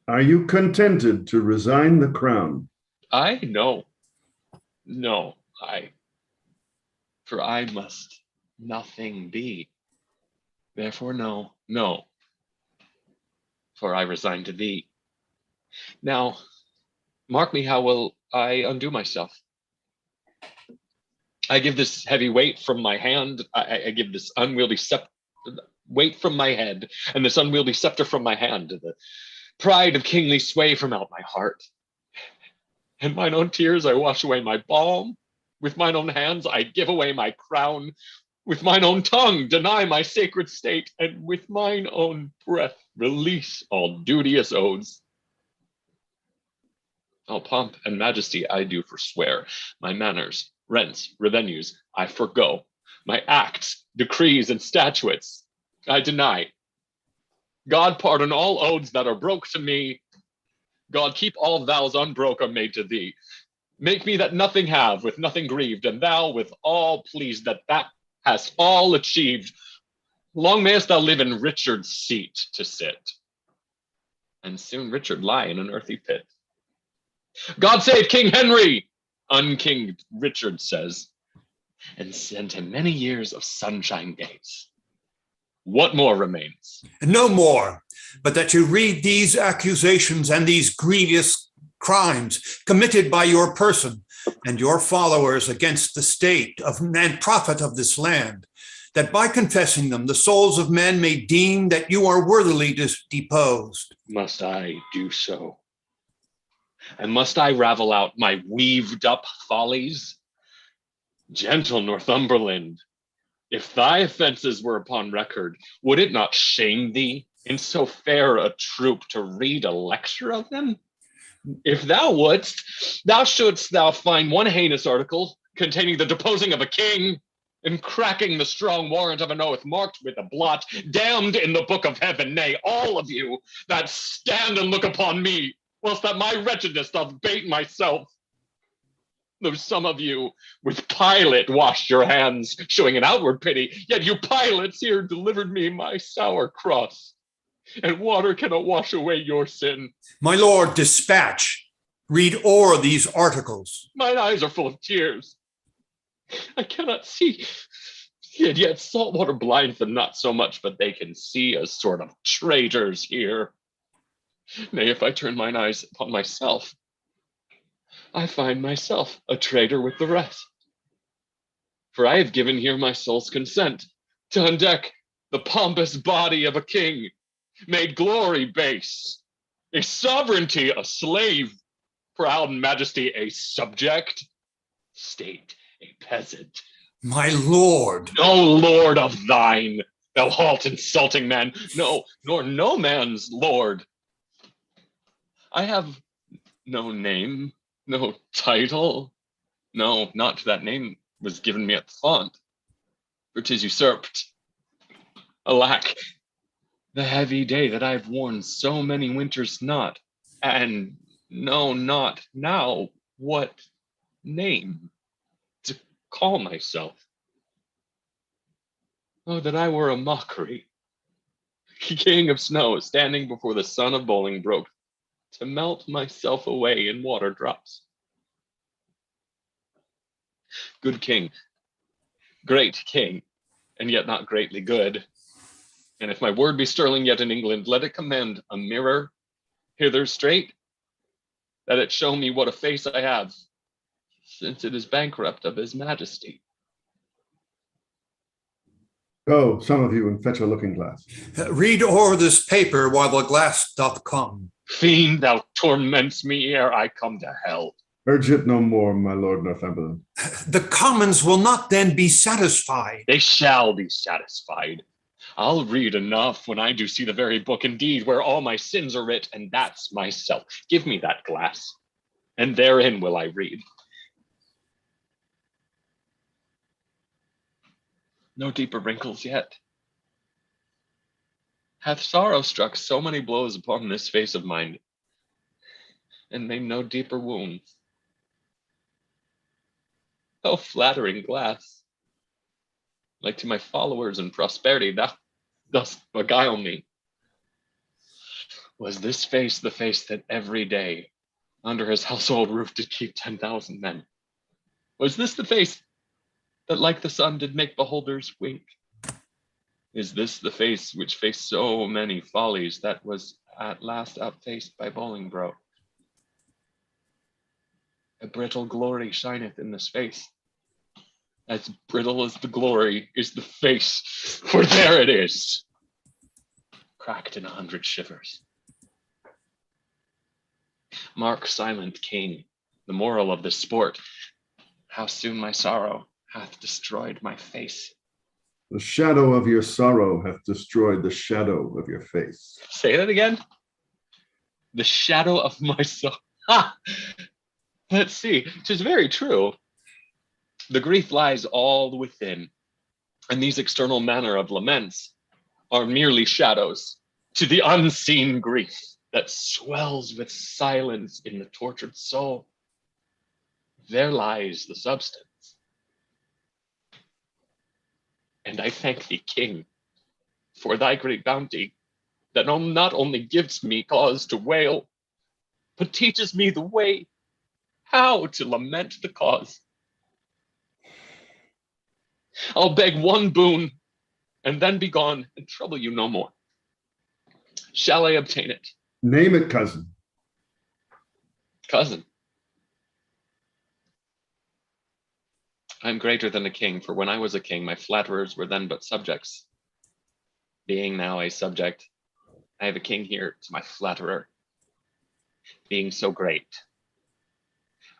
Are you contented to resign the crown? I? No. No, for I must nothing be. Therefore, no, no, for I resign to thee. Now, mark me, how will I undo myself? I give this heavy weight from my hand. I give this unwieldy weight from my head, and this unwieldy scepter from my hand, the pride of kingly sway from out my heart. And mine own tears I wash away my balm. With mine own hands I give away my crown. With mine own tongue deny my sacred state, and with mine own breath release all duteous oaths. All pomp and majesty I do forswear. My manners, rents, revenues I forgo. My acts, decrees, and statutes I deny. God pardon all oaths that are broke to me. God keep all vows unbroke are made to thee. Make me that nothing have, with nothing grieved, and thou with all pleased that hast all achieved. Long mayest thou live in Richard's seat to sit, and soon Richard lie in an earthy pit. God save King Henry, unkinged Richard says, and send him many years of sunshine days. What more remains? No more, but that you read these accusations and these grievous crimes committed by your person and your followers against the state and prophet of this land, that by confessing them, the souls of men may deem that you are worthily deposed. Must I do so? And must I ravel out my weaved up follies? Gentle Northumberland, if thy offenses were upon record, would it not shame thee in so fair a troop to read a lecture of them? If thou wouldst, shouldst find one heinous article containing the deposing of a king, and cracking the strong warrant of an oath marked with a blot, damned in the book of heaven, nay, all of you that stand and look upon me, whilst that my wretchedness doth bait myself. Though some of you with Pilate washed your hands, showing an outward pity, yet you Pilates here delivered me my sour cross, and water cannot wash away your sin. My lord, dispatch. Read o'er these articles. Mine eyes are full of tears. I cannot see, yet salt water blinds them not so much, but they can see as sort of traitors here. Nay, if I turn mine eyes upon myself, I find myself a traitor with the rest. For I have given here my soul's consent to undeck the pompous body of a king, made glory base, a sovereignty a slave, proud majesty a subject, state a peasant. My lord. No lord of thine, thou halt insulting man, no, nor no man's lord. I have no name, no title, no, not that name was given me at the font, for 'tis usurped. Alack, the heavy day that I've worn so many winters not, and know not now what name to call myself. Oh, that I were a mockery, king of snow, standing before the sun of Bolingbroke, to melt myself away in water drops. Good king, great king, and yet not greatly good. And if my word be sterling yet in England, let it commend a mirror hither straight, that it show me what a face I have, since it is bankrupt of his majesty. Go, some of you, and fetch a looking glass. Read o'er this paper while the glass doth come. Fiend, thou torments me ere I come to hell. Urge it no more, my lord Northumberland. The commons will not then be satisfied. They shall be satisfied. I'll read enough when I do see the very book indeed, where all my sins are writ, and that's myself. Give me that glass, and therein will I read. No deeper wrinkles yet. Hath sorrow struck so many blows upon this face of mine, and made no deeper wounds? O flattering glass, like to my followers in prosperity, thou dost beguile me. Was this face the face that every day under his household roof did keep 10,000 men? Was this the face that like the sun did make beholders wink? Is this the face which faced so many follies that was at last outfaced by Bolingbroke? A brittle glory shineth in this face. As brittle as the glory is the face, for there it is, cracked in 100 shivers. Mark, silent king, the moral of this sport, how soon my sorrow hath destroyed my face. The shadow of your sorrow hath destroyed the shadow of your face. Say that again. The shadow of my sorrow. Ha! Let's see, 'tis very true. The grief lies all within, and these external manner of laments are merely shadows to the unseen grief that swells with silence in the tortured soul. There lies the substance. And I thank thee, King, for thy great bounty that not only gives me cause to wail, but teaches me the way how to lament the cause. I'll beg one boon and then be gone and trouble you no more. Shall I obtain it? Name it, cousin. Cousin. I'm greater than a king, for when I was a king, my flatterers were then but subjects. Being now a subject, I have a king here to my flatterer. Being so great,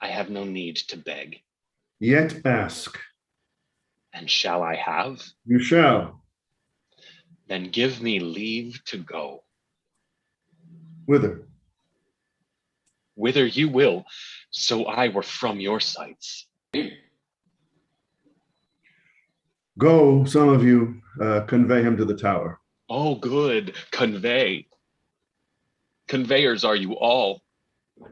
I have no need to beg. Yet ask. And shall I have? You shall. Then give me leave to go. Whither? Whither you will, so I were from your sights. Go, some of you, convey him to the tower. Oh, good, convey. Conveyors are you all,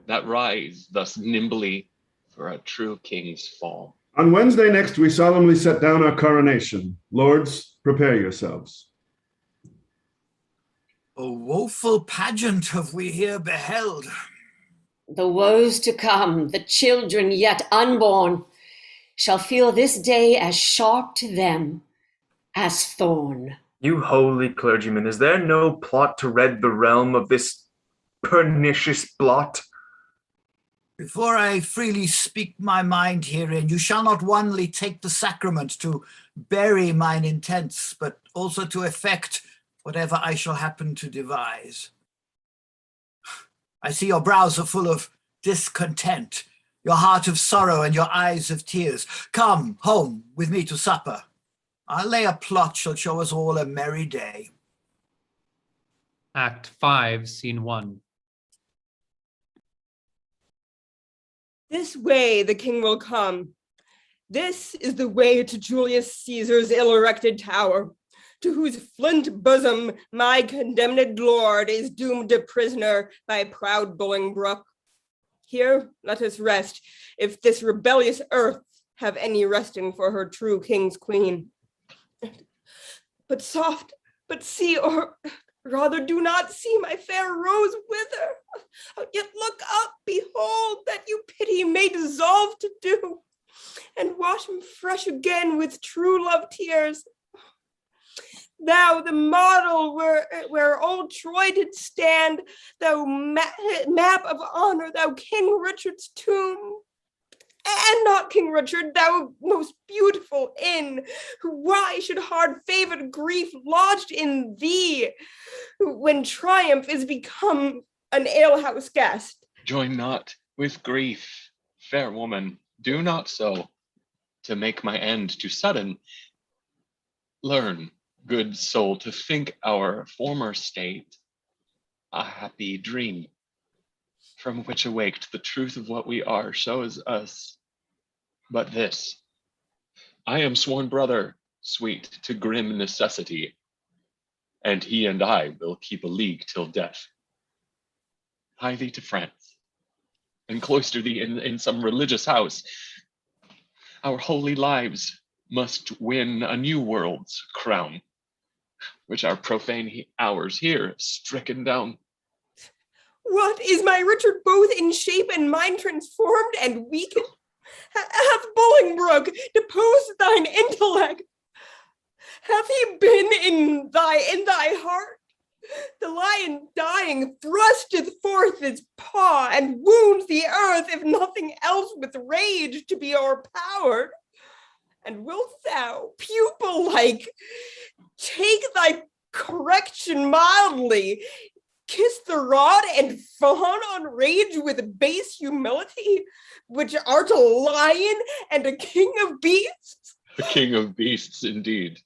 that rise thus nimbly for a true king's fall. On Wednesday next, we solemnly set down our coronation. Lords, prepare yourselves. A woeful pageant have we here beheld. The woes to come, the children yet unborn, shall feel this day as sharp to them as thorn. You holy clergyman, is there no plot to rid the realm of this pernicious blot? Before I freely speak my mind herein, you shall not only take the sacrament to bury mine intents, but also to effect whatever I shall happen to devise. I see your brows are full of discontent, your heart of sorrow and your eyes of tears. Come home with me to supper. I'll lay a plot shall show us all a merry day. Act 5, Scene 1. This way the king will come. This is the way to Julius Caesar's ill-erected tower, to whose flint bosom my condemned lord is doomed a prisoner by proud Bolingbroke. Here let us rest, if this rebellious earth have any resting for her true king's queen. But soft, but see, or rather do not see my fair rose wither. Yet look up, behold, that you pity may dissolve to dew, and wash him fresh again with true love tears. Thou, the model where old Troy did stand, thou map of honor, thou King Richard's tomb, and not King Richard, thou most beautiful inn, why should hard-favored grief lodged in thee, when triumph is become an alehouse guest? Join not with grief, fair woman, do not so, to make my end too sudden. Learn, good soul, to think our former state a happy dream, from which awaked the truth of what we are shows us but this: I am sworn brother, sweet, to grim necessity, and he and I will keep a league till death. Hie thee to France, and cloister thee in some religious house. Our holy lives must win a new world's crown, which our profane hours here stricken down. What, is my Richard both in shape and mind transformed and weakened? Hath Bolingbroke deposed thine intellect? Hath he been in thy heart? The lion dying thrusteth forth his paw and wounds the earth, if nothing else, with rage to be o'erpowered. And wilt thou, pupil-like, take thy correction mildly, kiss the rod and fawn on rage with base humility, which art a lion and a king of beasts? A king of beasts, indeed.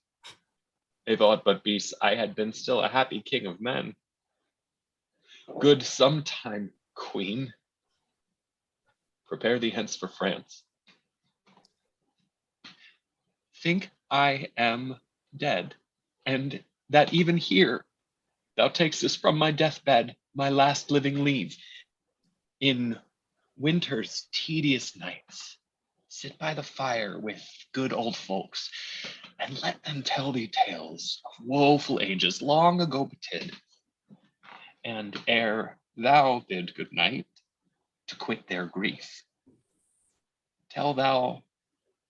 If aught but beasts, I had been still a happy king of men. Good sometime, queen. Prepare thee hence for France. Think I am dead, and that even here thou takest from my deathbed my last living leave. In winter's tedious nights, sit by the fire with good old folks, and let them tell thee tales of woeful ages long ago betid. And ere thou bid good night, to quit their grief, tell thou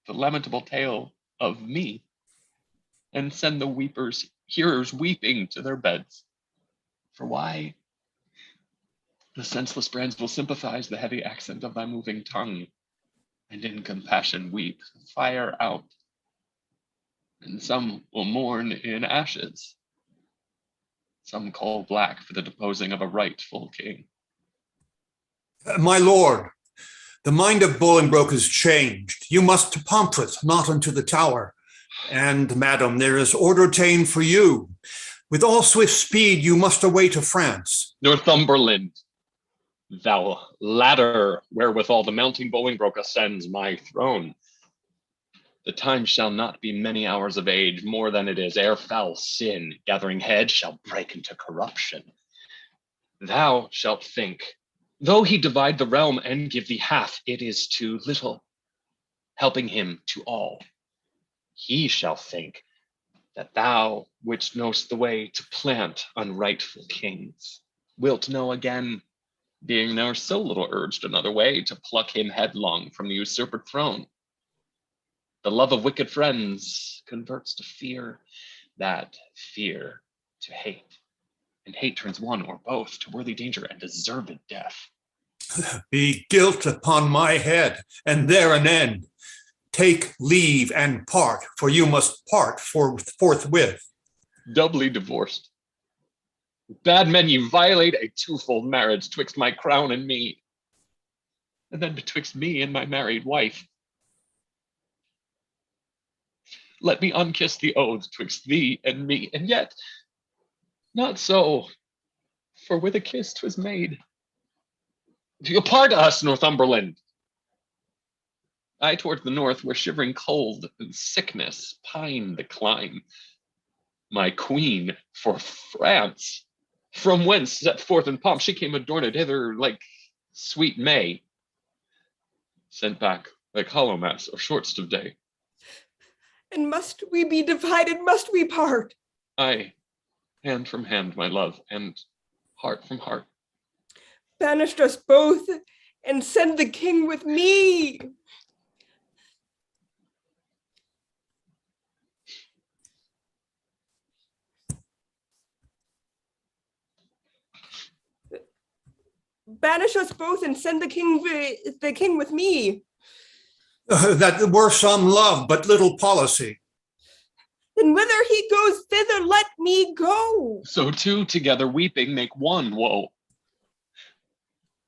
the lamentable tale of me, and send the hearers weeping to their beds. For why? The senseless brands will sympathize the heavy accent of thy moving tongue, and in compassion weep fire out. And some will mourn in ashes, some coal black for the deposing of a rightful king. My lord, the mind of Bolingbroke is changed. You must to Pomfret, not unto the Tower. And, madam, there is order ta'en for you. With all swift speed you must away to France. Northumberland, thou ladder wherewithal the mounting Bolingbroke ascends my throne. The time shall not be many hours of age, more than it is ere foul sin, gathering head, shall break into corruption. Thou shalt think, though he divide the realm and give thee half, it is too little, helping him to all. He shall think that thou, which know'st the way to plant unrightful kings, wilt know again, being ne'er so little urged another way, to pluck him headlong from the usurper throne. The love of wicked friends converts to fear, that fear to hate, and hate turns one or both to worthy danger and deserved death. Be guilt upon my head, and there an end. Take leave and part, for you must part forthwith. Doubly divorced. Bad men, ye violate a twofold marriage twixt my crown and me, and then betwixt me and my married wife. Let me unkiss the oaths twixt thee and me, and yet not so, for with a kiss 'twas made. Apart us, Northumberland. I towards the north, where shivering cold and sickness pine the clime. My queen for France, from whence set forth in pomp, she came adorned hither like sweet May, sent back like hollow mass or shortst of day. And must we be divided, must we part? Aye, hand from hand, my love, and heart from heart. Banish us both, and send the king with me. Banish us both and send the king with me. That were some love, but little policy. Then whither he goes, thither let me go. So two together weeping make one woe.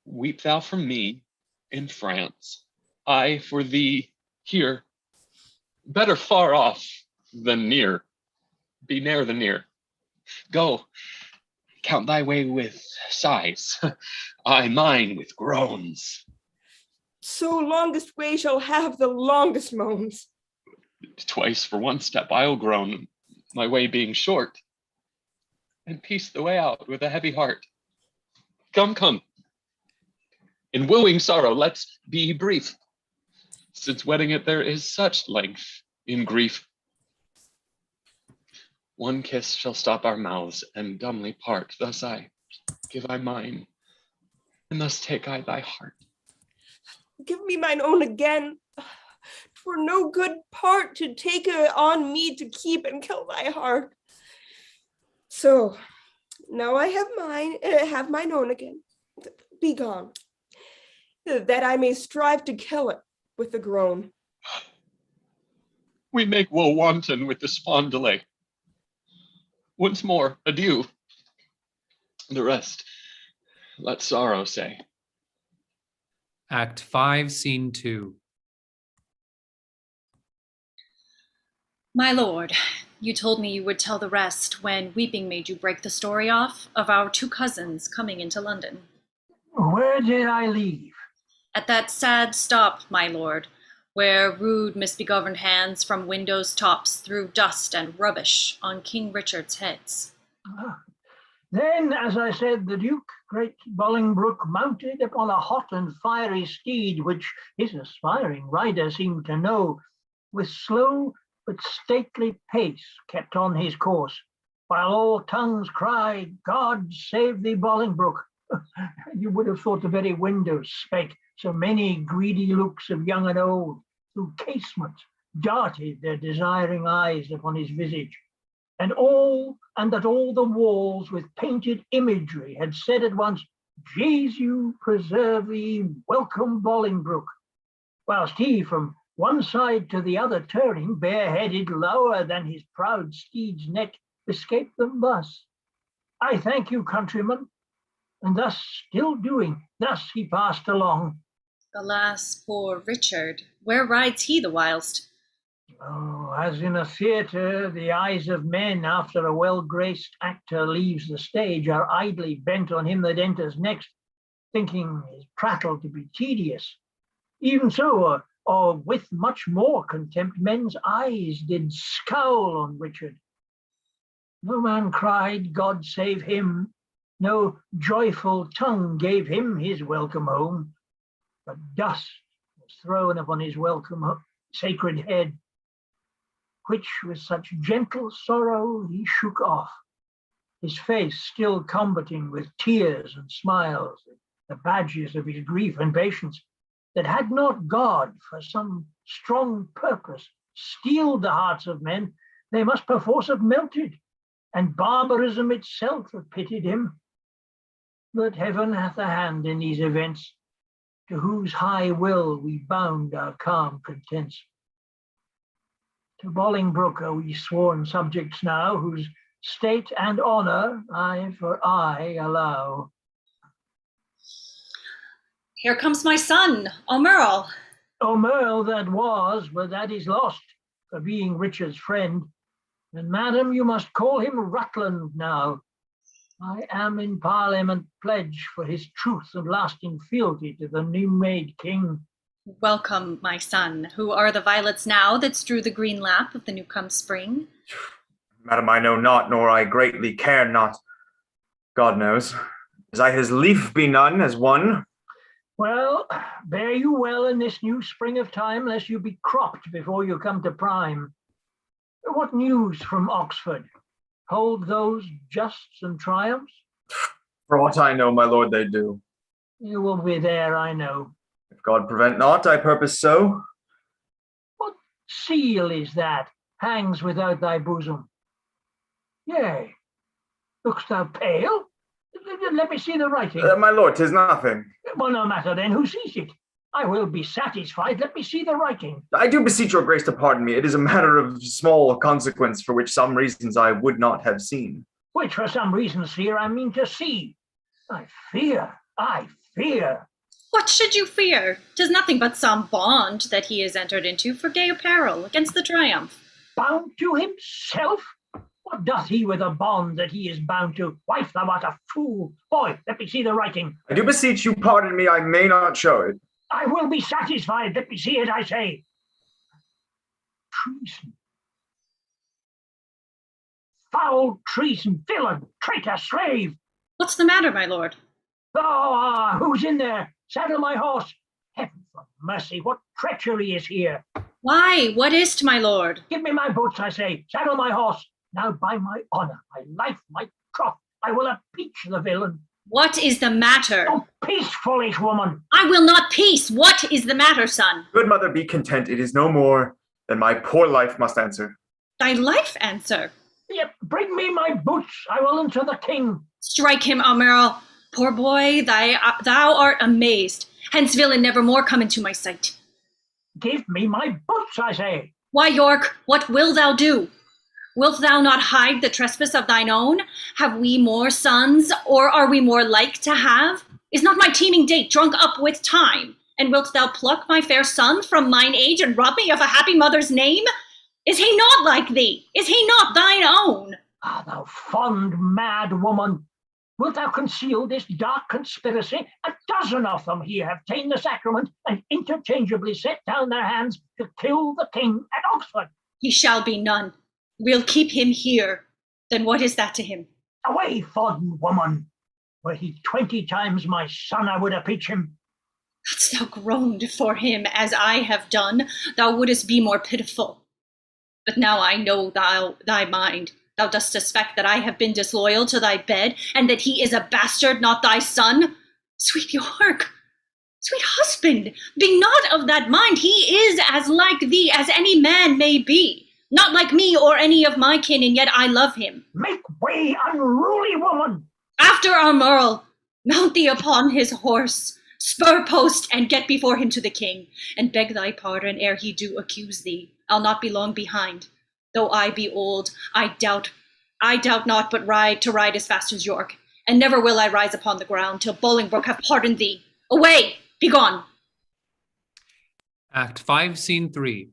Weep thou for me in France, I for thee here. Better far off than near, be near than near. Go, count thy way with sighs, I mine with groans. So longest way shall have the longest moans. Twice for one step I'll groan, my way being short, and piece the way out with a heavy heart. Come, come. In wooing sorrow, let's be brief, since wedding it there is such length in grief. One kiss shall stop our mouths and dumbly part, thus I give I mine, and thus take I thy heart. Give me mine own again. 'Twere no good part to take it on me to keep and kill thy heart. So now I have mine own again. Be gone, that I may strive to kill it with the groan. We make woe wanton with the spawn delay. Once more, adieu. The rest, let sorrow say. Act 5, Scene 2. My lord, you told me you would tell the rest when weeping made you break the story off of our 2 cousins coming into London. Where did I leave? At that sad stop, my lord, where rude misbegoverned hands from windows' tops threw dust and rubbish on King Richard's heads. Then, as I said, the Duke, great Bolingbroke, mounted upon a hot and fiery steed, which his aspiring rider seemed to know, with slow but stately pace kept on his course, while all tongues cried, God save thee, Bolingbroke. You would have thought the very windows spake, so many greedy looks of young and old through casements darted their desiring eyes upon his visage, and that all the walls with painted imagery had said at once, Jesu preserve thee, welcome Bolingbroke, whilst he from one side to the other turning, bareheaded lower than his proud steed's neck, escaped them thus. I thank you, countrymen. And thus still doing, thus he passed along. Alas, poor Richard, where rides he the whilst? Oh, as in a theatre, the eyes of men after a well-graced actor leaves the stage are idly bent on him that enters next, thinking his prattle to be tedious. Even so, or with much more contempt, men's eyes did scowl on Richard. No man cried, God save him. No joyful tongue gave him his welcome home, but dust was thrown upon his welcome sacred head, which with such gentle sorrow he shook off, his face still combating with tears and smiles, the badges of his grief and patience, that had not God for some strong purpose steeled the hearts of men, they must perforce have melted, and barbarism itself have pitied him. But heaven hath a hand in these events, to whose high will we bound our calm contents. To Bolingbroke are we sworn subjects now, whose state and honour eye for eye allow. Here comes my son, O'Merle. O'Merle that was, but that is lost, for being Richard's friend. And madam, you must call him Rutland now. I am in Parliament pledge for his truth and lasting fealty to the new-made king. Welcome, my son. Who are the violets now that strew the green lap of the new-come spring? Madam, I know not, nor I greatly care not. God knows. As I his lief be none, as one. Well, bear you well in this new spring of time, lest you be cropped before you come to prime. What news from Oxford? Hold those justs and triumphs? For aught I know, my lord, they do. You will be there, I know. If God prevent not, I purpose so. What seal is that hangs without thy bosom? Yea, look'st thou pale? Let me see the writing. My lord, 'tis nothing. Well, no matter then, who sees it? I will be satisfied. Let me see the writing. I do beseech your grace to pardon me. It is a matter of small consequence, for which some reasons I would not have seen. Which for some reasons, sir, I mean to see. I fear. What should you fear? 'Tis nothing but some bond that he has entered into for gay apparel against the triumph. Bound to himself? What doth he with a bond that he is bound to? Wife, thou art a fool. Boy, let me see the writing. I do beseech you pardon me, I may not show it. I will be satisfied. Let me see it, I say. Treason. Foul treason, villain, traitor, slave. What's the matter, my lord? Ah, who's in there? Saddle my horse. Heaven for mercy, what treachery is here? Why, what is't, my lord? Give me my boots, I say. Saddle my horse. Now by my honour, my life, my troth, I will impeach the villain. What is the matter? Oh, peace, foolish woman. I will not peace. What is the matter, son? Good mother, be content. It is no more than my poor life must answer. Thy life answer? Yep, bring me my boots. I will enter the king. Strike him, Almerle. Poor boy, thou art amazed. Hence, villain, never more come into my sight. Give me my boots, I say. Why, York, what will thou do? Wilt thou not hide the trespass of thine own? Have we more sons, or are we more like to have? Is not my teeming date drunk up with time? And wilt thou pluck my fair son from mine age and rob me of a happy mother's name? Is he not like thee? Is he not thine own? Ah, thou fond, mad woman. Wilt thou conceal this dark conspiracy? 12 of them here have ta'en the sacrament and interchangeably set down their hands to kill the king at Oxford. He shall be none. We'll keep him here. Then what is that to him? Away, fond woman. Were he 20 times my son, I would appeach him. Hadst thou groaned for him as I have done, thou wouldst be more pitiful. But now I know thy mind. Thou dost suspect that I have been disloyal to thy bed, and that he is a bastard, not thy son. Sweet York, sweet husband, be not of that mind. He is as like thee as any man may be. Not like me or any of my kin, and yet I love him. Make way, unruly woman! After Almerle, mount thee upon his horse, spur post, and get before him to the king, and beg thy pardon ere he do accuse thee. I'll not be long behind. Though I be old, I doubt not but ride as fast as York, and never will I rise upon the ground till Bolingbroke have pardoned thee. Away, be gone. Act 5, Scene 3.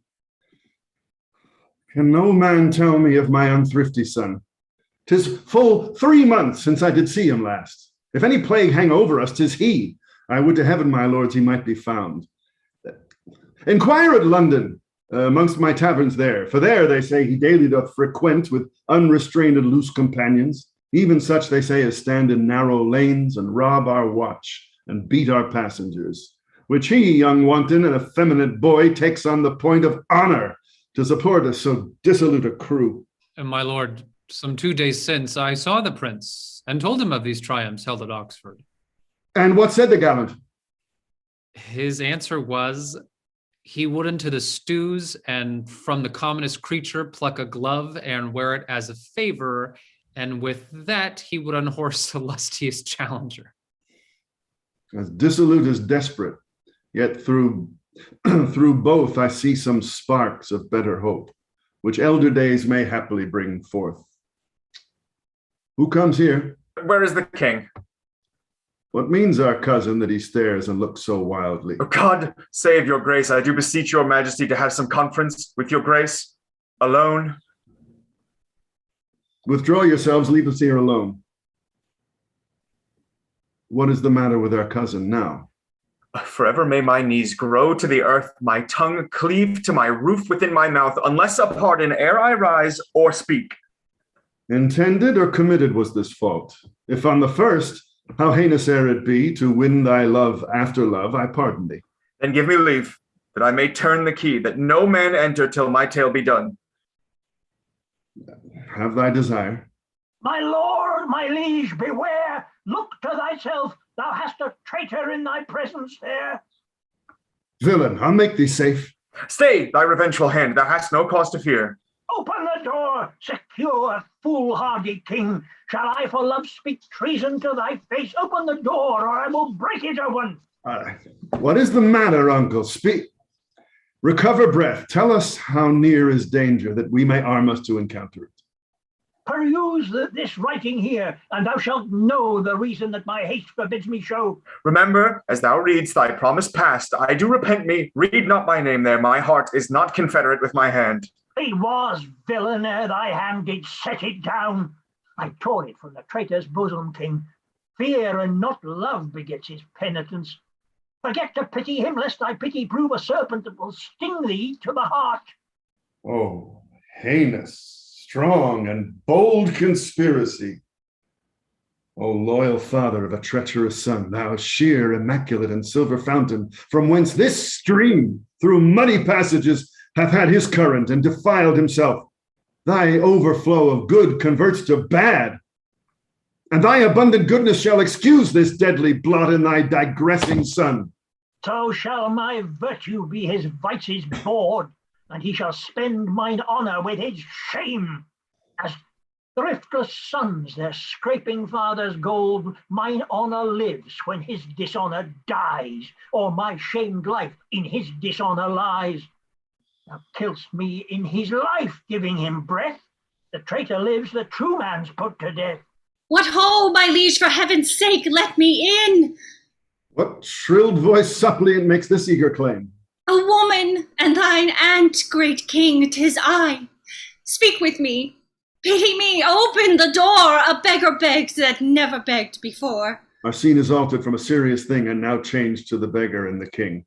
Can no man tell me of my unthrifty son? 'Tis full 3 months since I did see him last. If any plague hang over us, 'tis he. I would to heaven, my lords, he might be found. Inquire at London, amongst my taverns there, for there they say he daily doth frequent with unrestrained and loose companions, even such they say as stand in narrow lanes and rob our watch and beat our passengers, which he, young wanton and effeminate boy, takes on the point of honor to support us so dissolute a crew. And my lord, some 2 days since I saw the prince and told him of these triumphs held at Oxford. And what said the gallant? His answer was, he would into the stews and from the commonest creature pluck a glove and wear it as a favor, and with that he would unhorse the lustiest challenger. As dissolute as desperate, yet through both I see some sparks of better hope, which elder days may happily bring forth. Who comes here? Where is the king? What means our cousin that he stares and looks so wildly? Oh, God, save your grace. I do beseech your majesty to have some conference with your grace, alone. Withdraw yourselves, leave us here alone. What is the matter with our cousin now? Forever may my knees grow to the earth, my tongue cleave to my roof within my mouth, unless a pardon ere I rise or speak. Intended or committed was this fault? If on the first, how heinous ere it be, to win thy love after love, I pardon thee. Then give me leave, that I may turn the key, that no man enter till my tale be done. Have thy desire. My lord, my liege, beware! Look to thyself, thou hast a traitor in thy presence there. Villain, I'll make thee safe. Stay, thy revengeful hand, thou hast no cause to fear. Open the door, secure, foolhardy king. Shall I for love speak treason to thy face? Open the door, or I will break it open. What is the matter, uncle? Speak. Recover breath. Tell us how near is danger, that we may arm us to encounter it. Peruse this writing here, and thou shalt know the reason that my haste forbids me show. Remember, as thou readst thy promise past, I do repent me. Read not my name there. My heart is not confederate with my hand. It was, villain, ere thy hand did set it down. I tore it from the traitor's bosom, king. Fear and not love begets his penitence. Forget to pity him, lest thy pity prove a serpent that will sting thee to the heart. Oh, heinous, strong, and bold conspiracy. O loyal father of a treacherous son, thou sheer, immaculate, and silver fountain, from whence this stream, through muddy passages, hath had his current and defiled himself. Thy overflow of good converts to bad. and thy abundant goodness shall excuse this deadly blot in thy digressing son. So shall my virtue be his vices board, and he shall spend mine honour with his shame. As thriftless sons their scraping father's gold, mine honour lives when his dishonour dies, or my shamed life in his dishonour lies. Thou kill'st me in his life, giving him breath. The traitor lives, the true man's put to death. What ho, my liege, for heaven's sake, let me in! What shrilled voice suppliant makes this eager claim? A woman, and thine aunt, great king, 'tis I. Speak with me. Pity me, open the door. A beggar begged that never begged before. Our scene is altered from a serious thing and now changed to the beggar and the king.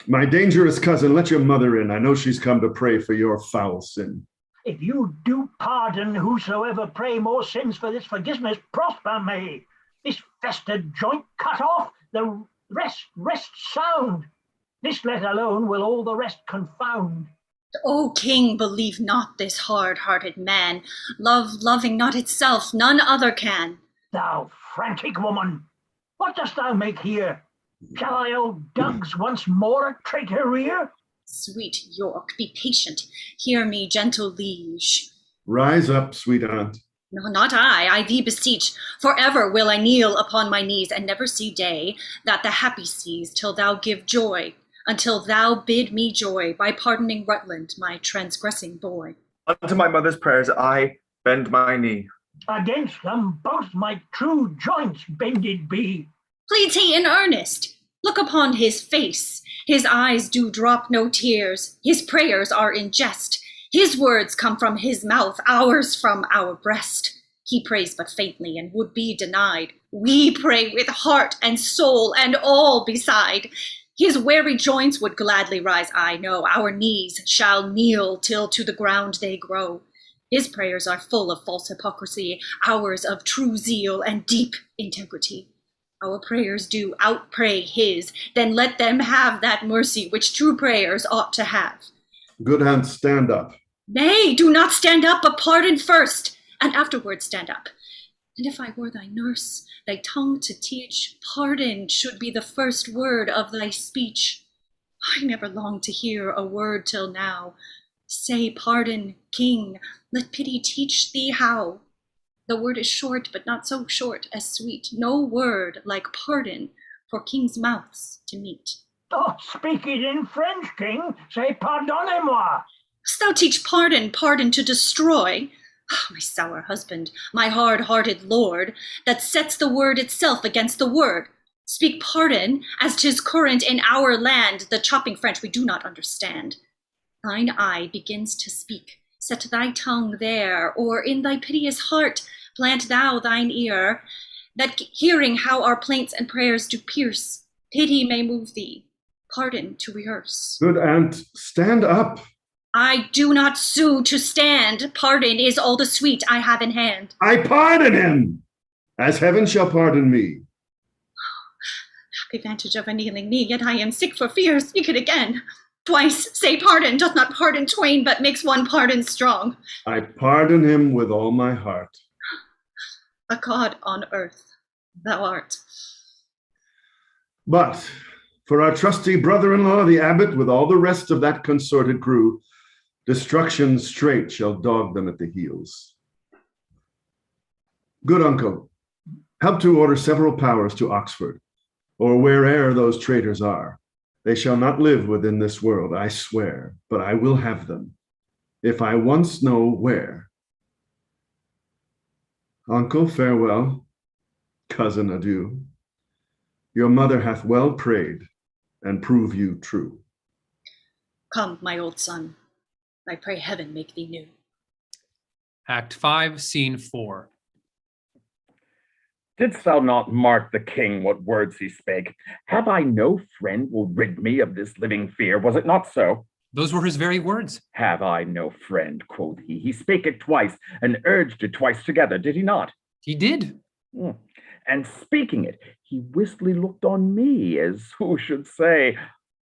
My dangerous cousin, let your mother in. I know she's come to pray for your foul sin. If you do pardon whosoever pray more sins, for this forgiveness prosper may. This festered joint cut off, the rest sound. This let alone will all the rest confound. O king, believe not this hard-hearted man. Love loving not itself, none other can. Thou frantic woman, what dost thou make here? Shall I old Dugs once more a traitor rear? Sweet York, be patient. Hear me, gentle liege. Rise up, sweet aunt. No, not I thee beseech. Forever will I kneel upon my knees, and never see day that the happy sees, till thou give joy, until thou bid me joy, by pardoning Rutland, my transgressing boy. Unto my mother's prayers I bend my knee. Against them both my true joints bended be. Pleads he in earnest? Look upon his face. His eyes do drop no tears. His prayers are in jest. His words come from his mouth, ours from our breast. He prays but faintly and would be denied. We pray with heart and soul and all beside. His weary joints would gladly rise, I know. Our knees shall kneel till to the ground they grow. His prayers are full of false hypocrisy, ours of true zeal and deep integrity. Our prayers do outpray his, then let them have that mercy which true prayers ought to have. Good aunt, stand up. Nay, do not stand up, but pardon first, and afterwards stand up. And if I were thy nurse, thy tongue to teach, pardon should be the first word of thy speech. I never longed to hear a word till now. Say pardon, king, let pity teach thee how. The word is short, but not so short as sweet. No word like pardon for kings' mouths to meet. Oh, speak it in French, king. Say pardonnez-moi. Dost thou teach pardon, pardon to destroy? My sour husband, my hard-hearted lord, that sets the word itself against the word. Speak pardon, as 'tis current in our land, the chopping French we do not understand. Thine eye begins to speak. Set thy tongue there, or in thy piteous heart plant thou thine ear, that hearing how our plaints and prayers do pierce, pity may move thee, pardon to rehearse. Good aunt, stand up. I do not sue to stand. Pardon is all the sweet I have in hand. I pardon him, as heaven shall pardon me. Happy vantage of a kneeling knee, yet I am sick for fear. Speak it again. Twice say pardon, doth not pardon twain, but makes one pardon strong. I pardon him with all my heart. A god on earth thou art. But for our trusty brother-in-law, the abbot, with all the rest of that consorted crew, destruction straight shall dog them at the heels. Good uncle, help to order several powers to Oxford, or where'er those traitors are. They shall not live within this world, I swear, but I will have them, if I once know where. Uncle, farewell. Cousin, adieu. Your mother hath well prayed, and prove you true. Come, my old son, I pray heaven make thee new. Act 5, Scene 4. Didst thou not mark the king what words he spake? Have I no friend will rid me of this living fear? Was it not so? Those were his very words. Have I no friend, quoth he. He spake it twice and urged it twice together, did he not? He did. And speaking it, he wistly looked on me, as who should say,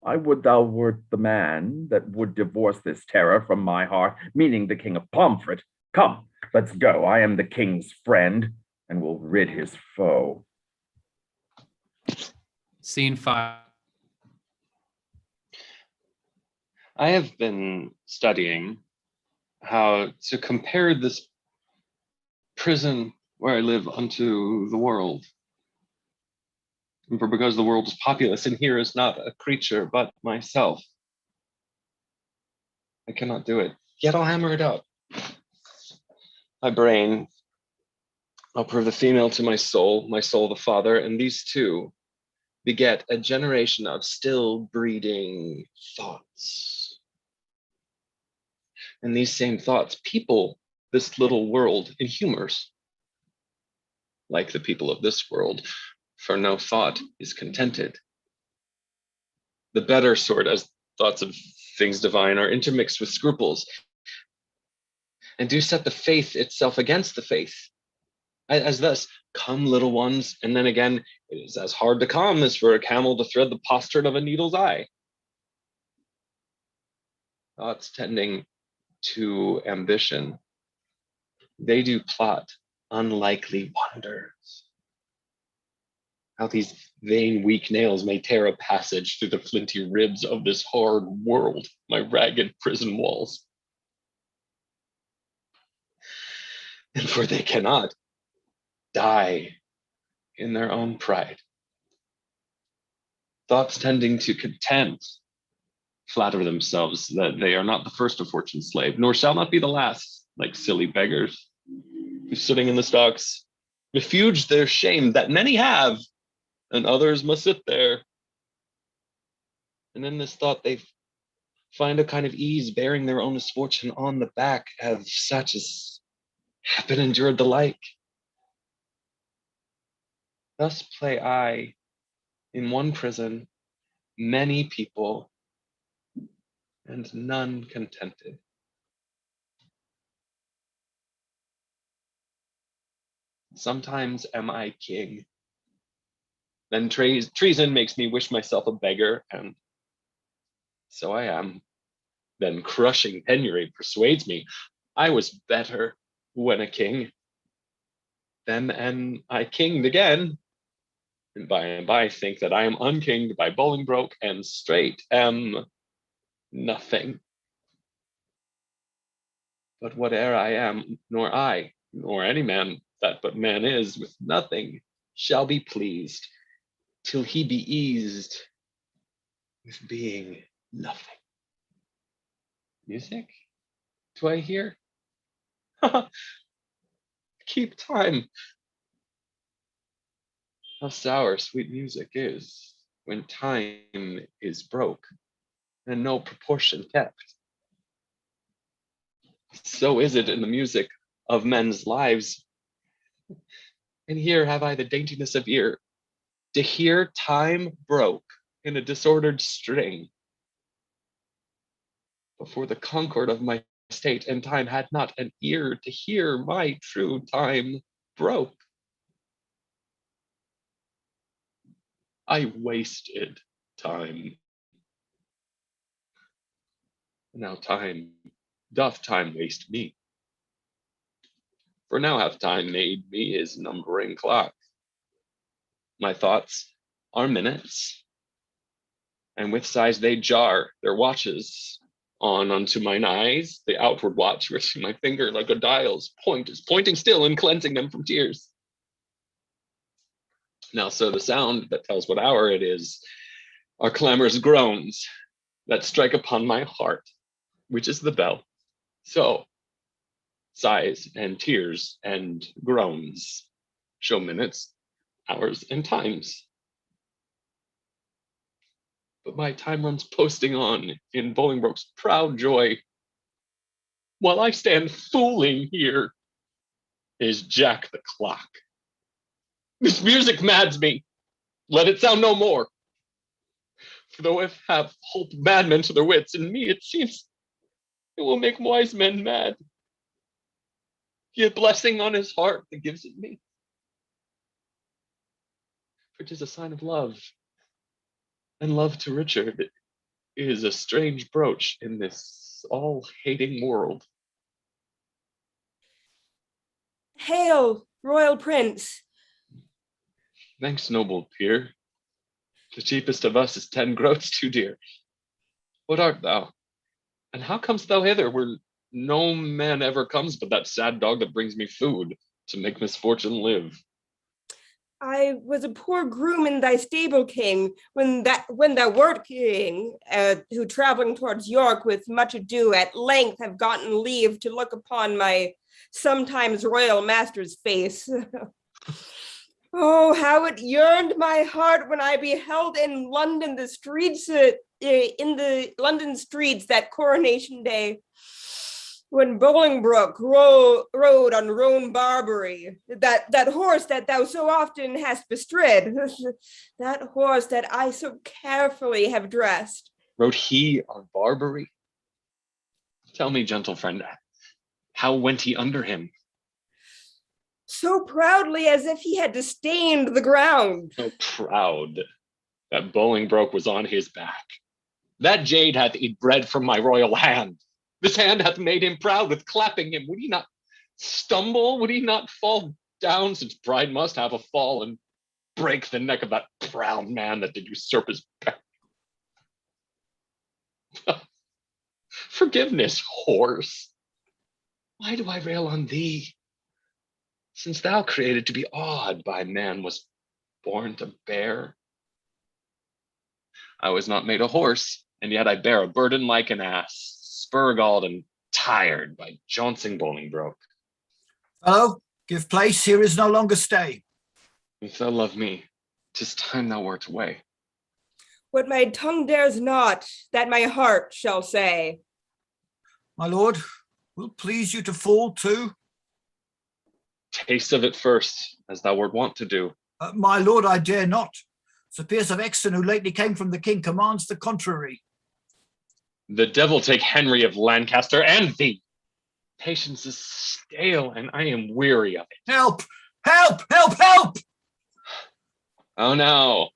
I would thou wert the man that would divorce this terror from my heart, meaning the king of Pomfret. Come, Let's go. I am the king's friend and will rid his foe. Scene 5. I have been studying how to compare this prison where I live unto the world. And for because the world is populous, and here is not a creature but myself. I cannot do it. Yet I'll hammer it out. My brain, I'll prove the female to my soul the father, and these two beget a generation of still breeding thoughts. And these same thoughts people this little world in humors, like the people of this world, for no thought is contented. The better sort, as thoughts of things divine, are intermixed with scruples, and do set the faith itself against the faith. As thus, come little ones, and then again, it is as hard to come as for a camel to thread the postern of a needle's eye. Thoughts tending to ambition, they do plot unlikely wonders. How these vain weak nails may tear a passage through the flinty ribs of this hard world, my ragged prison walls. And for they cannot die in their own pride. Thoughts tending to content flatter themselves that they are not the first of fortune's slave, nor shall not be the last, like silly beggars who, sitting in the stocks, refuge their shame that many have, and others must sit there. And in this thought they find a kind of ease, bearing their own misfortune on the back of such as have been endured the like. Thus play I in one prison, many people, and none contented. Sometimes am I king. Then treason makes me wish myself a beggar, and so I am. Then crushing penury persuades me I was better when a king. Then am I kinged again, and by think that I am unkinged by Bolingbroke, and straight am nothing. But whate'er I am, nor I, nor any man that but man is, with nothing shall be pleased, till he be eased with being nothing. Music? Do I hear? Keep time. How sour sweet music is, when time is broke, and no proportion kept. So is it in the music of men's lives. And here have I the daintiness of ear, to hear time broke in a disordered string. Before the concord of my state, and time had not an ear to hear my true time broke. I wasted time. Now doth time waste me. For now hath time made me his numbering clock. My thoughts are minutes, and with sighs they jar their watches on unto mine eyes. The outward watch, which my finger like a dial's point is pointing still and cleansing them from tears. Now so the sound that tells what hour it is are clamorous groans that strike upon my heart, which is the bell. So sighs and tears and groans show minutes, hours, and times. But my time runs posting on in Bolingbroke's proud joy. While I stand fooling here is Jack the clock. This music mads me. Let it sound no more. For though it have holp madmen to their wits, in me it seems it will make wise men mad. Yet blessing on his heart that gives it me. For 'tis a sign of love, and love to Richard is a strange brooch in this all-hating world. Hail, royal prince. Thanks, noble peer. The cheapest of us is 10 groats too dear. What art thou? And how comest thou hither, where no man ever comes but that sad dog that brings me food to make misfortune live? I was a poor groom in thy stable, king, when thou wert king, who traveling towards York with much ado at length have gotten leave to look upon my sometimes royal master's face. Oh, how it yearned my heart when I beheld in London the streets, in the London streets that coronation day, when Bolingbroke rode on Roan Barbary, that horse that thou so often hast bestrid, that horse that I so carefully have dressed. Rode he on Barbary? Tell me, gentle friend, how went he under him? So proudly as if he had disdained the ground. So proud that Bolingbroke was on his back. That jade hath eat bread from my royal hand. This hand hath made him proud with clapping him. Would he not stumble? Would he not fall down, since pride must have a fall, and break the neck of that proud man that did usurp his back? Forgiveness, horse. Why do I rail on thee? Since thou created to be awed by man was born to bear. I was not made a horse, and yet I bear a burden like an ass, spur-galled and tired by jouncing Bolingbroke. Fellow, give place, here is no longer stay. If thou love me, 'tis time thou wert away. What my tongue dares not, that my heart shall say. My lord, will please you to fall too? Taste of it first, as thou wert wont to do. My lord, I dare not. Sir Piers of Exton, who lately came from the king, commands the contrary. The devil take Henry of Lancaster and thee. Patience is stale, and I am weary of it. Help! Help! Help! Help! Oh, now,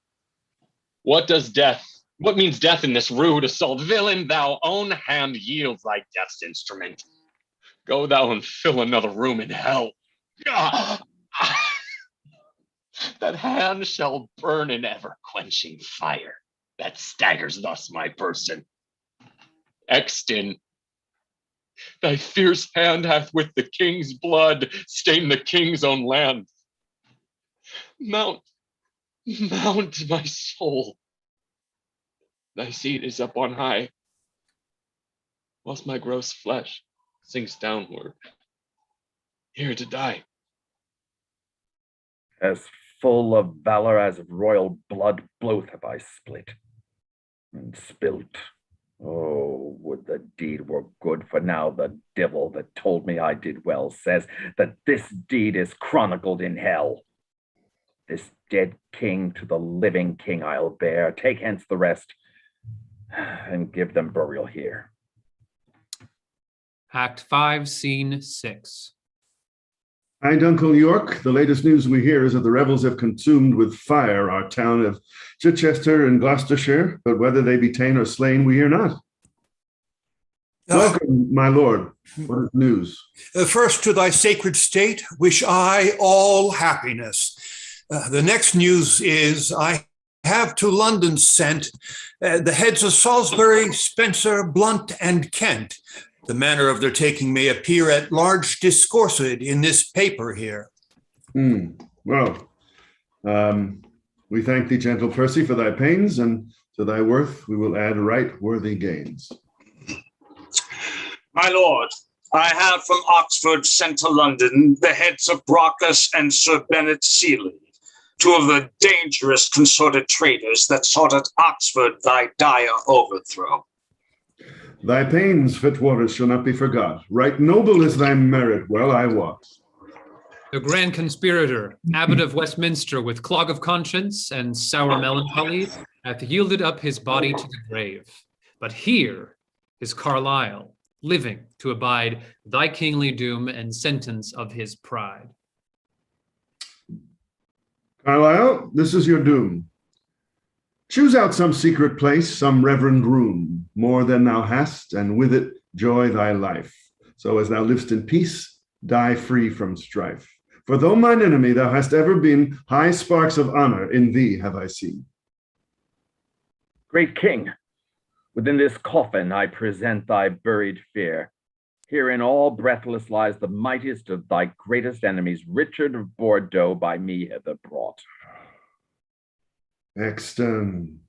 what means death in this rude assault? Villain, thou own hand yields thy death's instrument. Go thou and fill another room in hell. That hand shall burn in ever-quenching fire that staggers thus my person. Exton, thy fierce hand hath with the king's blood stained the king's own land. Mount, my soul. Thy seat is up on high, whilst my gross flesh sinks downward, here to die. As full of valor as of royal blood, both have I split and spilt. Oh, would the deed were good, for now the devil that told me I did well says that this deed is chronicled in hell. This dead king to the living king I'll bear. Take hence the rest, and give them burial here. Act 5, Scene 6. Aye, Uncle York, the latest news we hear is that the rebels have consumed with fire our town of Chichester and Gloucestershire, but whether they be ta'en or slain, we hear not. Welcome, my lord. What is news? First, to thy sacred state, wish I all happiness. The next news is I have to London sent the heads of Salisbury, Spencer, Blunt, and Kent. The manner of their taking may appear at large discoursed in this paper here. Well, we thank thee, gentle Percy, for thy pains, and to thy worth we will add right worthy gains. My lord, I have from Oxford sent to London the heads of Brockus and Sir Bennet Seeley, two of the dangerous consorted traitors that sought at Oxford thy dire overthrow. Thy pains, Fitzwaters, shall not be forgot. Right noble is thy merit, well I wot. The grand conspirator, abbot of Westminster, with clog of conscience and sour melancholy, hath yielded up his body to the grave. But here is Carlisle, living to abide thy kingly doom and sentence of his pride. Carlisle, this is your doom. Choose out some secret place, some reverend room, more than thou hast, and with it joy thy life. So as thou livest in peace, die free from strife. For though mine enemy, thou hast ever been, high sparks of honor in thee have I seen. Great king, within this coffin I present thy buried fear. Herein all breathless lies the mightiest of thy greatest enemies, Richard of Bordeaux, by me hither brought. Exton,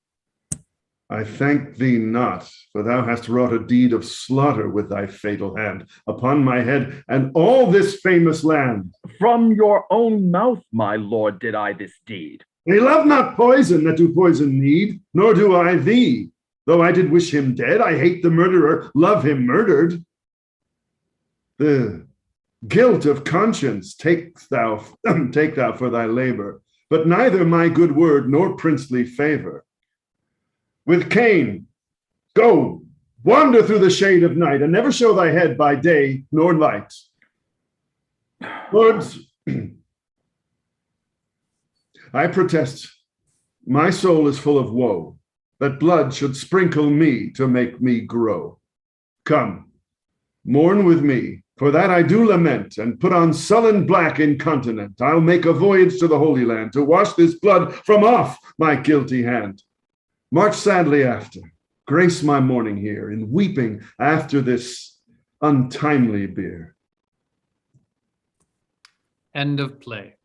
I thank thee not, for thou hast wrought a deed of slaughter with thy fatal hand upon my head and all this famous land. From your own mouth, my lord, did I this deed. They love not poison that do poison need, nor do I thee. Though I did wish him dead, I hate the murderer, love him murdered. The guilt of conscience take thou for thy labor, but neither my good word nor princely favor. With Cain, go, wander through the shade of night, and never show thy head by day nor light. Lords, I protest, my soul is full of woe, that blood should sprinkle me to make me grow. Come, mourn with me, for that I do lament, and put on sullen black incontinent. I'll make a voyage to the Holy Land, to wash this blood from off my guilty hand. March sadly after, grace my mourning here, in weeping after this untimely bier. End of play.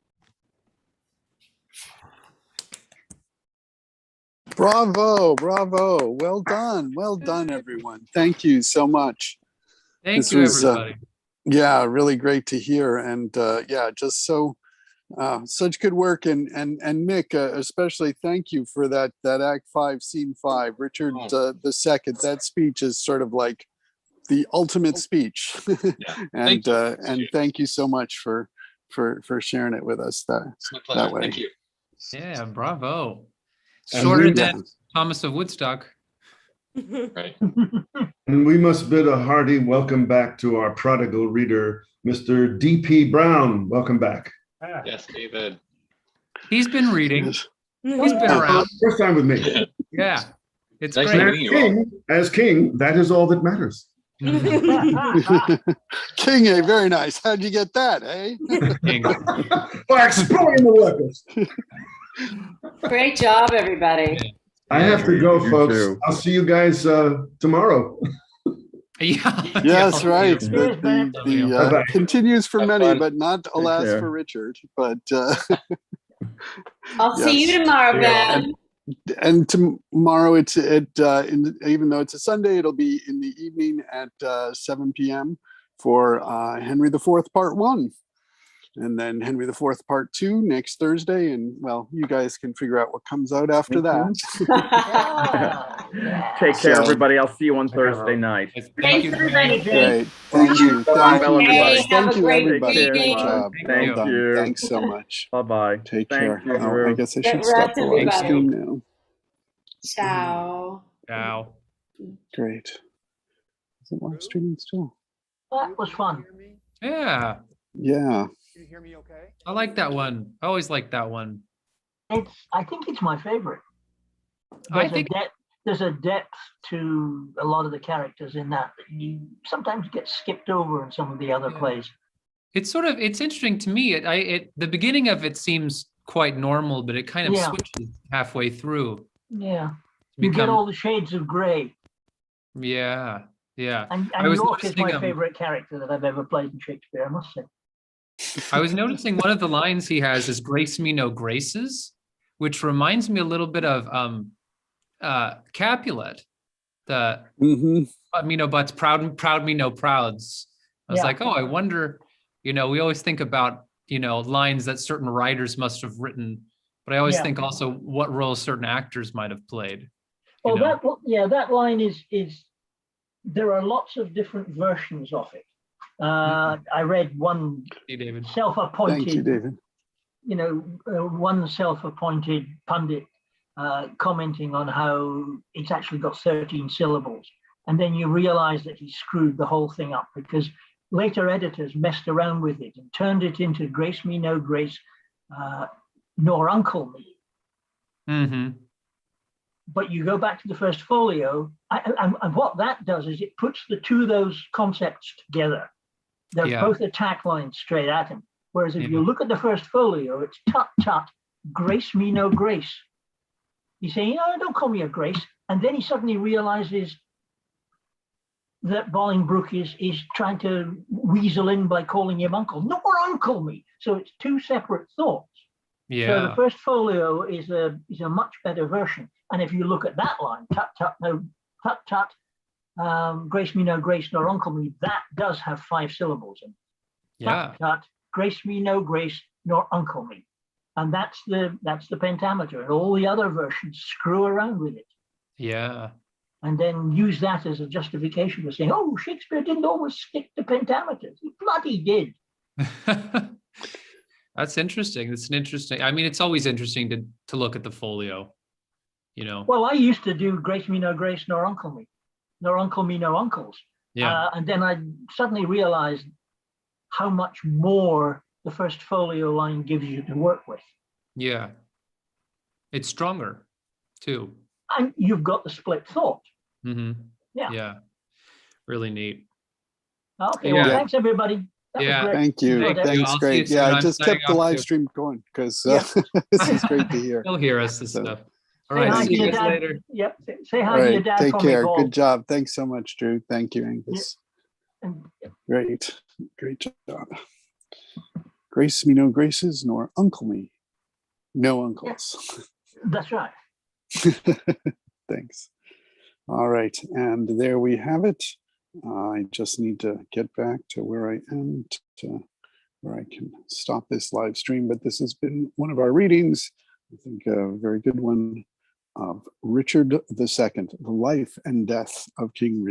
Bravo, bravo. Well done, everyone. Thank you so much. Thank you, everybody. Yeah, really great to hear. And yeah, just so such good work. And Mick, especially thank you for that Act 5, Scene 5. Richard the Second, that speech is sort of like the ultimate speech. And thank you so much for sharing it with us that way. Thank you. Yeah, bravo. Shorter than Thomas of Woodstock. Right. And we must bid a hearty welcome back to our prodigal reader, Mr. D.P. Brown. Welcome back. Yes, David. He's been reading. He's been around. First time with me. Yeah, it's Nice great. meeting you all. As king, that is all that matters. King, very nice. How'd you get that, eh? By exploring the workers. Great job, everybody. I have to go, You folks. too. I'll see you guys tomorrow. Yeah. Yes, right. Bye-bye. The continues for Have many, fun. but not alas care. for Richard. But I'll see Yes. you tomorrow, Ben. and tomorrow even though it's a Sunday, it'll be in the evening at 7 p.m. for Henry IV Part 1. And then Henry IV Part 2 next Thursday. And well, you guys can figure out what comes out after that. Take care, So- everybody. I'll see you on Thursday night. Thank Thanks, you. everybody. Great. Thank you. Thank you. Hey, guys. have Thank a you, great everybody. evening. Great job. Thank Well done. you. Thanks so much. Bye-bye. Take Thank care. you, Oh, I Drew. guess I Get should stop rest, the live everybody. stream now. Ciao. Ciao. Great. Is it live streaming still? That was fun. Yeah, Yeah. Can you hear me okay? I like that one. I always like that one. I think it's my favorite. I think There's a depth to a lot of the characters in that you sometimes get skipped over in some of the other plays. it's interesting to me. The beginning of it seems quite normal, but it kind of Yeah. switches halfway through. Yeah. You get Become- all the shades of gray. Yeah, yeah. And I was York is my noticing, favorite character that I've ever played in Shakespeare, I must say. I was noticing one of the lines he has is "Grace me no graces," which reminds me a little bit of Capulet. The "But me no buts, proud me no prouds." I was Yeah. like, oh, I wonder. We always think about lines that certain writers must have written, but I always Yeah. think also what roles certain actors might have played. Well, that line is there are lots of different versions of it. I read one Thank you, David. self-appointed, Thank you, David. one self-appointed pundit commenting on how it's actually got 13 syllables. And then you realize that he screwed the whole thing up because later editors messed around with it and turned it into grace me no grace, nor uncle me. Mm-hmm. But you go back to the first folio, and what that does is it puts the two of those concepts together. They're Yeah. both attack lines straight at him. Whereas if you Yeah. look at the first folio, it's tut tut, grace me no grace. He's saying, oh, don't call me a grace. And then he suddenly realizes that Bolingbroke is trying to weasel in by calling him uncle. No more uncle me. So it's two separate thoughts. So the Yeah. first folio is a much better version. And if you look at that line, tut tut no tut tut, grace me no grace nor uncle me, that does have 5 syllables in it. Yeah. Tut tut, grace me no grace nor uncle me. And that's the pentameter. And all the other versions screw around with it. Yeah. And then use that as a justification for saying, oh, Shakespeare didn't always stick to pentameters. He bloody did. That's interesting. It's an interesting. I mean, it's always interesting to look at the folio. You know. Well, I used to do grace me no grace nor uncle me, nor uncle me no uncles. Yeah. And then I suddenly realized how much more the first folio line gives you to work with. Yeah. It's stronger too. And you've got the split thought. Mm-hmm. Yeah. Yeah. Really neat. Okay. Well, Yeah. thanks everybody. That was Yeah. great. Thank you. Enjoyed it. Thank you. Thanks, I'll see you great. soon. Yeah, I I'm just signing kept the off live too. stream going because Yeah. this is great to hear. He'll hear us and So, stuff. All Say right. hi See to you your guys dad. later. Yep. Say All hi to your right, dad take for care. me, Paul. Good job. Thanks so much, Drew. Thank you, Angus. And Great job. Grace me no graces, nor uncle me no uncles. that's right. Thanks. All right, and there we have it. I just need to get back to where I am, where I can stop this live stream. But this has been one of our readings, I think a very good one, of Richard II, The Life and Death of King Richard.